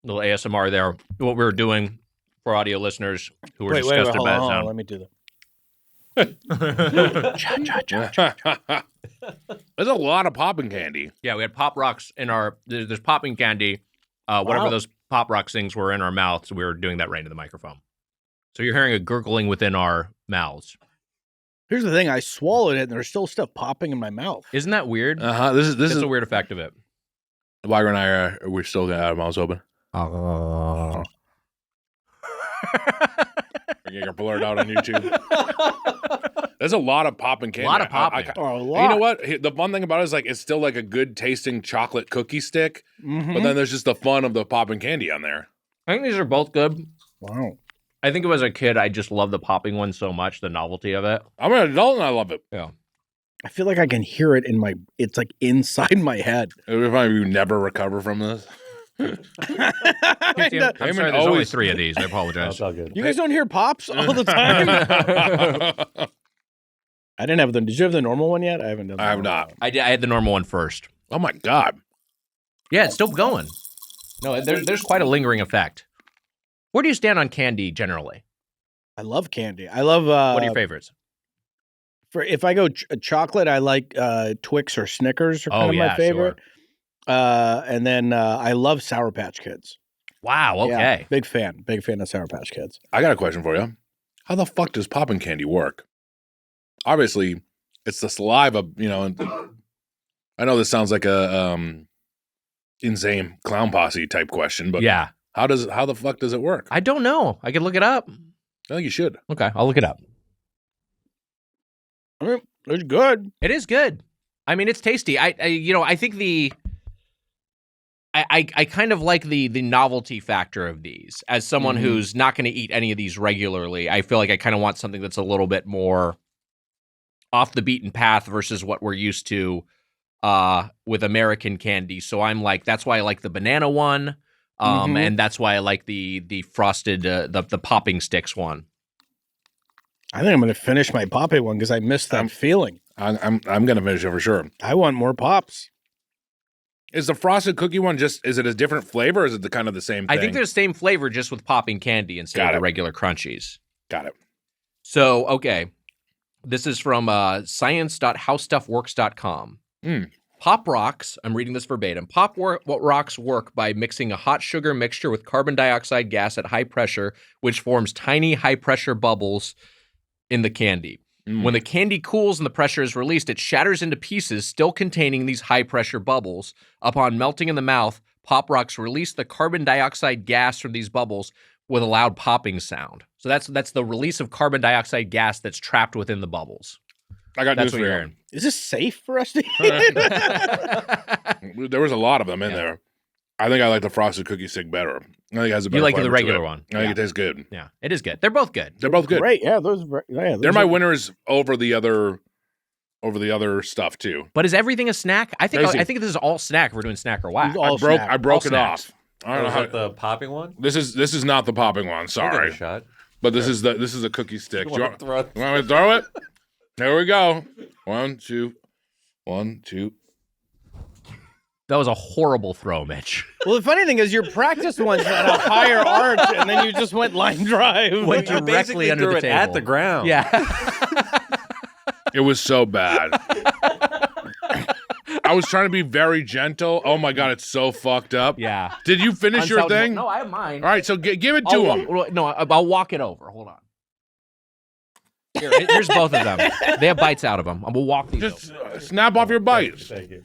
Little ASMR there. What we were doing for audio listeners who were Wait, disgusted hold by on, the hold on. sound. Let me do that. There's a lot of popping candy. Yeah, we had Pop Rocks in our. There's popping candy. Whatever Wow. those Pop Rocks things were in our mouths, we were doing that right into the microphone. So you're hearing a gurgling within our mouths. Here's the thing: I swallowed it, and there's still stuff popping in my mouth. Isn't that weird? This That's is a weird effect of it. Wagner and I we're still gonna have our mouths open. We're gonna blur it out on YouTube. There's a lot of popping candy. A lot of popping. Oh, a And lot. you know what? The fun thing about it is like it's still like a good tasting chocolate cookie stick, Mhm. but then there's just the fun of the popping candy on there. I think these are both good. Wow. I think as a kid, I just loved the popping one so much, the novelty of it. I'm an adult and I love it. I feel like I can hear it in my. It's like inside my head. If I never recover from this. I'm sorry, there's only always- 3 of these. I That's apologize. all good. You guys don't hear pops all the time. I didn't have the. Did you have the normal one yet? I haven't done. The I have normal not. one. I had the normal one first. Oh my god. Yeah, it's still going. No, there's quite a lingering effect. Where do you stand on candy generally? I love candy. I love. What are your favorites? For if I go chocolate, I like Twix or Snickers are kind of my favorite. And then I love Sour Patch Kids. Wow, okay. Yeah, big fan of Sour Patch Kids. I got a question for you. How the fuck does popping candy work? Obviously, it's the saliva, you know, and I know this sounds like a insane clown posse type question, but Yeah. how the fuck does it work? I don't know. I could look it up. I think you should. Okay, I'll look it up. I mean, it's good. It is good. I mean, it's tasty. I think I kind of like the novelty factor of these. As someone Mhm. who's not going to eat any of these regularly, I feel like I kind of want something that's a little bit more off the beaten path versus what we're used to with American candy. So I'm like, that's why I like the banana one, Mhm. and that's why I like the frosted the popping sticks one. I think I'm going to finish my poppy one because I missed that feeling. I'm gonna finish it for sure. I want more pops. Is the frosted cookie one is it a different flavor or is it kind of the same thing? I think they're the same flavor, just with popping candy instead Got of the it. regular crunchies. Got it. So, okay. This is from science.howstuffworks.com. Mm. Pop rocks, I'm reading this verbatim. Rocks work by mixing a hot sugar mixture with carbon dioxide gas at high pressure, which forms tiny high-pressure bubbles in the candy. Mm. When the candy cools and the pressure is released, it shatters into pieces, still containing these high-pressure bubbles. Upon melting in the mouth, Pop Rocks release the carbon dioxide gas from these bubbles with a loud popping sound. So that's the release of carbon dioxide gas that's trapped within the bubbles. I got That's news what for you're you. hearing. Is this safe for us to eat? There was a lot of them in Yeah. there. I think I like the frosted cookie stick better. I think it has a better You like the flavor to regular it. one. I think it tastes good. Yeah, it is good. They're both good. They're both good. Great. Yeah, those They're my winners over the other stuff too. But is everything a snack? I think Crazy. this is all snack if we're doing snack or whack. All I broke All it snacks. off. I don't know Is how that the popping one? this is not the popping one. I'll give Sorry, it a shot. but this is a cookie stick. You Do you wanna want, throw it? you want me to throw it? There we go. 1, 2, 1, 2. That was a horrible throw, Mitch. Well, the funny thing is, your practice ones had a higher arch, and then you just went line drive. Went You directly basically under threw the it at table. the ground. Yeah. It was so bad. I was trying to be very gentle. Oh my god, it's so fucked up. Yeah. Did you finish your Unsalvageable. thing? No, I have mine. All right, so give it to him. I'll walk it over. Hold on. Here's both of them. They have bites out of them. I'm gonna walk these Just over. snap off your bites. Thank you.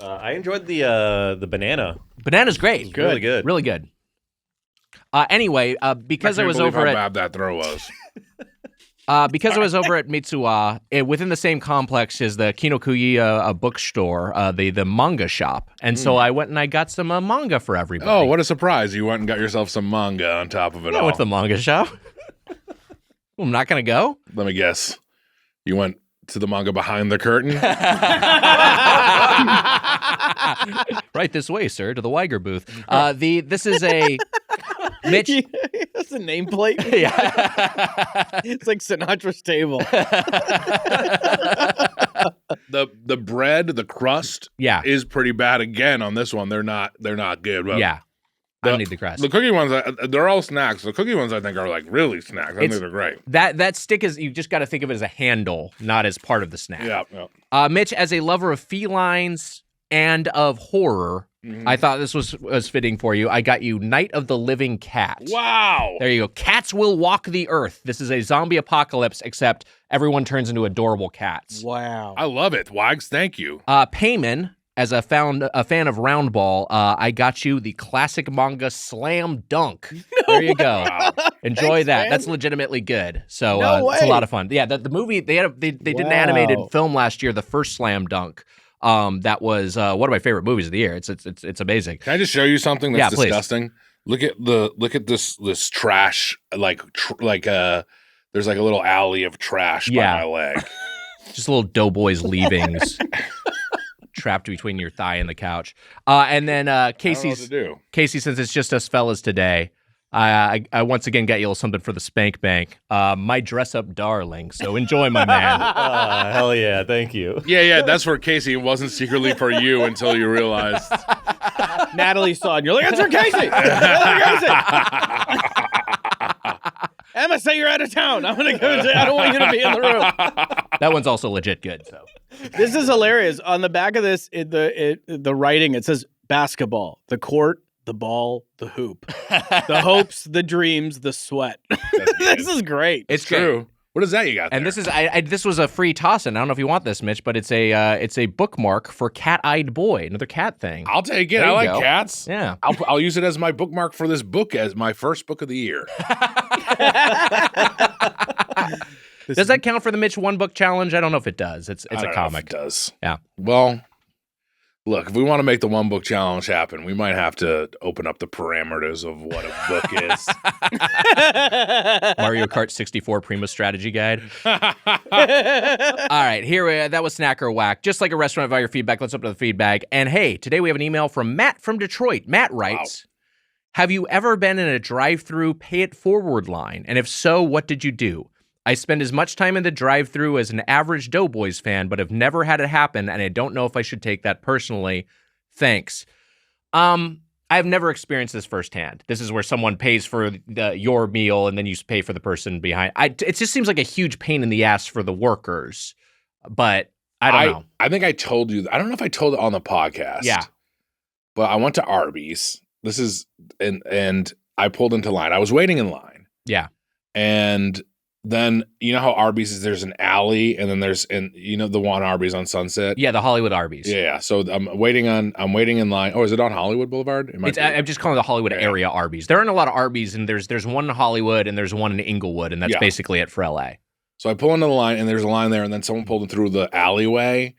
I enjoyed the banana. Banana's great. It's really good. Really good. Anyway, because I can't was believe over how at bad that throw was. because I was over at Mitsuwa, within the same complex is the Kinokuniya bookstore, the manga shop, and so I went and I got some manga for everybody. Oh, what a surprise! You went and got yourself some manga on top of it I all. went to the manga shop. I'm not gonna go. Let me guess. You went to the manga behind the curtain. Right this way, sir, to the Weiger booth. This is a Mitch. That's a nameplate. Yeah. It's like Sinatra's table. The bread, the crust, is pretty bad again on this one. They're not good. But Yeah. I don't need the crust. The cookie ones, they're all snacks. The cookie ones, I think, are like really snacks. I think they're great. That stick is, you just got to think of it as a handle, not as part of the snack. Yeah. Mitch, as a lover of felines and of horror, I thought this was fitting for you. I got you Night of the Living Cat. Wow. There you go. Cats will walk the earth. This is a zombie apocalypse, except everyone turns into adorable cats. Wow. I love it. Wags, thank you. Payman, as a fan of Roundball, I got you the classic manga Slam Dunk. There you go. Wow. Enjoy Thanks, that. man. That's legitimately good. So No it's a way. lot of fun. Yeah, the movie, they did an animated film last year, the first Slam Dunk. That was one of my favorite movies of the year. It's amazing. Can I just show you something that's please. disgusting? Look at this trash. There's like a little alley of trash by my leg. Just little Doughboys leavings trapped between your thigh and the couch. And then Casey, since it's just us fellas today, I once again got you a little something for the spank bank. My dress up darling. So enjoy, my man. Hell yeah, thank you. Yeah, that's for Casey. It wasn't secretly for you until you realized. Natalie saw it, and you're like, that's for Casey. That's for Casey. Emma, say you're out of town. I'm gonna go. I don't want you to be in the room. That one's also legit good. So this is hilarious. On the back of this, the writing, it says basketball, the court, the ball, the hoop, the hopes, the dreams, the sweat. This is great. It's true. great. What is that you got there? And this is this was a free toss-in. I don't know if you want this, Mitch, but it's a bookmark for Cat-Eyed Boy, another cat thing. I'll take it. There I you like go. cats. Yeah. I'll use it as my bookmark for this book as my first book of the year. Does that count for the Mitch One Book Challenge? I don't know if it does. It's I a don't know comic. if it does. Yeah. Well, look, if we want to make the one book challenge happen, we might have to open up the parameters of what a book is. Mario Kart 64 Prima Strategy Guide. All right, that was Snack or Wack. Just like a restaurant via your feedback, let's open up the feedback. And hey, today we have an email from Matt from Detroit. Matt writes, Have you ever been in a drive-through pay it forward line? And if so, what did you do? I spend as much time in the drive-thru as an average Doughboys fan, but have never had it happen, and I don't know if I should take that personally. Thanks. I've never experienced this firsthand. This is where someone pays for your meal, and then you pay for the person behind. It just seems like a huge pain in the ass for the workers, but I don't know. I think I told you. I don't know if I told it on the podcast. Yeah. But I went to Arby's. This is and I pulled into line. I was waiting in line. Yeah. And then you know how Arby's is, there's an alley, and then there's the one Arby's on Sunset. Yeah, the Hollywood Arby's. Yeah. So I'm waiting in line. Oh, is it on Hollywood Boulevard? I'm just calling it the Hollywood area Arby's. There aren't a lot of Arby's, and there's one in Hollywood and there's one in Inglewood, and that's basically it for LA. So I pull into the line, and there's a line there, and then someone pulled in through the alleyway,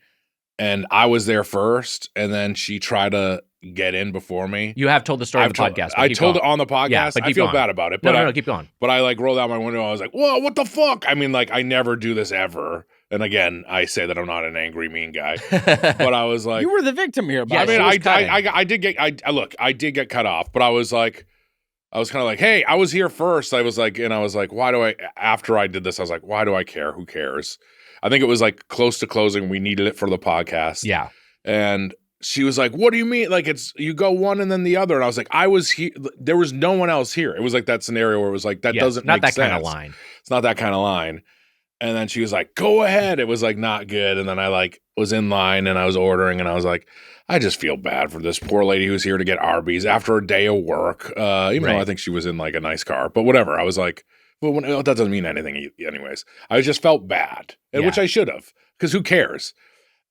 and I was there first, and then she tried to get in before me. You have told the story on the podcast. I told it on the podcast. Yeah, but I feel bad about it. But no, keep going. But I rolled out my window. I was like, whoa, what the fuck? I mean, I never do this ever. And again, I say that I'm not an angry, mean guy. But I was like, you were the victim here. Yeah, I mean, I did get cut off, but I was kind of like, hey, I was here first. I was like, after I did this, I was like, why do I care? Who cares? I think it was close to closing. We needed it for the podcast. Yeah. And she was like, what do you mean? You go one and then the other. And I was like, I was here. There was no one else here. It was that scenario where it was that doesn't not make that sense. kind of line. It's not that kind of line. And then she was like, go ahead. It was not good. And then I was in line and I was ordering and I was like, I just feel bad for this poor lady who's here to get Arby's after a day of work. Even though I think she was in a nice car, but whatever. I was like, well, that doesn't mean anything anyways. I just felt bad, which I should have, because who cares?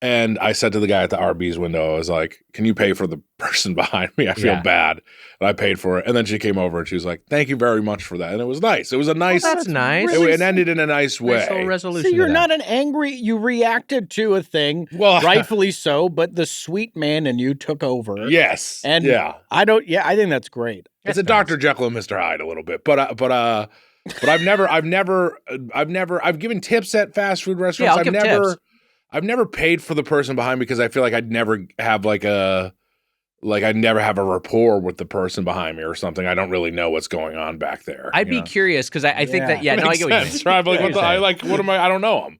And I said to the guy at the Arby's window, I was like, can you pay for the person behind me? I feel bad. And I paid for it. And then she came over and she was like, thank you very much for that. And it was nice. It was a nice. Well, that's nice. It ended in a nice way. Nice little resolution. So you're not an angry, you reacted to a thing, rightfully so, but the sweet man in you took over. Yes. And I think that's great. It's a Dr. Jekyll and Mr. Hyde a little bit, but I've given tips at fast food restaurants. Yeah, I'll give tips. I've never paid for the person behind me because I feel like I'd never have I'd never have a rapport with the person behind me or something. I don't really know what's going on back there. I'd be curious because I think that no, I get what you mean. Right? What am I? I don't know them.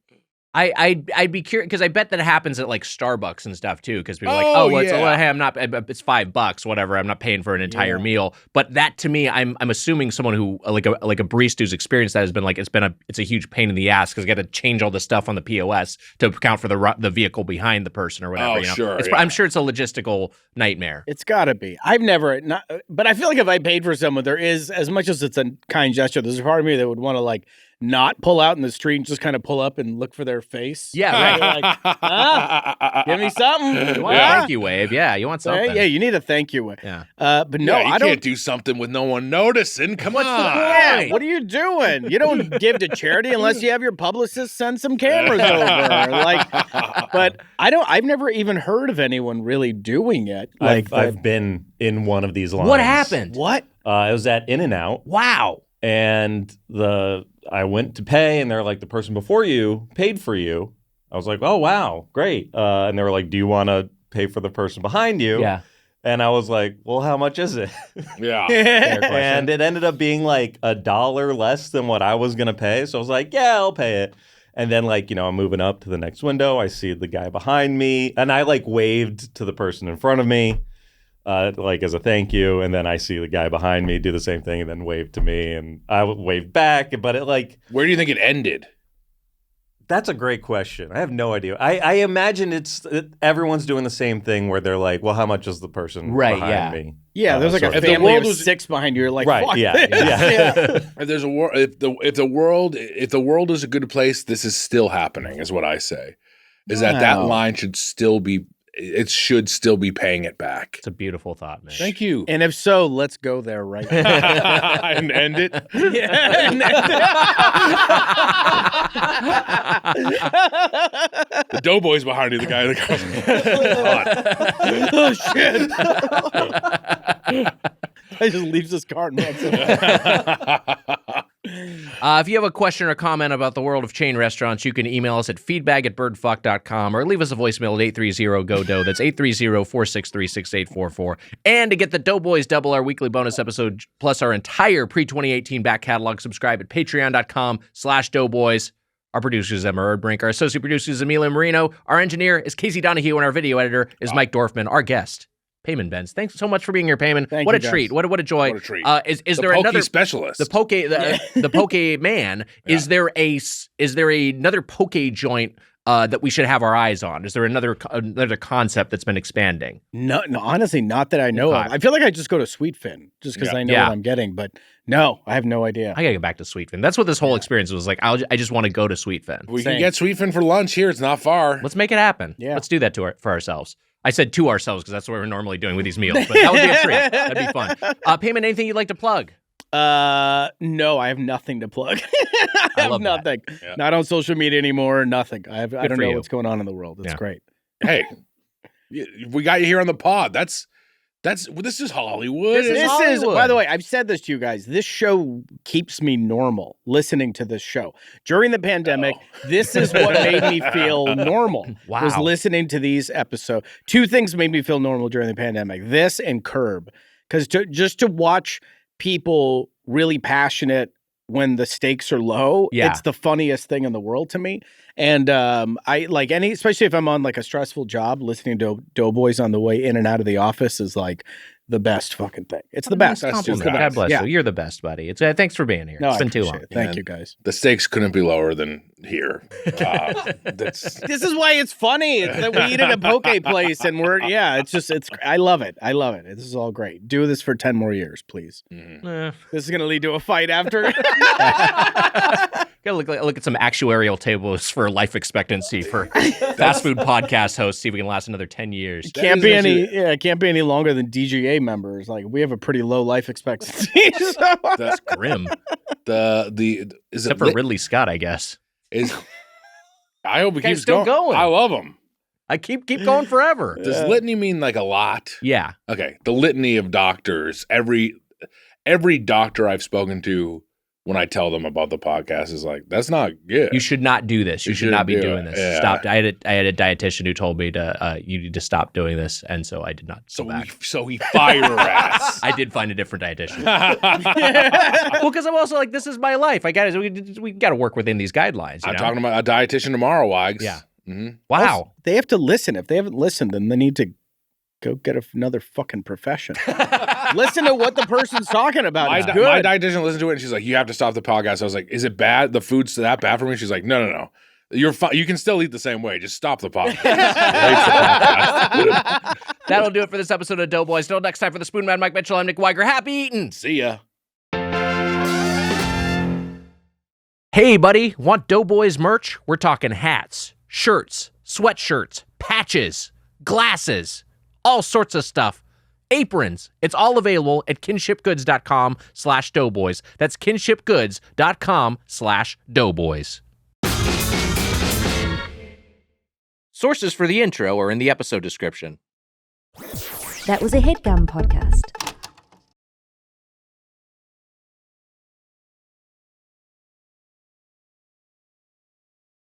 I'd be curious because I bet that happens at like Starbucks and stuff too. Because people are like, hey, I'm not. It's $5, whatever. I'm not paying for an entire meal. But that to me, I'm assuming someone who like a barista who's experienced that has been like it's a huge pain in the ass because you got to change all the stuff on the POS to account for the vehicle behind the person or whatever. Oh, you know? sure. I'm sure it's a logistical nightmare. It's got to be. I've never, but I feel like if I paid for someone, there is, as much as it's a kind gesture, there's a part of me that would want to like not pull out in the street and just kind of pull up and look for their face. Yeah, right. Like, give me something. You want a thank you wave? Yeah, you want something? Yeah, you need a thank you wave. Yeah. But no, you I don't. can't do something with no one noticing. Come on. Yeah, what are you doing? You don't give to charity unless you have your publicist send some cameras over. Like, but I've never even heard of anyone really doing it. Like, I've been in one of these lines. What happened? What? It was at In-N-Out. Wow. And I went to pay, and they're like, the person before you paid for you. I was like, oh, wow, great. And they were like, do you want to pay for the person behind you? Yeah. And I was like, well, how much is it? Yeah. And it ended up being like $1 less than what I was going to pay. So I was like, yeah, I'll pay it. And then I'm moving up to the next window. I see the guy behind me, and I waved to the person in front of me. As a thank you, and then I see the guy behind me do the same thing and then wave to me, and I waved back, but where do you think it ended? That's a great question. I have no idea. I imagine everyone's doing the same thing where they're like, well, how much is the person behind me? Yeah, there's like a family of 6 behind you. You're like, right, fuck yeah. If there's if the world is a good place, this is still happening, is what I say. Is that line should still be paying it back. It's a beautiful thought, man. Thank you. And if so, let's go there right now. And end it. Yeah, and end it. The Doughboys behind you, the guy in the car. Oh, shit. He just leaves his car and runs If you have a question or comment about the world of chain restaurants, you can email us at feedback@birdfuck.com or leave us a voicemail at 830-GO-DOUGH. That's 830-463-6844. And to get the Doughboys Double, our weekly bonus episode, plus our entire pre-2018 back catalog, subscribe at patreon.com/Doughboys. Our producer is Emma Erdbrink. Our associate producer is Amelia Marino. Our engineer is Casey Donahue, and our video editor is Mike Dorfman. Our guest, Payman Benz. Thanks so much for being here, Payman. What a treat. What a joy. What a treat. Is there another specialist? The poke man. Yeah. Is there another poke joint that we should have our eyes on? Is there another concept that's been expanding? No, honestly, not that I know of. I feel like I just go to Sweetfin just because I know what I'm getting, but no, I have no idea. I gotta get back to Sweetfin. That's what this whole experience was like. I just want to go to Sweetfin. We can get Sweetfin for lunch here. It's not far. Let's make it happen. Yeah. Let's do that for ourselves. I said to ourselves because that's what we're normally doing with these meals, but that would be a treat. That'd be fun. Payman, anything you'd like to plug? No, I have nothing to plug. I have nothing. Yeah. Not on social media anymore. Nothing. I don't know what's going on in the world. It's great. Hey, we got you here on the pod. This is Hollywood. This is Hollywood. By the way, I've said this to you guys. This show keeps me normal listening to this show. During the pandemic, this is what made me feel normal. Wow. Was listening to these episodes. 2 things made me feel normal during the pandemic. This and Curb. Because just to watch people really passionate when the stakes are low, it's the funniest thing in the world to me. And I like especially if I'm on like a stressful job, listening to Doughboys on the way in and out of the office is like the best fucking thing. It's the best. God bless you. You're the best, buddy. Thanks for being here. It's been too long. Thank you, guys. The stakes couldn't be lower than here. This is why it's funny. It's that we eat at a poke place and I love it. I love it. This is all great. Do this for 10 more years, please. Mm-hmm. This is going to lead to a fight after. Gotta look at some actuarial tables for life expectancy for fast food podcast hosts. See if we can last another 10 years. Can't be any longer than DGA members. Like we have a pretty low life expectancy. That's grim. Except for Ridley Scott, I guess. I hope he keeps still going. I love him. I keep going forever. Does litany mean like a lot? Yeah. Okay. The litany of doctors. Every doctor I've spoken to when I tell them about the podcast is like, that's not good. You should not do this. You should not be doing this. Yeah. Stop. I had a dietitian who told me you need to stop doing this, and so I did not. So he fired her ass. I did find a different dietitian. Well, because I'm also like, this is my life. We got to work within these guidelines. I'm talking about a dietitian tomorrow, Wags. Yeah. Mm-hmm. Wow. Also, they have to listen. If they haven't listened, then they need to go get another fucking profession. Listen to what the person's talking about. My It's good. dietitian listened to it and she's like, you have to stop the podcast. I was like, is it bad? The food's that bad for me? She's like, no. You're fine. You can still eat the same way. Just stop the podcast. That'll do it for this episode of Doughboys. Till next time, for the Spoon Man, Mike Mitchell, I'm Nick Weiger. Happy eating. See ya. Hey, buddy, want Doughboys merch? We're talking hats, shirts, sweatshirts, patches, glasses, all sorts of stuff. Aprons. It's all available at kinshipgoods.com/doughboys. That's kinshipgoods.com/doughboys. Sources for the intro are in the episode description. That was a Headgum podcast.